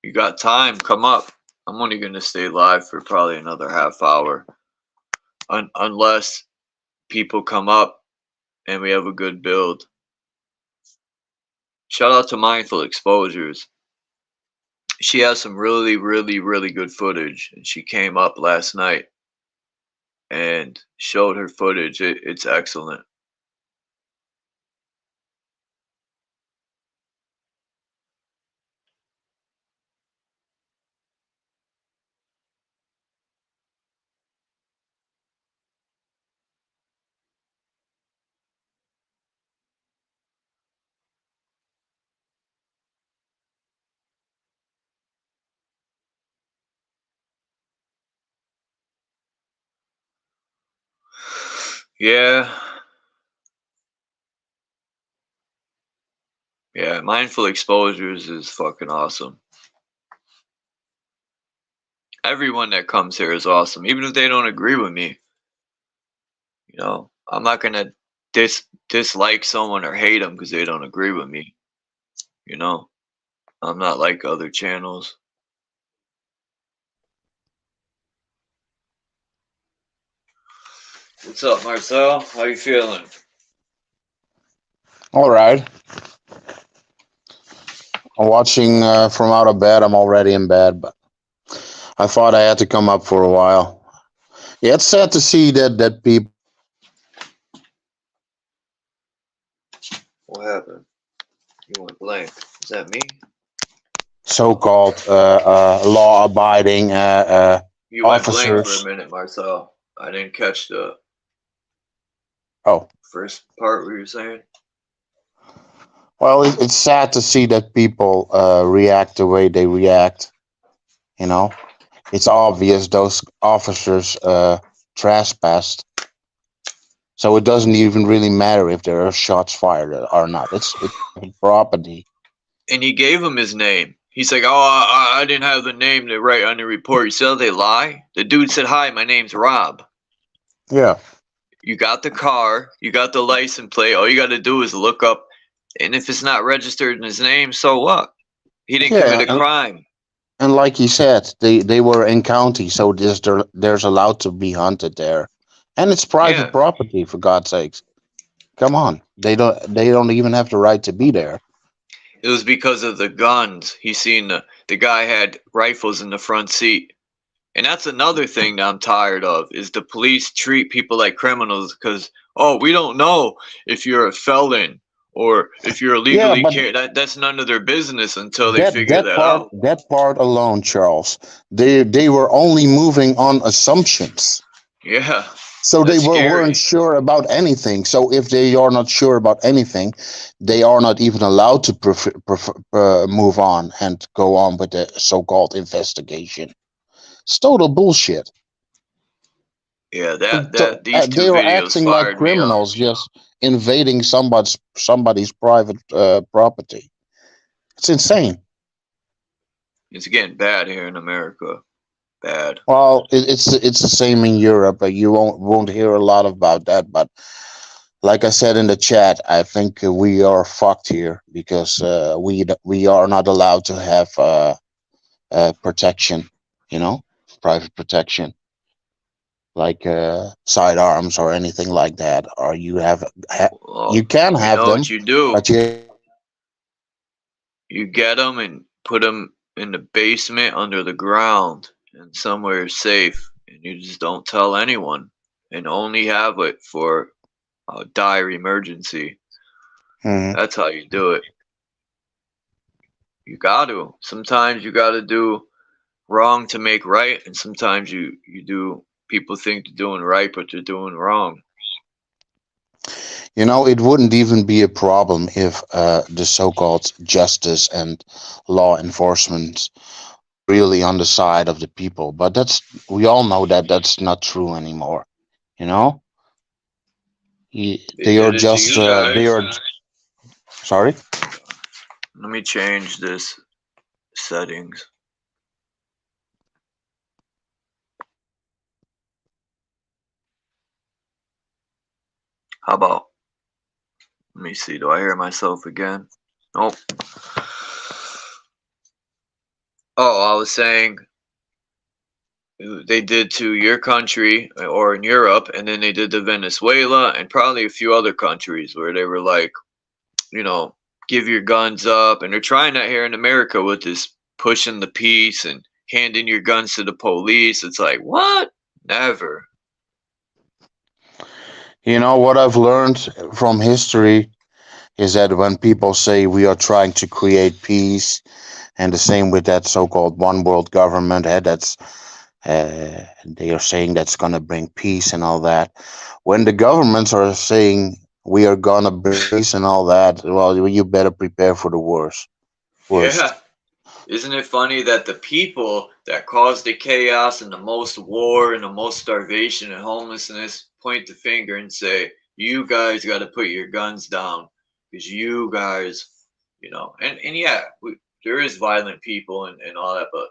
You got time, come up. I'm only going to stay live for probably another half hour. Unless people come up and we have a good build. Shout out to Mindful Exposures. She has some really, really, really good footage. And she came up last night and showed her footage. It's excellent. Yeah. Yeah, Mindful Exposures is fucking awesome. Everyone that comes here is awesome, even if they don't agree with me. You know, I'm not gonna dislike someone or hate them because they don't agree with me. You know, I'm not like other channels. What's up, Marcel? How you feeling? All right. I'm watching from out of bed. I'm already in bed, but I thought I had to come up for a while. Yeah, it's sad to see that people What happened? You went blank. Is that me? so-called law-abiding You went blank for a officers. minute, Marcel. I didn't catch the Oh, first part what you were saying. well, it's sad to see that people react the way they react. You know, it's obvious those officers trespassed. So it doesn't even really matter if there are shots fired or not. It's property. And he gave him his name. He's like, oh, I didn't have the name to write on the report. You see how they lie? The dude said, hi, my name's Rob. Yeah. You got the car. You got the license plate. All you got to do is look up. And if it's not registered in his name, so what? He didn't Yeah, commit a crime. and like you said, they were in county, so there's allowed to be hunted there, and it's private Yeah. property, for God's sakes. Come on, they don't even have the right to be there. It was because of the guns. He seen the guy had rifles in the front seat. And that's another thing that I'm tired of is the police treat people like criminals because, oh, we don't know if you're a felon or if you're Yeah, illegally but that's none of their business until they figure that part out. that part alone, Charles, they were only moving on assumptions. Yeah. So they That's scary. weren't sure about anything. So if they are not sure about anything, they are not even allowed to move on and go on with the so-called investigation. It's total bullshit. Yeah, these two They were videos acting like fired me up. criminals, just invading somebody's private property. It's insane. It's getting bad here in America. Bad. Well, it's the same in Europe. You won't hear a lot about that. But like I said in the chat, I think we are fucked here because we are not allowed to have protection. You know, private protection, like sidearms or anything like that. Or you Well, you can you have know them, what you do? but You get them and put them in the basement under the ground and somewhere safe, and you just don't tell anyone, and only have it for a dire emergency. That's how you do it. You got to. Sometimes you got to do wrong to make right, and sometimes you do. People think they're doing right, but they're doing wrong. You know, it wouldn't even be a problem if the so-called justice and law enforcement really on the side of the people. But we all know that that's not true anymore. You know, they They are did it to just you they are. guys. Sorry. Let me change this settings. How about? Let me see. Do I hear myself again? Nope. Oh, I was saying they did to your country or in Europe, and then they did to Venezuela and probably a few other countries where they were like, you know, give your guns up. And they're trying that here in America with this pushing the peace and handing your guns to the police. It's like, what? Never. You know what I've learned from history is that when people say we are trying to create peace, and the same with that so-called one world government, that's they are saying that's going to bring peace and all that. When the governments are saying we are going to bring peace and all that, well, you better prepare for the worst. Yeah. Isn't it funny that the people that caused the chaos and the most war and the most starvation and homelessness point the finger and say, you guys got to put your guns down because you guys, you know, and yeah, there is violent people and all that, but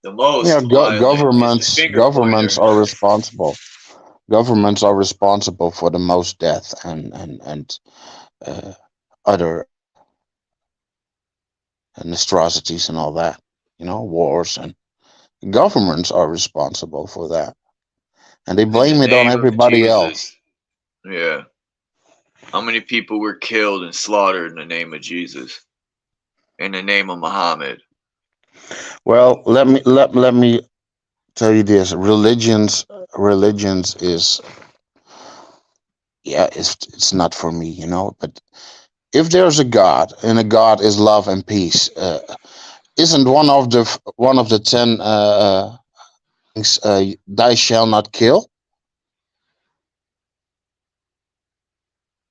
the most Yeah, violent is the finger governments pointer. are responsible. Governments are responsible for the most death and other atrocities and all that. You know, wars, and governments are responsible for that. and they In the blame it on name of everybody else. Jesus. Yeah. How many people were killed and slaughtered in the name of Jesus? In the name of Muhammad? Well, let me tell you this: religions is, yeah, it's not for me, you know. But if there's a God and a God is love and peace, isn't one of the 10 things, "Thou shall not kill,"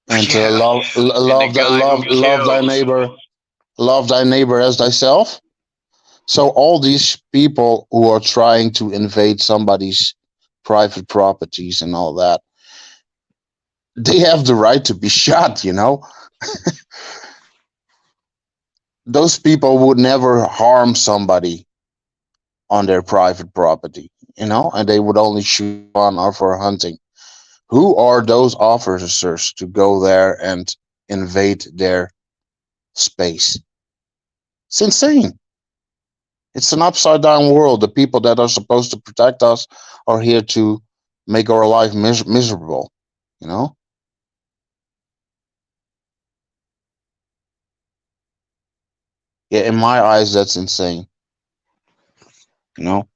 and Yeah. And the guy who kills. love thy neighbor as thyself. So all these people who are trying to invade somebody's private properties and all that, they have the right to be shot, you know. Those people would never harm somebody on their private property, you know, and they would only shoot on or for hunting. Who are those officers to go there and invade their space? It's insane. It's an upside down world. The people that are supposed to protect us are here to make our life miserable, you know? Yeah, in my eyes, that's insane, you know?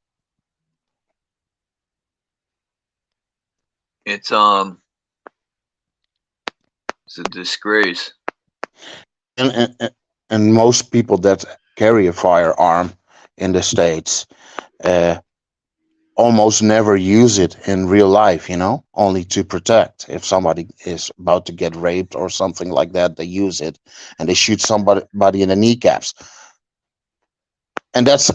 It's it's a disgrace. And most people that carry a firearm in the States uh, almost never use it in real life, you know, only to protect. If somebody is about to get raped or something like that, they use it and they shoot somebody in the kneecaps. And that's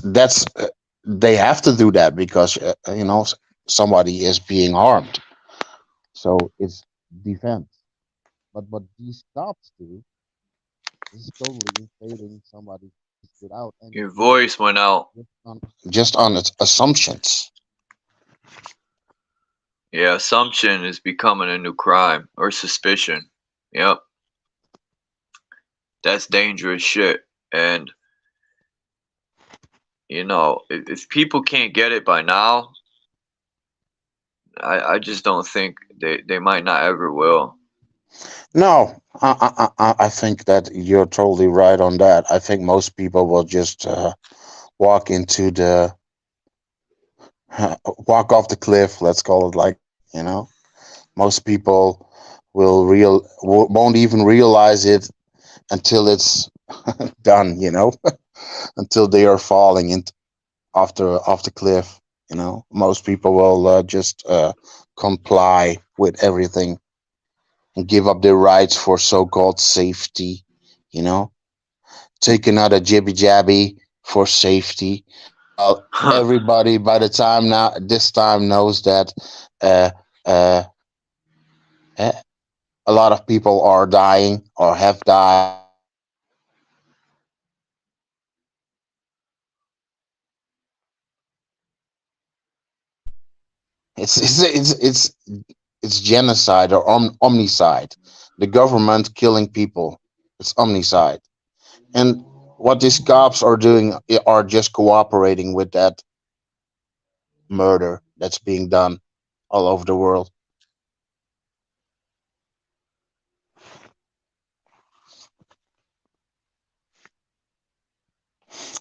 they have to do that because you know, somebody is being harmed. So it's defense. But what these cops do is totally invading somebody without any Your proof, voice went out. just on its assumptions. Yeah, assumption is becoming a new crime or suspicion. Yep. That's dangerous shit. And you know, if people can't get it by now, I just don't think they might not ever will. No, I think that you're totally right on that. I think most people will just walk into the walk off the cliff. Let's call it like, you know. Most people won't even realize it until it's done. You know, until they are falling off the cliff. You know, most people will just comply with everything and give up their rights for so-called safety. You know, take another jibby jabby for safety. Everybody by the time now this time knows that uh, uh, eh, a lot of people are dying or have died. It's genocide or omnicide. The government killing people. It's omnicide. And what these cops are doing are just cooperating with that murder that's being done all over the world.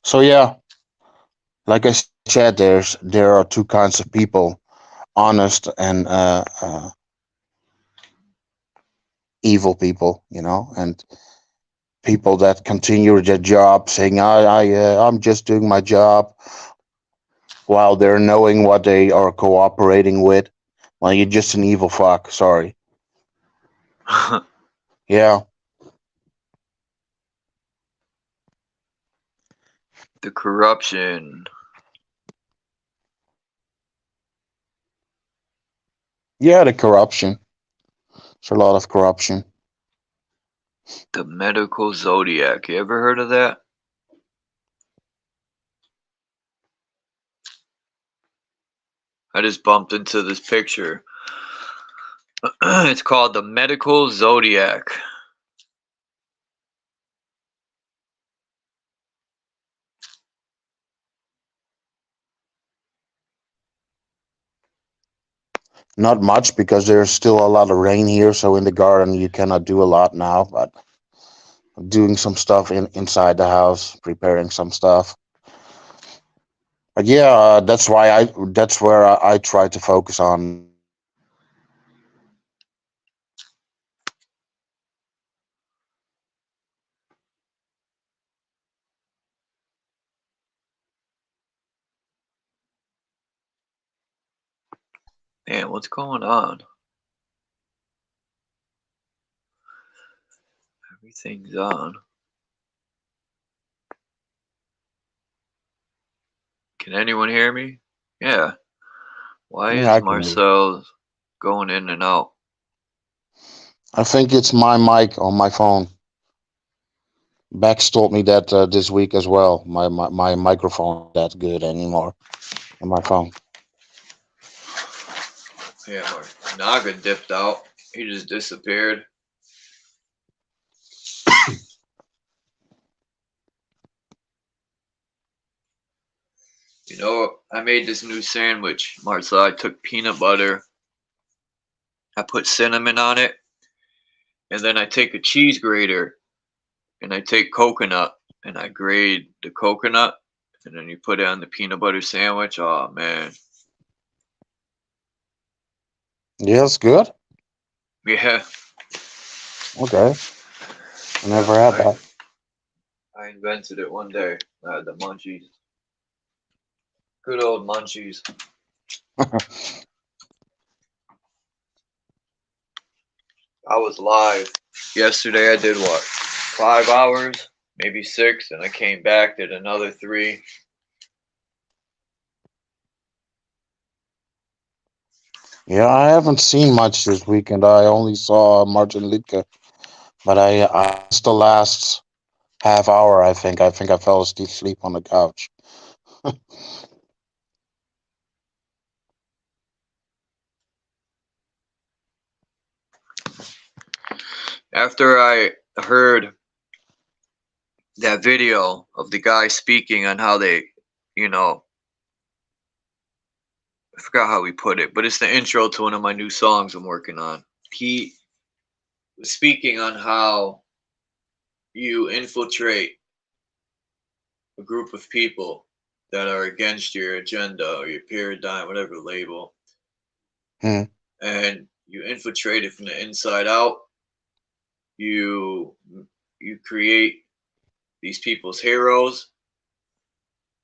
So yeah, like I said, there are two kinds of people: honest and evil people, you know, and people that continue their job saying I'm just doing my job while they're knowing what they are cooperating with. Well, you're just an evil fuck. Sorry. Yeah. The corruption. Yeah, the corruption. There's a lot of corruption. The medical zodiac. You ever heard of that? I just bumped into this picture. It's called the medical zodiac. Not much because there's still a lot of rain here, so in the garden you cannot do a lot now, but I'm doing some stuff inside the house, preparing some stuff. But yeah, that's where I try to focus on. Man, what's going on? Everything's on. Can anyone hear me? Yeah. Why Yeah, is I can hear you. Marcel going in and out? I think it's my mic on my phone. Bex told me that this week as well. My microphone isn't that good anymore on my phone. Yeah, Naga dipped out. He just disappeared. You know, I made this new sandwich, Marcel. I took peanut butter. I put cinnamon on it. And then I take a cheese grater and I take coconut and I grate the coconut. And then you put it on the peanut butter sandwich. Oh, man. Yeah, it's good. Yeah. Okay. I never had that. I invented it one day. I had the munchies. Good old munchies. I was live. Yesterday I did what? 5 hours? Maybe 6. And I came back, did another 3. Yeah, I haven't seen much this weekend. I only saw Martin Liedke, but I missed the last half hour. I think I fell asleep on the couch. After I heard that video of the guy speaking on how they, you know, I forgot how he put it, but it's the intro to one of my new songs I'm working on. He was speaking on how you infiltrate a group of people that are against your agenda or your paradigm, whatever label, and you infiltrate it from the inside out. You create these people's heroes,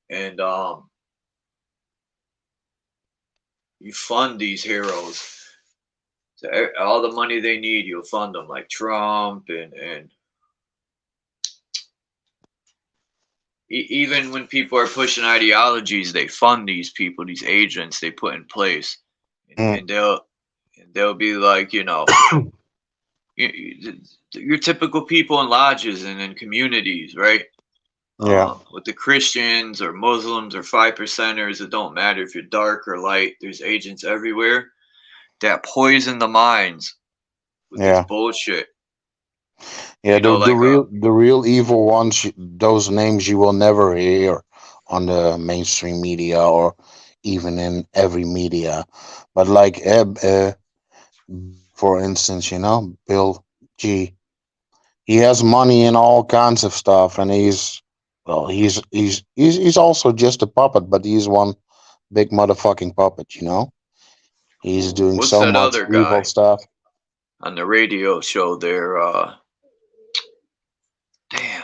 and you fund these heroes. So all the money they need, you'll fund them, like Trump and even when people are pushing ideologies, they fund these people, these agents they put in place, and they'll be like, you know, your typical people in lodges and in communities, right? Yeah. With the Christians or Muslims or 5%ers, it don't matter if you're dark or light. There's agents everywhere that poison the minds with this bullshit. Yeah, You know, the real evil ones, those names you will never hear on the mainstream media or even in every media. But like for instance, you know, Bill G. He has money in all kinds of stuff, and he's also just a puppet, but he's one big motherfucking puppet, you know. He's doing what's so that much other evil guy stuff. on the radio show there? Damn,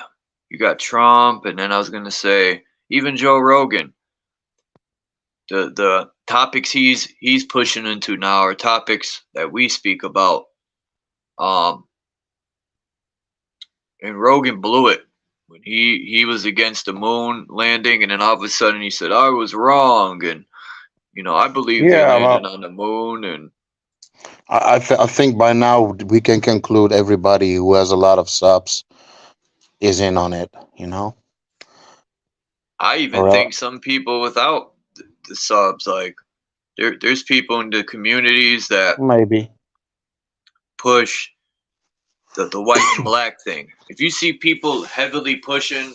you got Trump, and then I was gonna say even Joe Rogan. The topics he's pushing into now are topics that we speak about. And Rogan blew it when he was against the moon landing, and then all of a sudden he said I was wrong, and you know I believe they Yeah, landed well, on the moon, and I think by now we can conclude everybody who has a lot of subs is in on it, you know. I even Or think some people without the subs, like there's people in the communities that maybe push the white and black thing. If you see people heavily pushing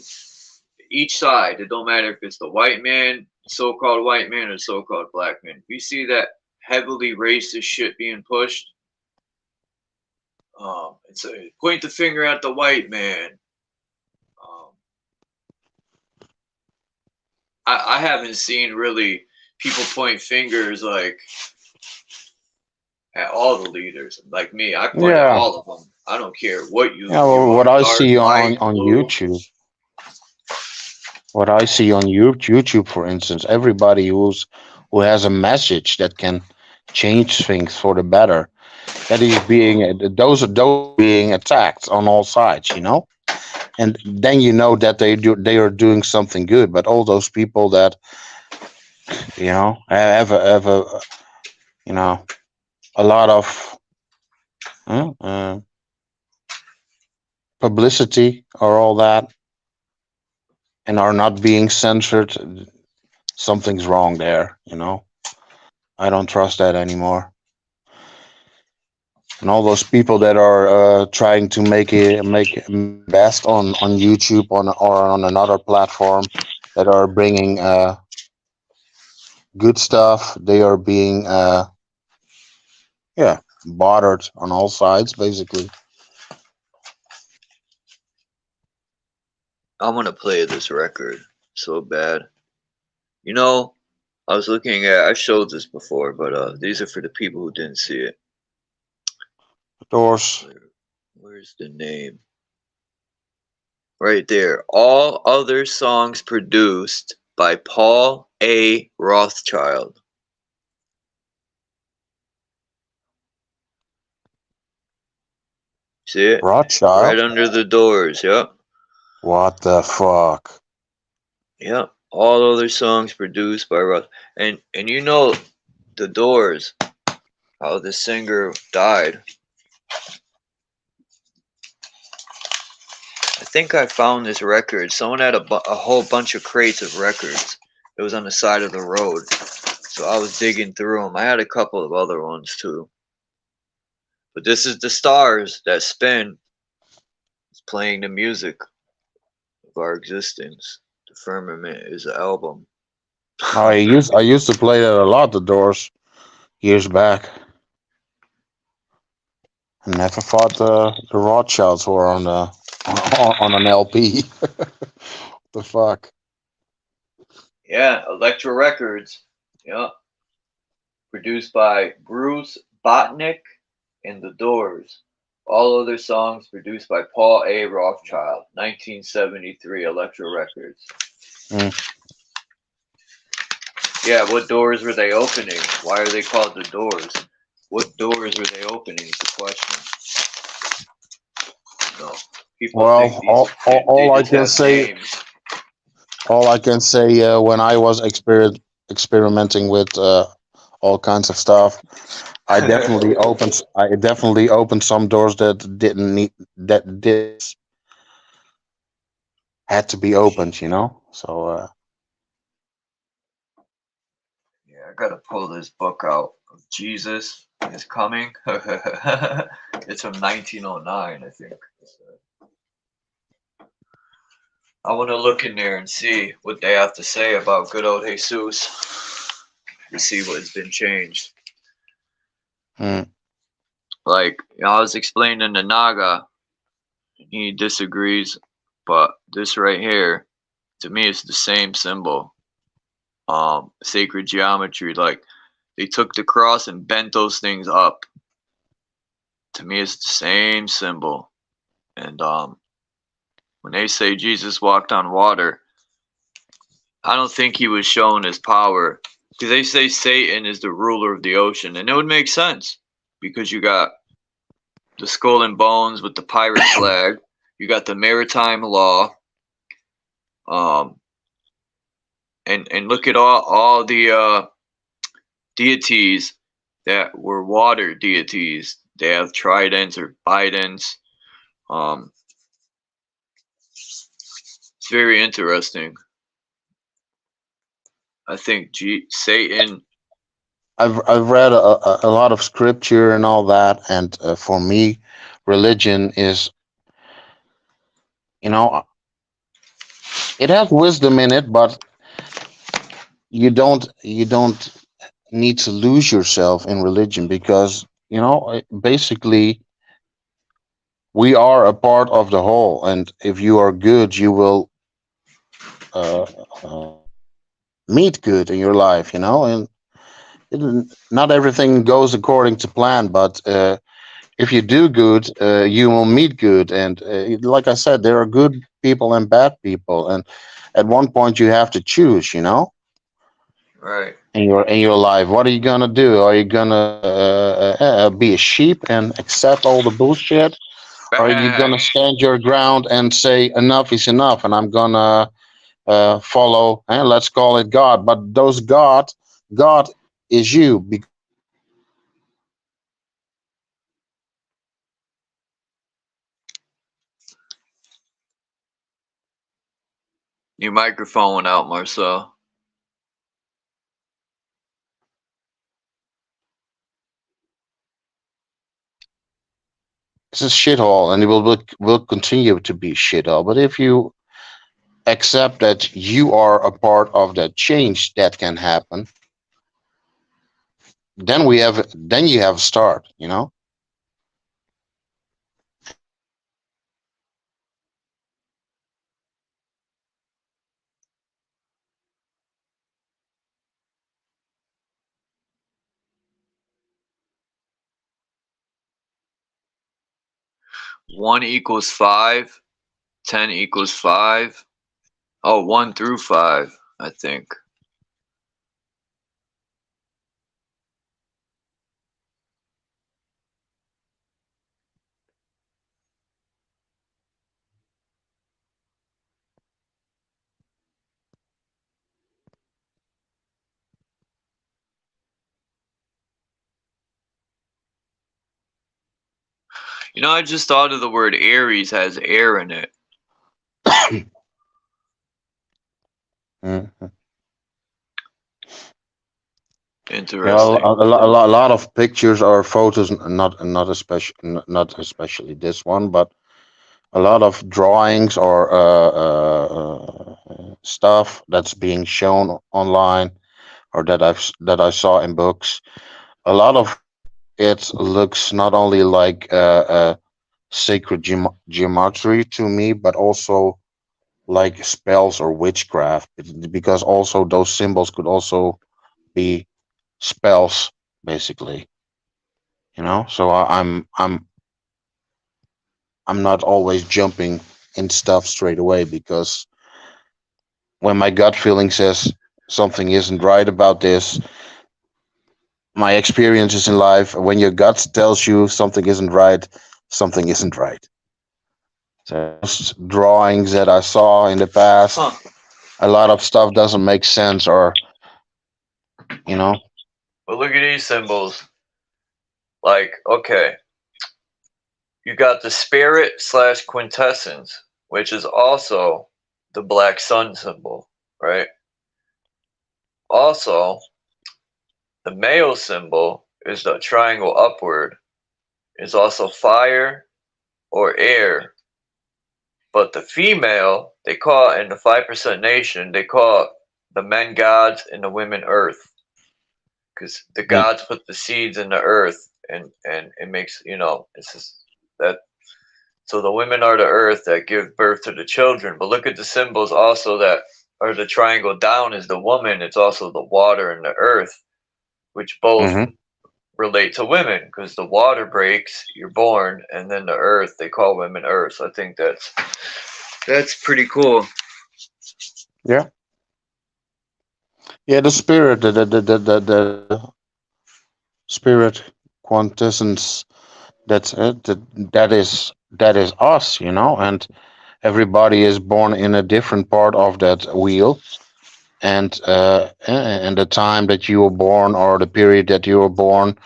each side, it don't matter if it's the white man, so-called white man, or so-called black man. If you see that heavily racist shit being pushed. It's a point the finger at the white man. I haven't seen really people point fingers like at all the leaders. Like me, I point at Yeah. all of them. I don't care what you Yeah, well, are, what I dark, see light, on blue. YouTube, what I see on YouTube, for instance, everybody who has a message that can change things for the better, that is being those being attacked on all sides, you know. And then you know that they are doing something good. But all those people that have a a lot of publicity or all that, and are not being censored, something's wrong there, you know. I don't trust that anymore. And all those people that are trying to make best on YouTube or on another platform that are bringing good stuff, they are being bothered on all sides, basically. I want to play this record so bad. You know, I was looking at. I showed this before, but these are for the people who didn't see it. Doors. Where's the name? Right there. All other songs produced by Paul A. Rothchild. See it? Rothschild? Right under the Doors, yep. What the fuck? Yep. All other songs produced by Roth. And you know the Doors, how the singer died. I think I found this record. Someone had a whole bunch of crates of records. It was on the side of the road. So I was digging through them. I had a couple of other ones too. But this is the Stars That Spin. It's playing the music of our existence. The Firmament is an album. I used to play that a lot, the Doors, years back. I never thought the Rothschilds were on an LP. What the fuck? Yeah, Elektra Records. Yeah. Produced by Bruce Botnick and The Doors. All other songs produced by Paul A. Rothchild. 1973 Elektra Records. Yeah, what doors were they opening? Why are they called The Doors? What doors were they opening is the question. No. People Well, think these all I just can have say, names. when I was experimenting with all kinds of stuff, I definitely opened some doors that had to be opened, you know. So Yeah, I gotta pull this book out. Jesus is Coming. It's from 1909, I think. I want to look in there and see what they have to say about good old Jesus, to see what's been changed. Like, I was explaining to Naga, he disagrees, but this right here, to me, it's the same symbol. Sacred geometry, like they took the cross and bent those things up. To me, it's the same symbol. And when they say Jesus walked on water, I don't think he was shown his power, because they say Satan is the ruler of the ocean, and it would make sense because you got the skull and bones with the pirate flag, you got the maritime law, and look at all the deities that were water deities. They have tridents or bidents. It's very interesting. I think Satan. I've read a lot of scripture and all that, and for me, religion is, you know, it has wisdom in it, but you don't need to lose yourself in religion because basically we are a part of the whole, and if you are good, you will uh, uh, meet good in your life, and not everything goes according to plan, but if you do good, you will meet good. And like I said, there are good people and bad people, and at one point you have to choose, Right. in your life. What are you gonna do? Are you gonna be a sheep and accept all the bullshit, or are you gonna stand your ground and say enough is enough, and I'm gonna follow, and let's call it God, but those God is you. Your microphone went out, Marcel. It's a shithole, and it will continue to be shithole. But if you accept that you are a part of that change that can happen, then you have a start. One equals 5. 10 equals 5. Oh, 1 through 5, I think. I just thought of the word Aries has air in it. Mm-hmm. Interesting. A lot of pictures or photos, not especially this one, but a lot of drawings or stuff that's being shown online or that I saw in books. A lot of it looks not only like sacred geometry to me, but also like spells or witchcraft, because also those symbols could also be spells, basically. So I'm not always jumping in stuff straight away, because when my gut feeling says something isn't right about this, my experiences in life, when your gut tells you something isn't right, something isn't right. So those drawings that I saw in the past, a lot of stuff doesn't make sense, or But look at these symbols. Like, okay, you got the spirit / quintessence, which is also the black sun symbol, right? Also, the male symbol is the triangle upward. It's also fire or air. But the female, they call it in the 5% nation, they call it the men gods and the women earth. Because the gods put the seeds in the earth, and it makes, it's just that. So the women are the earth that give birth to the children. But look at the symbols also that are the triangle down is the woman. It's also the water and the earth, which both relate to women, because the water breaks, you're born, and then the earth, they call women earth. So I think that's pretty cool. Yeah. Yeah, the spirit, the spirit quintessence. That's it. That is us, and everybody is born in a different part of that wheel, and the time that you were born, or the period that you were born,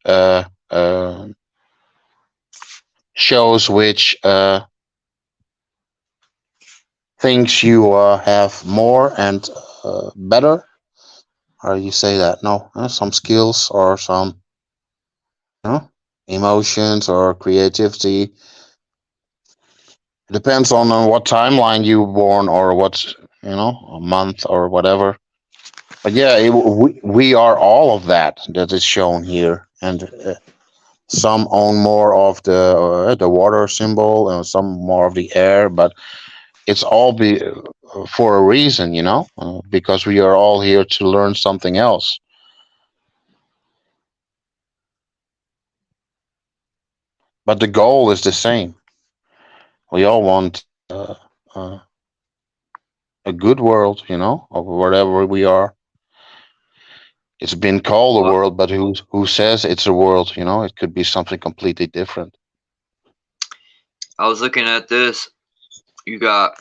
uh, uh, shows which things you have more and better. How do you say that? No, some skills or some emotions or creativity. It depends on what timeline you were born, or what a month or whatever. But yeah, we are all of that is shown here, and some own more of the water symbol, and some more of the air. But it's all for a reason, because we are all here to learn something else. But the goal is the same. We all want uh, a good world, of wherever we are. It's been called a world, but who says it's a world? It could be something completely different. I was looking at this. You got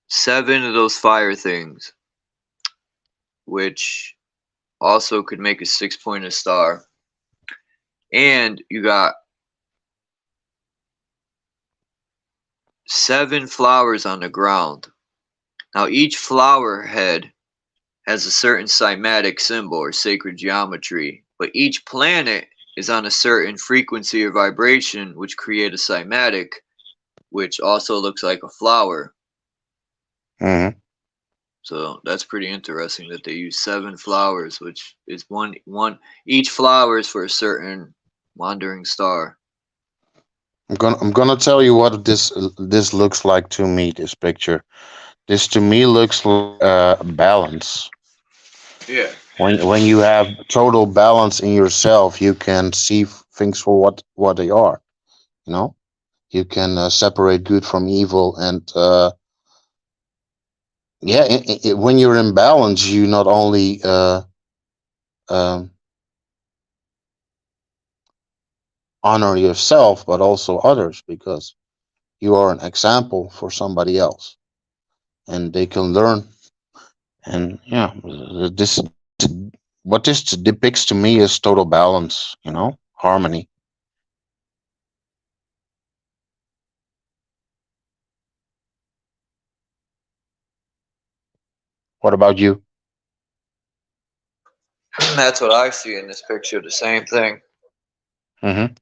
7 of those fire things, which also could make a 6-pointed star. And you got 7 flowers on the ground. Now each flower head has a certain cymatic symbol or sacred geometry, but each planet is on a certain frequency or vibration which create a cymatic, which also looks like a flower. Mm-hmm. So that's pretty interesting that they use 7 flowers, which is one each flower is for a certain wandering star. I'm gonna tell you what this looks like to me. This picture, this to me looks like balance. Yeah. When you have total balance in yourself, you can see things for what they are. You can separate good from evil, and when you're in balance, you not only honor yourself but also others, because you are an example for somebody else, and they can learn. And this what this depicts to me is total balance, harmony. What about you? That's what I see in this picture, the same thing. Mm-hmm.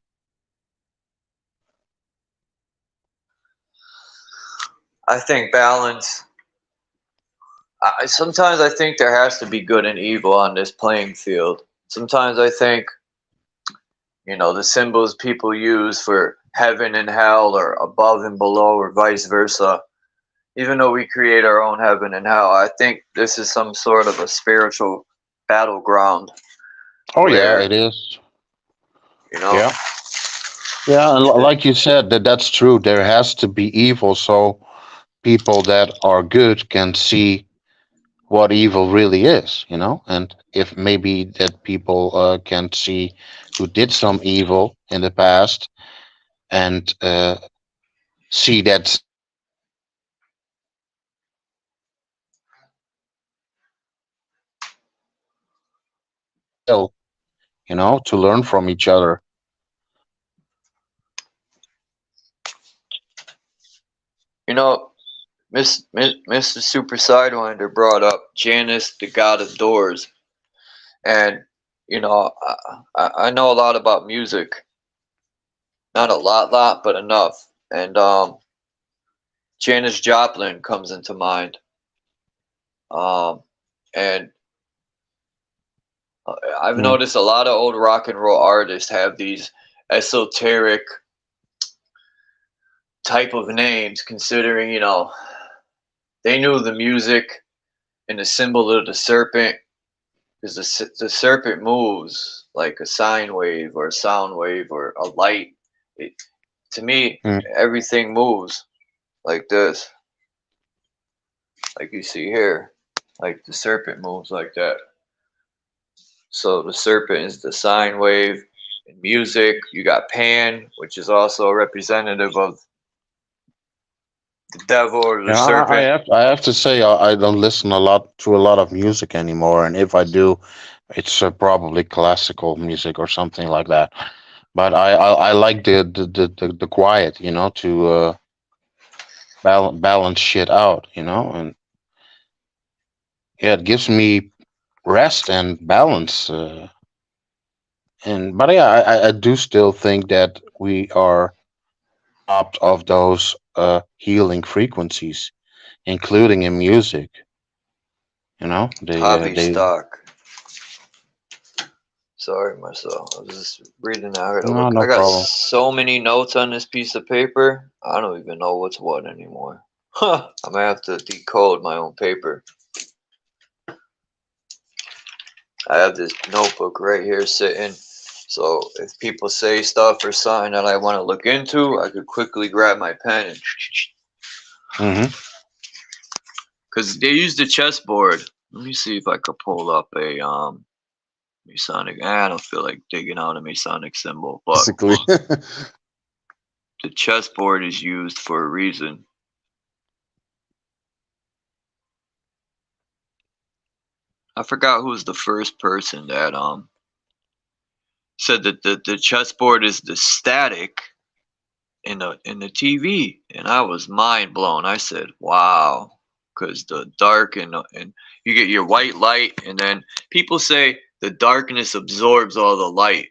I think balance. Sometimes I think there has to be good and evil on this playing field. Sometimes I think, the symbols people use for heaven and hell, or above and below, or vice versa, even though we create our own heaven and hell, I think this is some sort of a spiritual battleground. Oh yeah, it is. Yeah. Yeah, and like you said, that's true. There has to be evil, so people that are good can see what evil really is, and if maybe that people can see who did some evil in the past, and see that to learn from each other. Mr. Super Sidewinder brought up Janus, the god of doors. And, I know a lot about music. Not a lot, but enough. And Janis Joplin comes into mind. And I've noticed a lot of old rock and roll artists have these esoteric type of names, considering, they knew the music and the symbol of the serpent, because the serpent moves like a sine wave or a sound wave or a light. To me, everything moves like this, like you see here, like the serpent moves like that. So the serpent is the sine wave. In music, you got Pan, which is also a representative of the devil or the serpent. I have to say, I don't listen to a lot of music anymore, and if I do, it's probably classical music or something like that. But I like the quiet, to balance shit out, and it gives me rest and balance. But I do still think that we are of those healing frequencies, including in music. You know, Hobby they stock. Sorry, Marcel. I was just reading. I gotta no, look. no I got problem. so many notes on this piece of paper. I don't even know what's what anymore. Huh. I'm gonna have to decode my own paper. I have this notebook right here sitting. So if people say stuff or something that I want to look into, I could quickly grab my pen and. Because they use the chessboard. Let me see if I could pull up a Masonic. I don't feel like digging out a Masonic symbol, but Basically. the chessboard is used for a reason. I forgot who was the first person that said that the chessboard is the static in the TV, and I was mind blown. I said, "Wow," because the dark and you get your white light, and then people say the darkness absorbs all the light.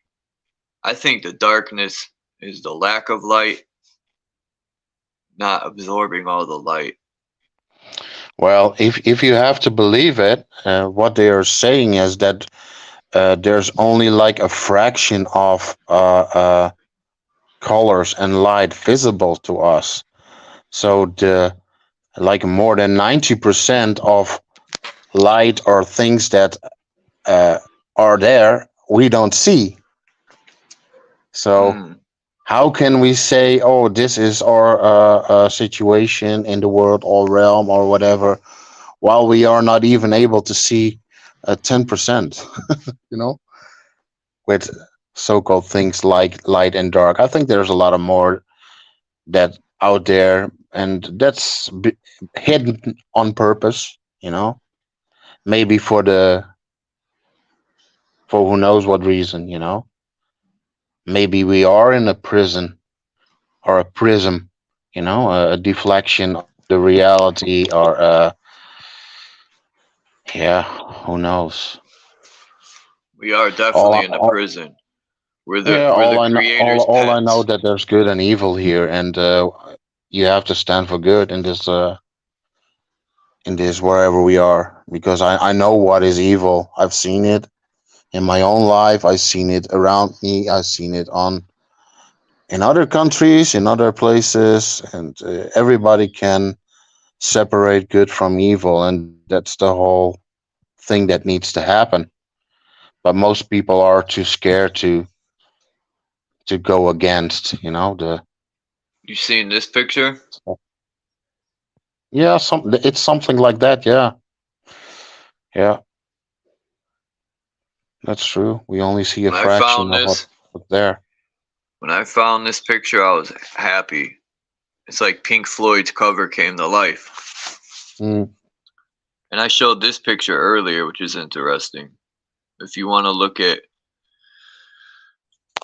I think the darkness is the lack of light, not absorbing all the light. Well, if you have to believe it, what they are saying is that there's only like a fraction of colors and light visible to us. So the like more than 90% of light or things that are there we don't see. So how can we say, oh, this is our situation in the world or realm or whatever, while we are not even able to see 10%, you know, with so-called things like light and dark. I think there's a lot of more that out there, and that's hidden on purpose, you know, maybe for who knows what reason, you know. Maybe we are in a prison or a prism, you know, a deflection of the reality, or yeah, who knows. We are All, definitely in a all prison. We're yeah, the creator's all I know pets. that there's good and evil here, and you have to stand for good in this wherever we are, because I know what is evil. I've seen it in my own life. I've seen it around me. I've seen it on in other countries, in other places, and everybody can separate good from evil, and that's the whole thing that needs to happen. But most people are too scared to go against, you know, the You seen this picture? yeah, it's something like that. Yeah, yeah, that's true. We only see a When I fraction found of this, what's there. when I found this picture, I was happy. It's like Pink Floyd's cover came to life. Mm. And I showed this picture earlier, which is interesting. If you want to look at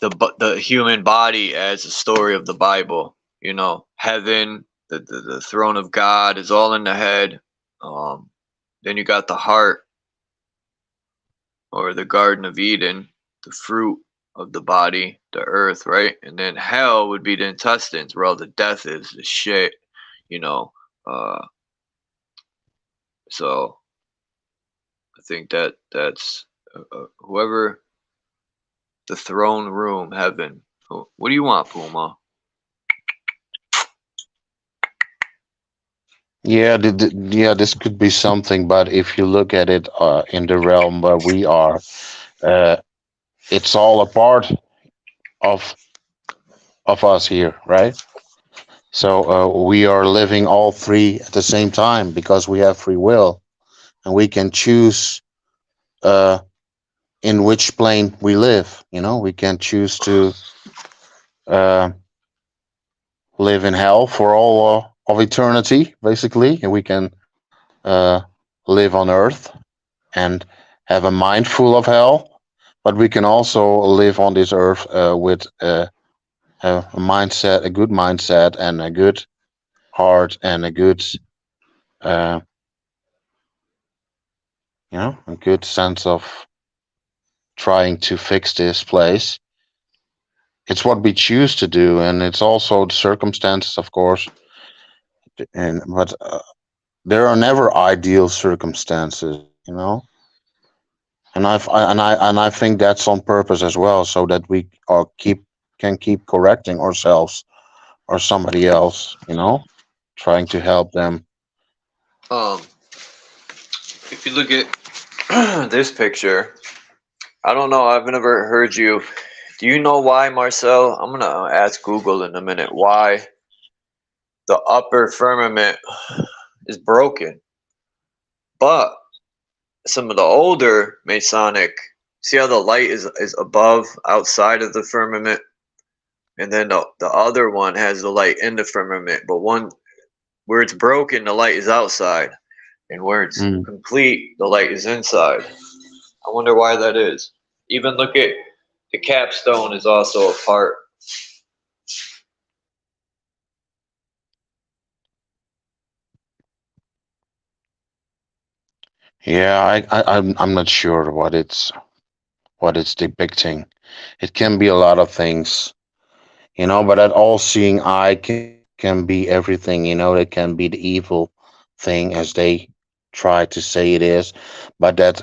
the human body as a story of the Bible, you know, heaven, the throne of God is all in the head. Then you got the heart, or the Garden of Eden, the fruit of the body, the earth, right? And then hell would be the intestines, where all the death is, the shit, you know. So I think that's whoever the throne room, heaven. What do you want, Puma? Yeah, yeah, this could be something, but if you look at it in the realm where we are, uh, it's all a part of us here, right? So we are living all three at the same time because we have free will, and we can choose in which plane we live. You know, we can choose to uh, live in hell for all of eternity, basically, and we can uh, live on Earth and have a mind full of hell. But we can also live on this Earth with a mindset, a good mindset, and a good heart, and a good, uh, you know, a good sense of trying to fix this place it's what we choose to do, and it's also the circumstances, of course. And but there are never ideal circumstances, you know. And I think that's on purpose as well, so that we are can keep correcting ourselves or somebody else, you know, trying to help them. Um, if you look at this picture, I don't know. I've never heard you. Do you know why, Marcel? I'm gonna ask Google in a minute why the upper firmament is broken, but some of the older Masonic, see how the light is above, outside of the firmament, and then the other one has the light in the firmament, but one where it's broken, the light is outside, and where it's complete, the light is inside. I wonder why that is. Even look at the capstone is also a part. Yeah, I'm not sure what it's depicting. It can be a lot of things, you know, but that all-seeing eye can be everything, you know. It can be the evil thing, as they try to say it is, but that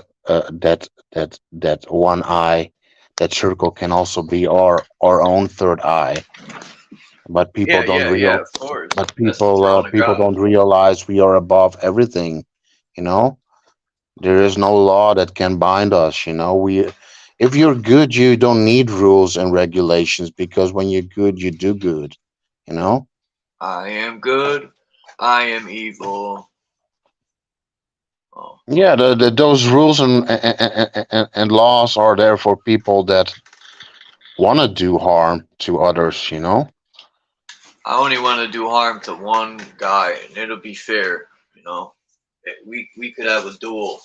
one eye, that circle, can also be our own third eye. But people don't Yeah, real, of course. but That's the throne of people God. don't realize we are above everything, you know. There is no law that can bind us, you know. If you're good, you don't need rules and regulations, because when you're good, you do good, you know. I am good. I am evil. Oh. Yeah, those rules and laws are there for people that want to do harm to others, you know. I only want to do harm to one guy, and it'll be fair, you know. We could have a duel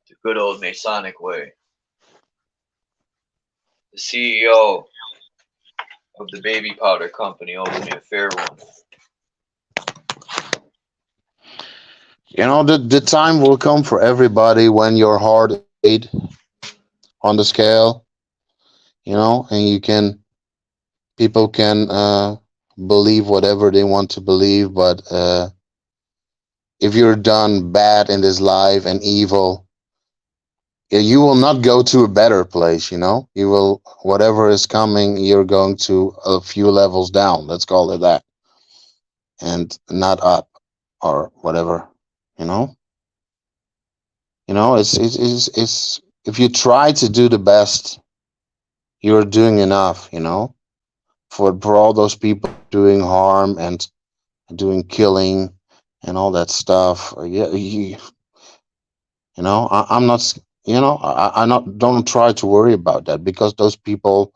the good old Masonic way. The CEO of the baby powder company owes me a fair one. You know, the time will come for everybody when your heart is on the scale, you know, and people can believe whatever they want to believe, but if you're done bad in this life and evil, you will not go to a better place, you know. You will, whatever is coming, you're going to a few levels down, let's call it that, and not up or whatever, you know. It's if you try to do the best, you're doing enough, you know. For all those people doing harm and doing killing and all that stuff, yeah, you know, I'm not, you know, I not don't try to worry about that, because those people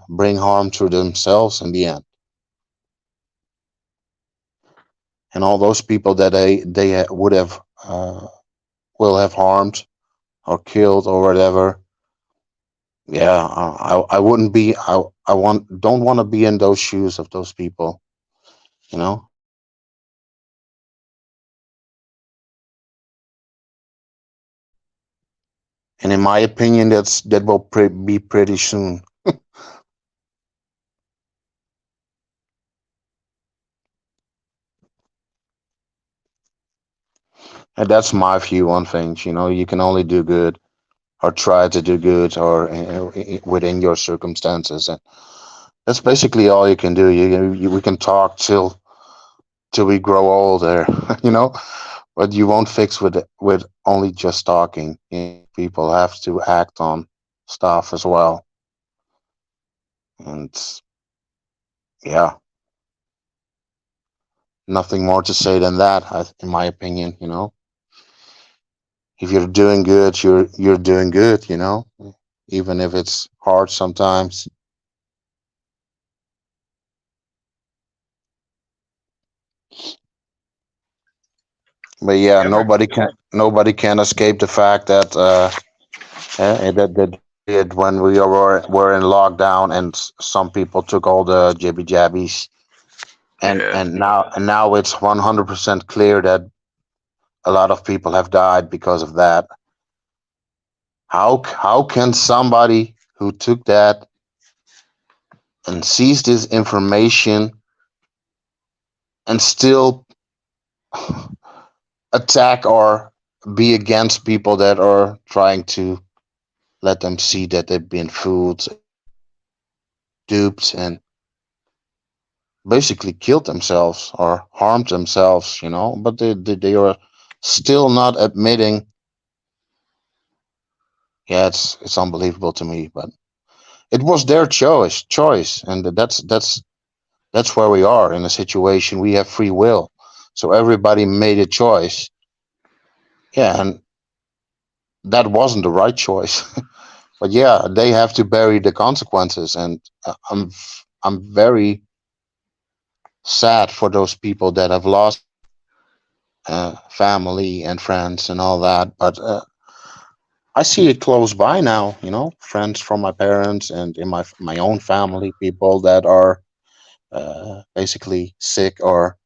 bring harm to themselves in the end. And all those people that they would have will have harmed or killed or whatever. Yeah, I wouldn't be. I don't want to be in those shoes of those people, you know. And in my opinion, that will be pretty soon. And that's my view on things. You know, you can only do good, or try to do good, or within your circumstances, and that's basically all you can do. We can talk till we grow older, you know, but you won't fix with only just talking. You know, people have to act on stuff as well, and yeah, nothing more to say than that, in my opinion. You know, if you're doing good, you're doing good. You know, even if it's hard sometimes. But yeah, nobody can escape the fact that that did when we were in lockdown, and some people took all the jibby jabbies, and now it's 100% clear that a lot of people have died because of that. How can somebody who took that and sees this information and still attack or be against people that are trying to let them see that they've been fooled, duped, and basically killed themselves or harmed themselves, but they are still not admitting. Yeah, it's unbelievable to me, but it was their choice, and that's where we are in a situation. We have free will, so everybody made a choice. Yeah, and that wasn't the right choice. But yeah, they have to bear the consequences, and I'm very sad for those people that have lost family and friends and all that. But I see it close by now. Friends from my parents and in my own family, people that are basically sick or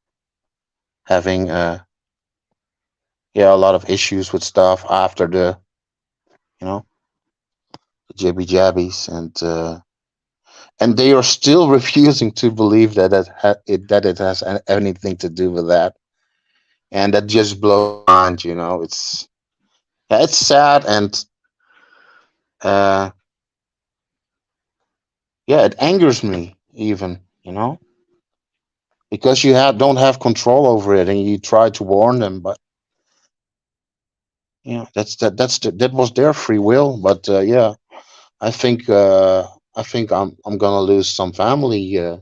having a lot of issues with stuff after you know the jibby jabbies, and they are still refusing to believe that it has anything to do with that, and that just blows my mind. It's sad, and uh, it angers me even, because you don't have control over it, and you try to warn them, but that was their free will. But I think I'm gonna lose some family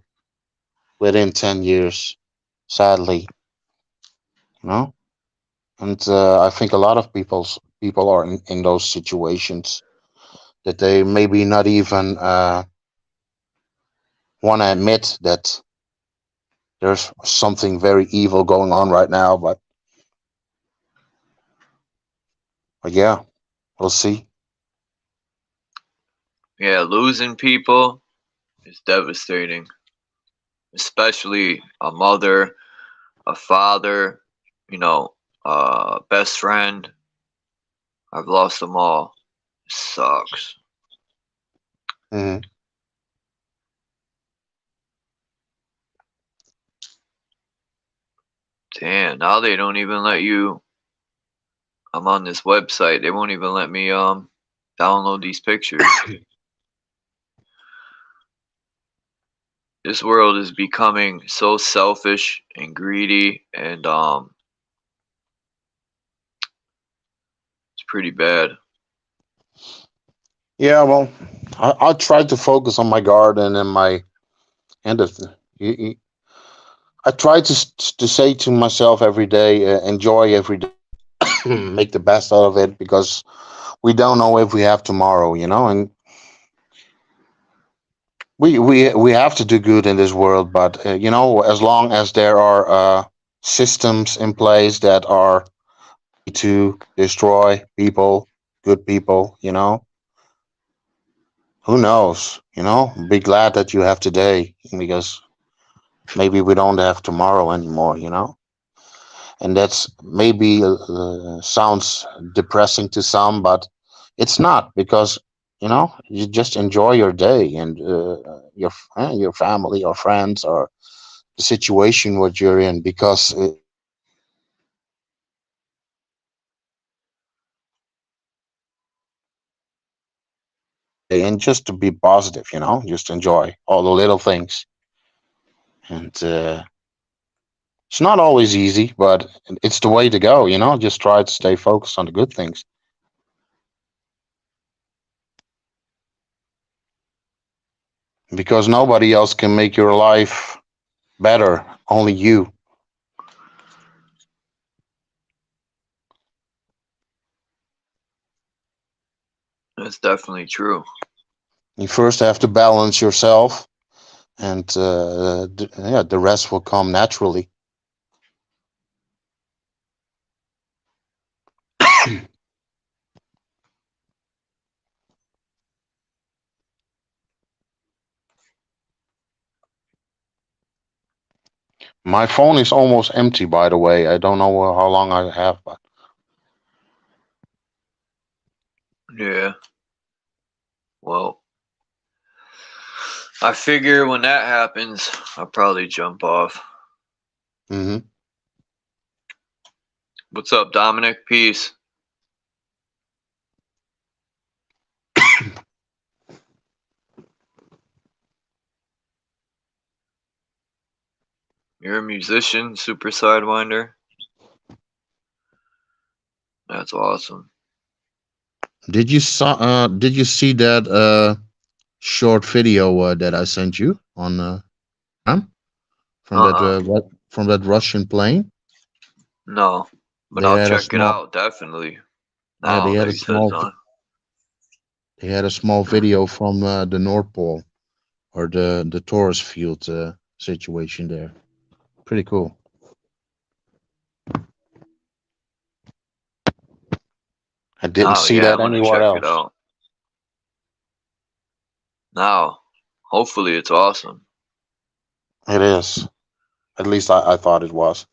within 10 years, sadly, you know. And I think a lot of people are in those situations that they maybe not even want to admit that there's something very evil going on right now. But yeah, we'll see. Yeah, losing people is devastating, especially a mother, a father, best friend. I've lost them all. It sucks. Hmm. Damn, now they don't even let you. I'm on this website. They won't even let me download these pictures. This world is becoming so selfish and greedy, and it's pretty bad. Yeah, well, I'll try to focus on my garden and my and I try to say to myself every day, enjoy every day, make the best out of it, because we don't know if we have tomorrow, and we have to do good in this world. But as long as there are systems in place that are to destroy people, good people, who knows? Be glad that you have today, because maybe we don't have tomorrow anymore. And that's maybe sounds depressing to some, but it's not, because you just enjoy your day and your family or friends or the situation what you're in, because and just to be positive, just enjoy all the little things. And it's not always easy, but it's the way to go. Just try to stay focused on the good things, because nobody else can make your life better, only you. That's definitely true. You first have to balance yourself, and the rest will come naturally. My phone is almost empty, by the way. I don't know how long I have, but Yeah. Well, I figure when that happens, I'll probably jump off. Mm-hmm. What's up, Dominic? Peace. You're a musician, Super Sidewinder? That's awesome. Did you see that short video that I sent you on from that Russian plane? No, but They I'll had a check it small out, definitely. yeah, Now that you said that. they had a small video from the North Pole or the Taurus field situation there. Pretty cool. I didn't Oh see yeah, that I'm gonna anywhere check it else. out. Now, hopefully it's awesome. It is. At least I thought it was.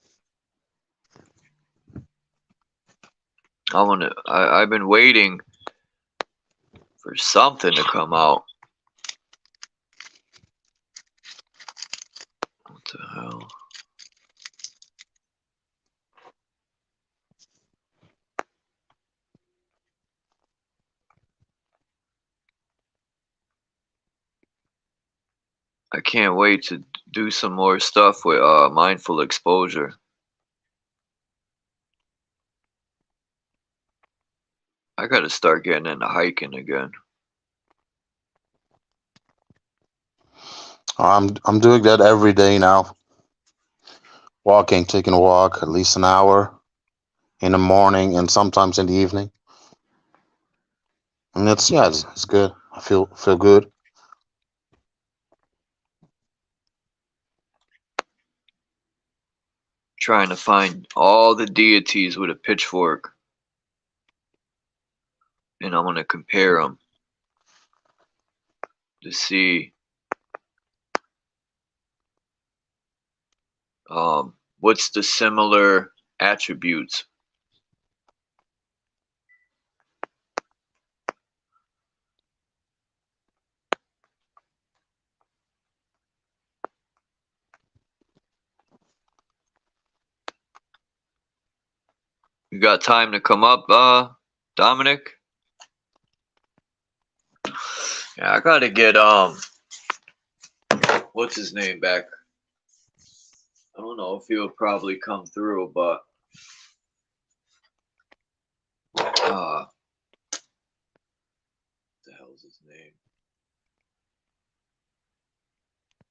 I've been waiting for something to come out. What the hell? I can't wait to do some more stuff with mindful exposure. I gotta start getting into hiking again. I'm doing that every day now. Walking, taking a walk at least an hour in the morning and sometimes in the evening. And it's good. I feel good. Trying to find all the deities with a pitchfork. And I'm gonna compare them to see what's the similar attributes. You got time to come up, Dominic? Yeah, I gotta get what's his name back? I don't know if he'll probably come through, but what the hell's his name?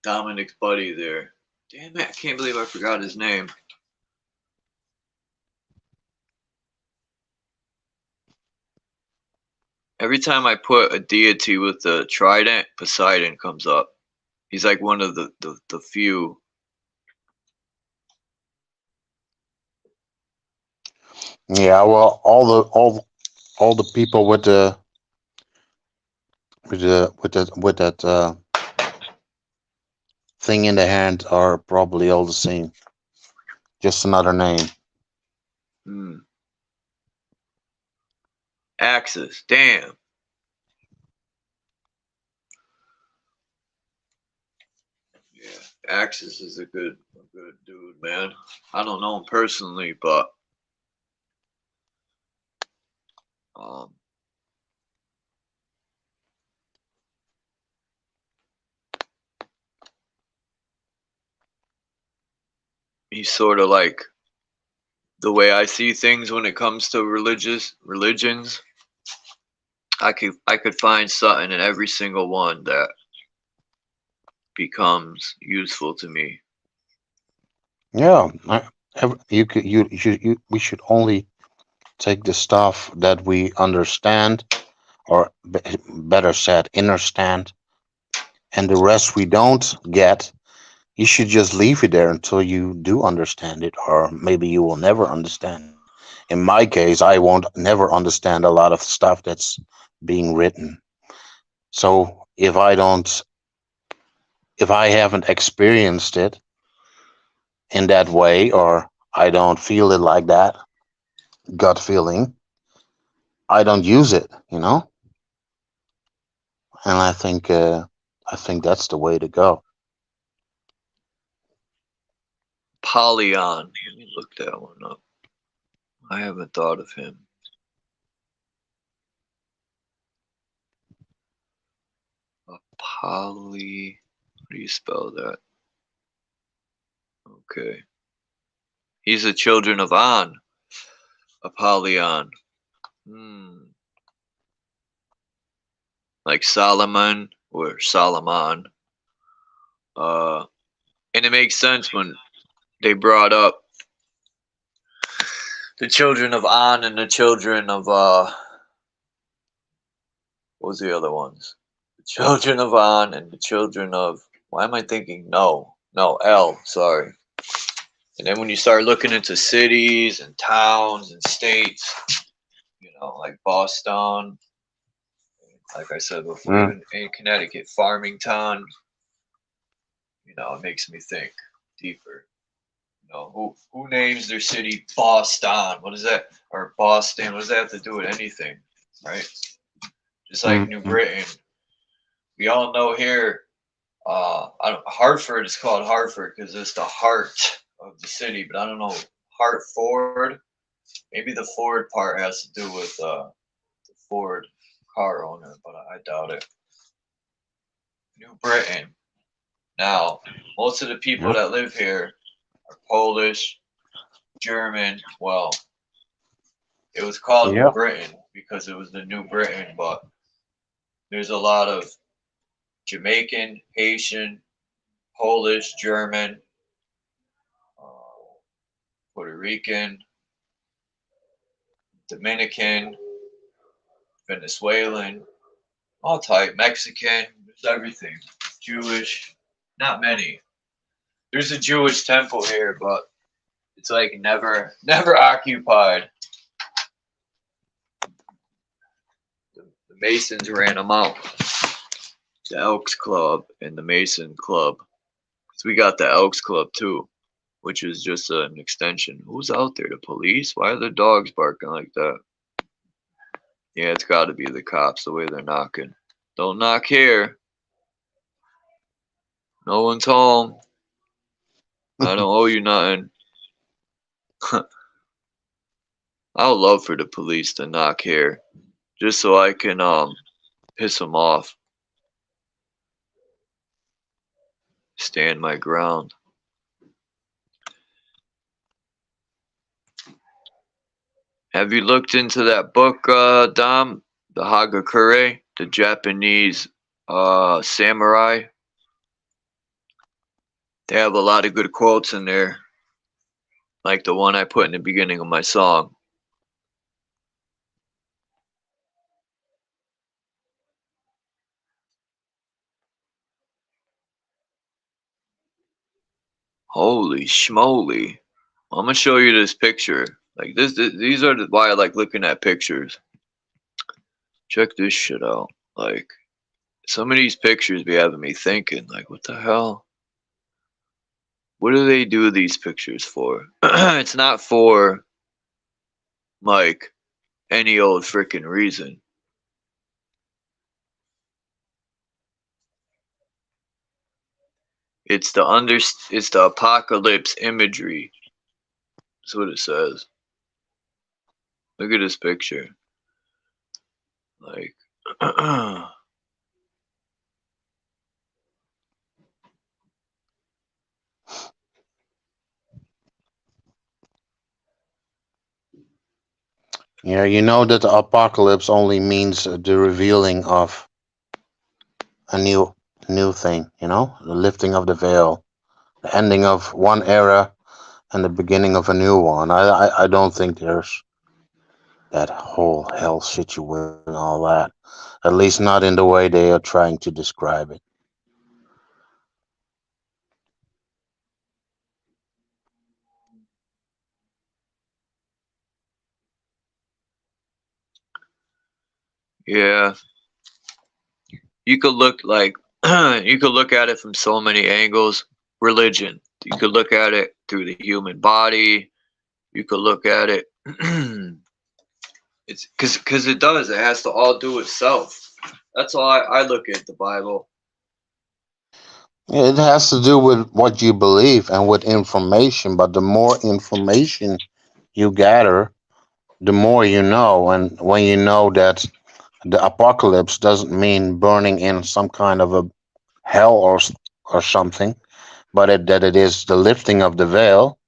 Dominic's buddy there. Damn it, I can't believe I forgot his name. Every time I put a deity with a trident, Poseidon comes up. He's like one of the few. Yeah, well, all the people with that thing in the hand are probably all the same. Just another name. Axis, damn. Yeah, Axis is a good dude, man. I don't know him personally, but he's sort of like the way I see things when it comes to religions. I could find something in every single one that becomes useful to me. Yeah, we should only take the stuff that we understand, or better said, understand, and the rest we don't get. You should just leave it there until you do understand it, or maybe you will never understand. In my case, I won't never understand a lot of stuff that's being written. So if I haven't experienced it in that way, or I don't feel it like that, gut feeling, I don't use it, And I think I think that's the way to go. Polyon. Let me look that one up. I haven't thought of him. How do you spell that? Okay. He's the children of An. Apollyon. Like Solomon or Solomon. And it makes sense when they brought up the children of An and the children of what was the other ones? The children of An and the children of, why am I thinking no, El, sorry. And then when you start looking into cities and towns and states, you know, like Boston, like I said before, in Connecticut, Farmington, you know, it makes me think deeper. You know, who names their city Boston? What is that? Or Boston? What does that have to do with anything, right? Just like New Britain. We all know here, Hartford is called Hartford because it's the heart of the city, but I don't know, Hartford? Maybe the Ford part has to do with the Ford car owner, but I doubt it. New Britain. Now, most of the people that live here are Polish, German. Well, it was called New Britain because it was the New Britain, but there's a lot of Jamaican, Haitian, Polish, German, Puerto Rican, Dominican, Venezuelan, all type, Mexican, there's everything. Jewish, not many. There's a Jewish temple here, but it's like never occupied. The Masons ran them out. The Elks Club and the Mason Club. So we got the Elks Club too, which is just an extension. Who's out there? The police? Why are the dogs barking like that? Yeah, it's got to be the cops, the way they're knocking. Don't knock here. No one's home. I don't owe you nothing. I would love for the police to knock here, just so I can piss them off. Stand my ground. Have you looked into that book, Dom? The Hagakure, the Japanese samurai? They have a lot of good quotes in there, like the one I put in the beginning of my song. Holy schmoly. I'm gonna show you this picture. Like these are why I like looking at pictures. Check this shit out. Like, some of these pictures be having me thinking, like, what the hell? What do they do these pictures for? It's not for, like, any old freaking reason. It's the apocalypse imagery. That's what it says. Look at this picture. Like, Yeah, you know that the apocalypse only means the revealing of a new thing, you know? The lifting of the veil, the ending of one era and the beginning of a new one. I don't think there's that whole hell situation and all that. At least not in the way they are trying to describe it. yeah. You could look like, you could look at it from so many angles. Religion. You could look at it through the human body. You could look at it. It's because it does. It has to all do with self. That's all I look at the Bible. It has to do with what you believe and with information, but the more information you gather, the more you know. And when you know that the apocalypse doesn't mean burning in some kind of a hell or something, but that it is the lifting of the veil,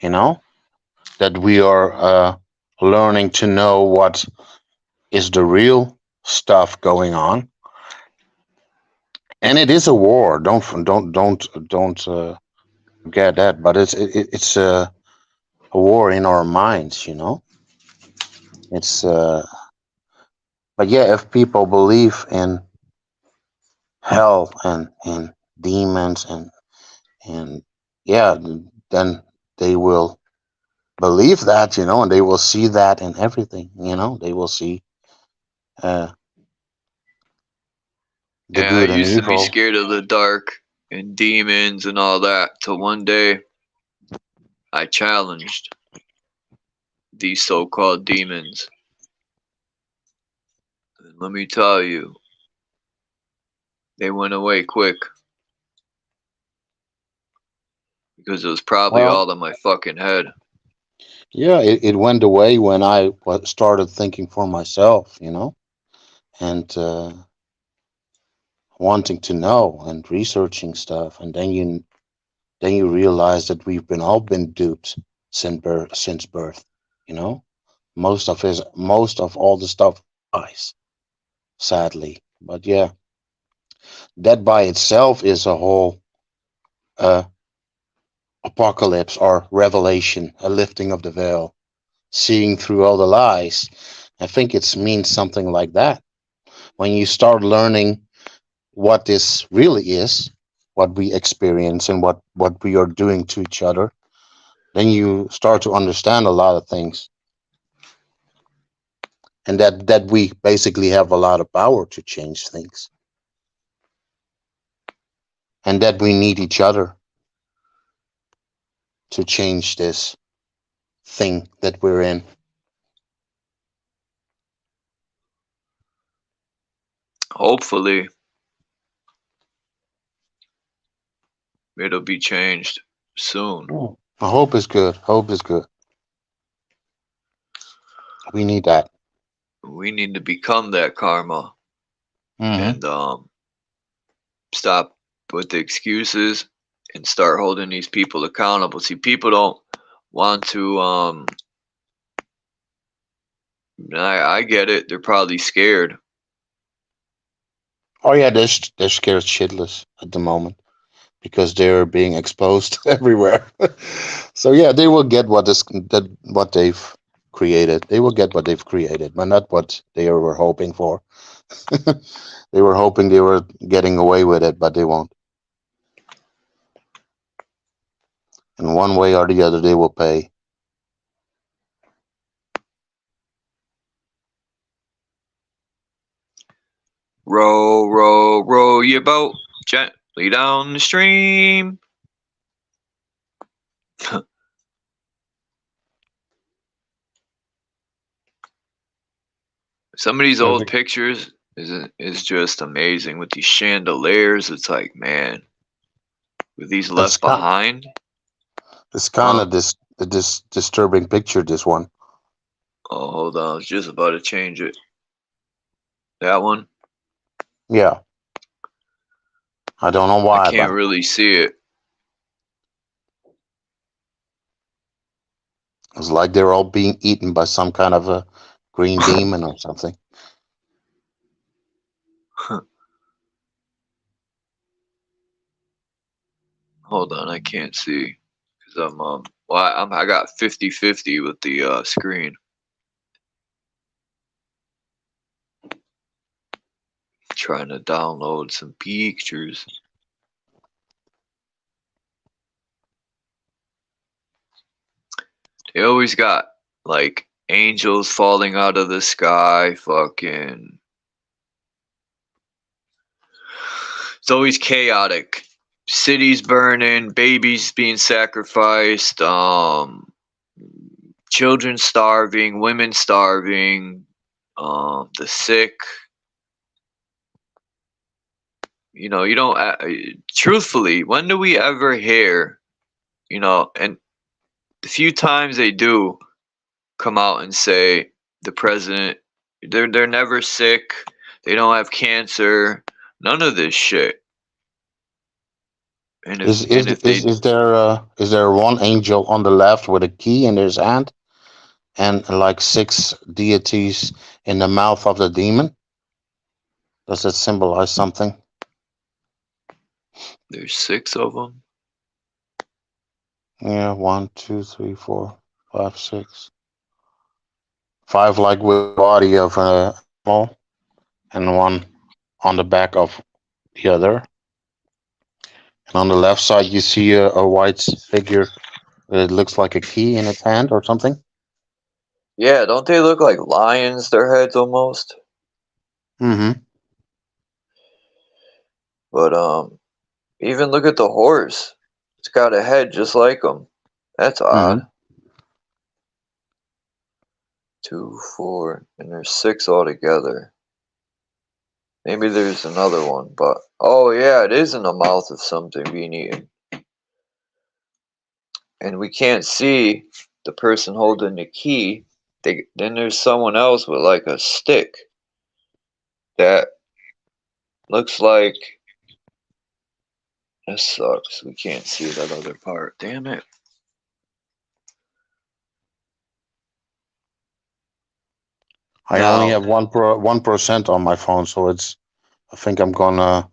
you know, that we are learning to know what is the real stuff going on. And it is a war. Don't forget that. But it's a war in our minds, you know. It's but yeah, if people believe in hell and demons and yeah, then they will believe that, you know, and they will see that in everything, you know. They will see uh, the Yeah, I good and used to be evil. scared of the dark and demons and all that till one day I challenged these so-called demons. And let me tell you, they went away quick because it was probably Well, all in my fucking head. yeah, it went away when I started thinking for myself, you know, and wanting to know and researching stuff, and then you realize that we've been all been duped since birth, you know. Most of all the stuff lies, sadly. But yeah, that by itself is a whole uh, apocalypse or revelation, a lifting of the veil, seeing through all the lies. I think it means something like that. When you start learning what this really is, what we experience, and what we are doing to each other, then you start to understand a lot of things, and that we basically have a lot of power to change things, and that we need each other to change this thing that we're in. Hopefully, it'll be changed soon. Hope is good. Hope is good. We need that. We need to become that karma Hmm. and stop with the excuses and start holding these people accountable. See, people don't want to. I get it. They're probably scared. Oh yeah, they're scared shitless at the moment because they're being exposed everywhere. So yeah, they will get what they've created. They will get what they've created, but not what they were hoping for. They were hoping they were getting away with it, but they won't. In one way or the other, they will pay. Row, row, row your boat gently down the stream. Some of these old pictures is just amazing with these chandeliers. It's like, man, with these It's left kind, behind. it's kind of this disturbing picture. This one. Oh, hold on. I was just about to change it. That one? Yeah. I don't know I why, can't but really see it. it's like they're all being eaten by some kind of a green demon or something. Hold on, I can't see. Because I got 50-50 with the screen. Trying to download some pictures. They always got like angels falling out of the sky, fucking. It's always chaotic. Cities burning, babies being sacrificed, children starving, women starving, the sick. You know, you don't. Truthfully, when do we ever hear? You know, and the few times they do come out and say the president, they're never sick, they don't have cancer, none of this shit. And if Is there one angel on the left with a key in his hand, and like 6 deities in the mouth of the demon? Does that symbolize something? There's 6 of them. Yeah, 1, 2, 3, 4, 5, 6. 5 like with the body of an animal, and 1 on the back of the other. And on the left side, you see a white figure. It looks like a key in its hand or something. Yeah, don't they look like lions, their heads almost? Mm-hmm. But even look at the horse. It's got a head just like them. That's odd. Mm-hmm. 2, 4, and there's 6 altogether. Maybe there's another one, but oh yeah, it is in the mouth of something being eaten. And we can't see the person holding the key. Then there's someone else with like a stick that looks like. That sucks. We can't see that other part. Damn it. I only have 1% on my phone, so it's. I think I'm gonna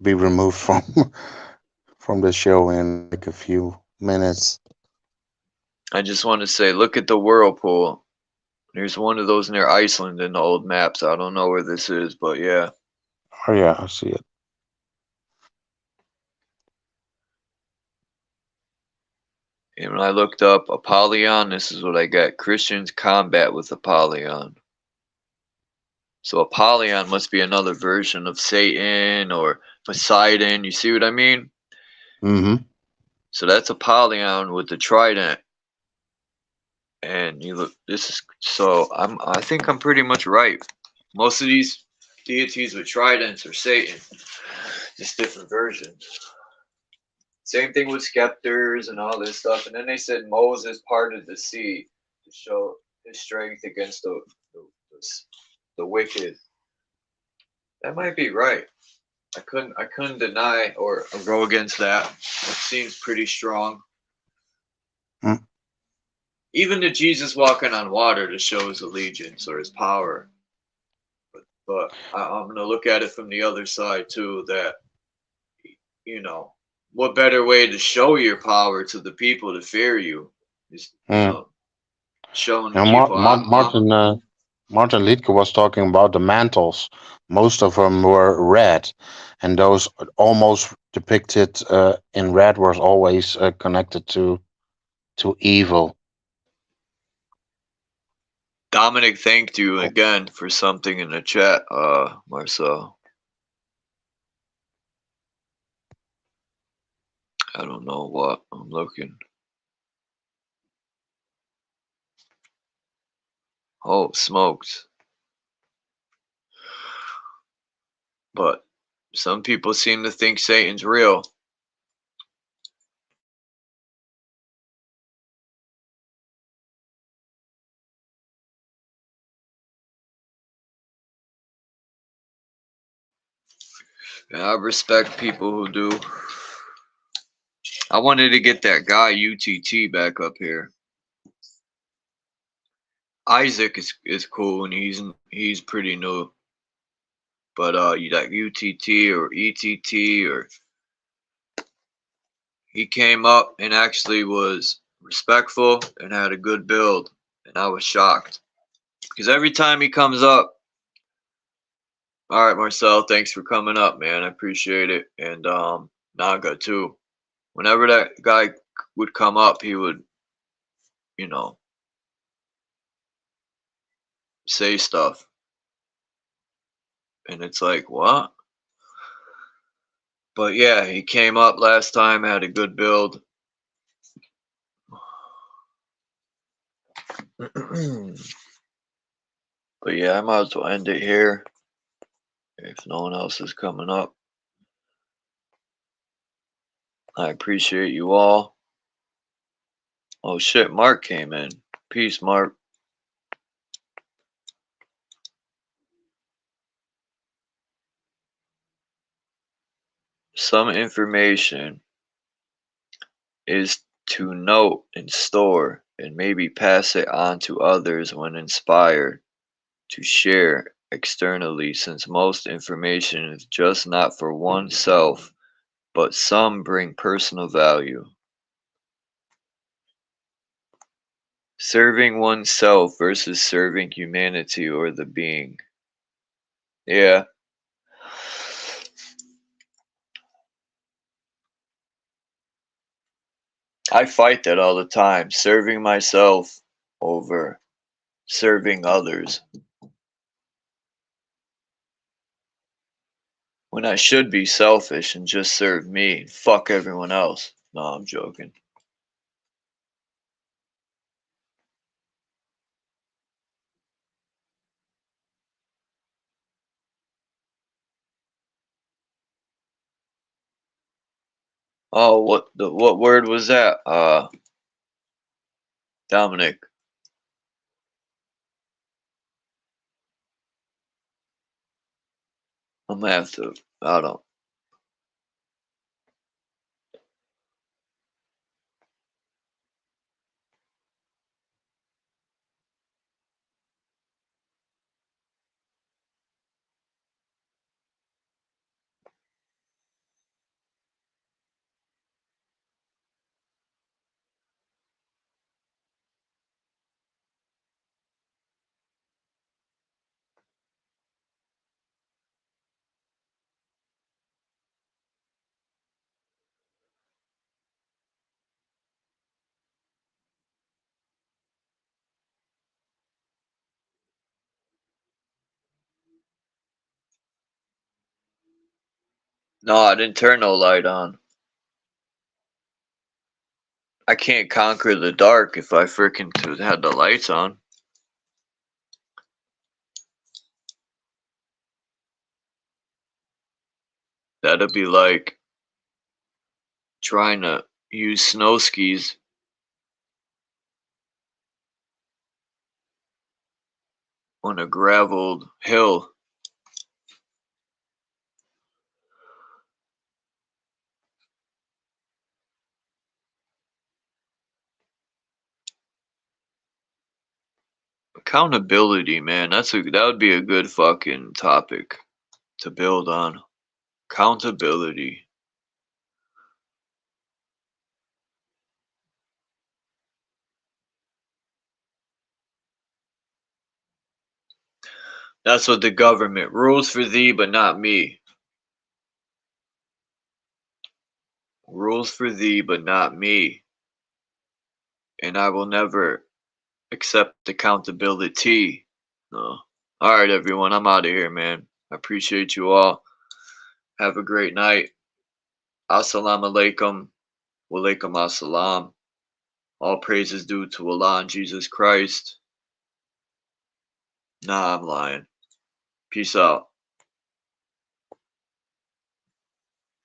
be removed from the show in like a few minutes. I just want to say, look at the whirlpool. There's one of those near Iceland in the old maps. I don't know where this is, but yeah. Oh yeah, I see it. And when I looked up Apollyon, this is what I got. Christians combat with Apollyon. So Apollyon must be another version of Satan or Poseidon. You see what I mean? Mm-hmm. So that's Apollyon with the trident. And you look, this is, so I think I'm pretty much right. Most of these deities with tridents are Satan. Just different versions. Same thing with scepters and all this stuff. And then they said Moses parted the sea to show his strength against the wicked. That might be right. I couldn't deny or go against that. It seems pretty strong. Mm. Even the Jesus walking on water to show his allegiance or his power. But I'm gonna look at it from the other side too. That, you know, what better way to show your power to the people to fear you? Is, you know, showing the people. Martin Liedke was talking about the mantles. Most of them were red, and those almost depicted in red was always connected to evil. Dominic thanked you again for something in the chat, Marcel. I don't know what. I'm looking. Oh, smokes. But some people seem to think Satan's real. And I respect people who do. I wanted to get that guy UTT back up here. Isaac is cool and he's pretty new. But you like UTT or ETT, or he came up and actually was respectful and had a good build, and I was shocked because every time he comes up, all right, Marcel, thanks for coming up, man. I appreciate it. And Naga too. Whenever that guy would come up, he would, you know, say stuff. And it's like, what? But yeah, he came up last time, had a good build. But yeah, I might as well end it here if no one else is coming up. I appreciate you all. Oh shit, Mark came in. Peace, Mark. Some information is to note and store and maybe pass it on to others when inspired to share externally, since most information is just not for oneself, but some bring personal value. Serving oneself versus serving humanity or the being. Yeah. I fight that all the time, serving myself over serving others. When I should be selfish and just serve me and fuck everyone else. No, I'm joking. Oh, what word was that? Dominic. I'm gonna have to, I don't. No, I didn't turn no light on. I can't conquer the dark if I frickin' had the lights on. That'd be like trying to use snow skis on a graveled hill. Accountability, man. That would be a good fucking topic to build on. Accountability. That's what the government rules for thee, but not me. Rules for thee, but not me. And I will never accept accountability. No. Alright, everyone. I'm out of here, man. I appreciate you all. Have a great night. Assalamu alaikum. Wa alaikum assalam. All praises due to Allah and Jesus Christ. Nah, I'm lying. Peace out.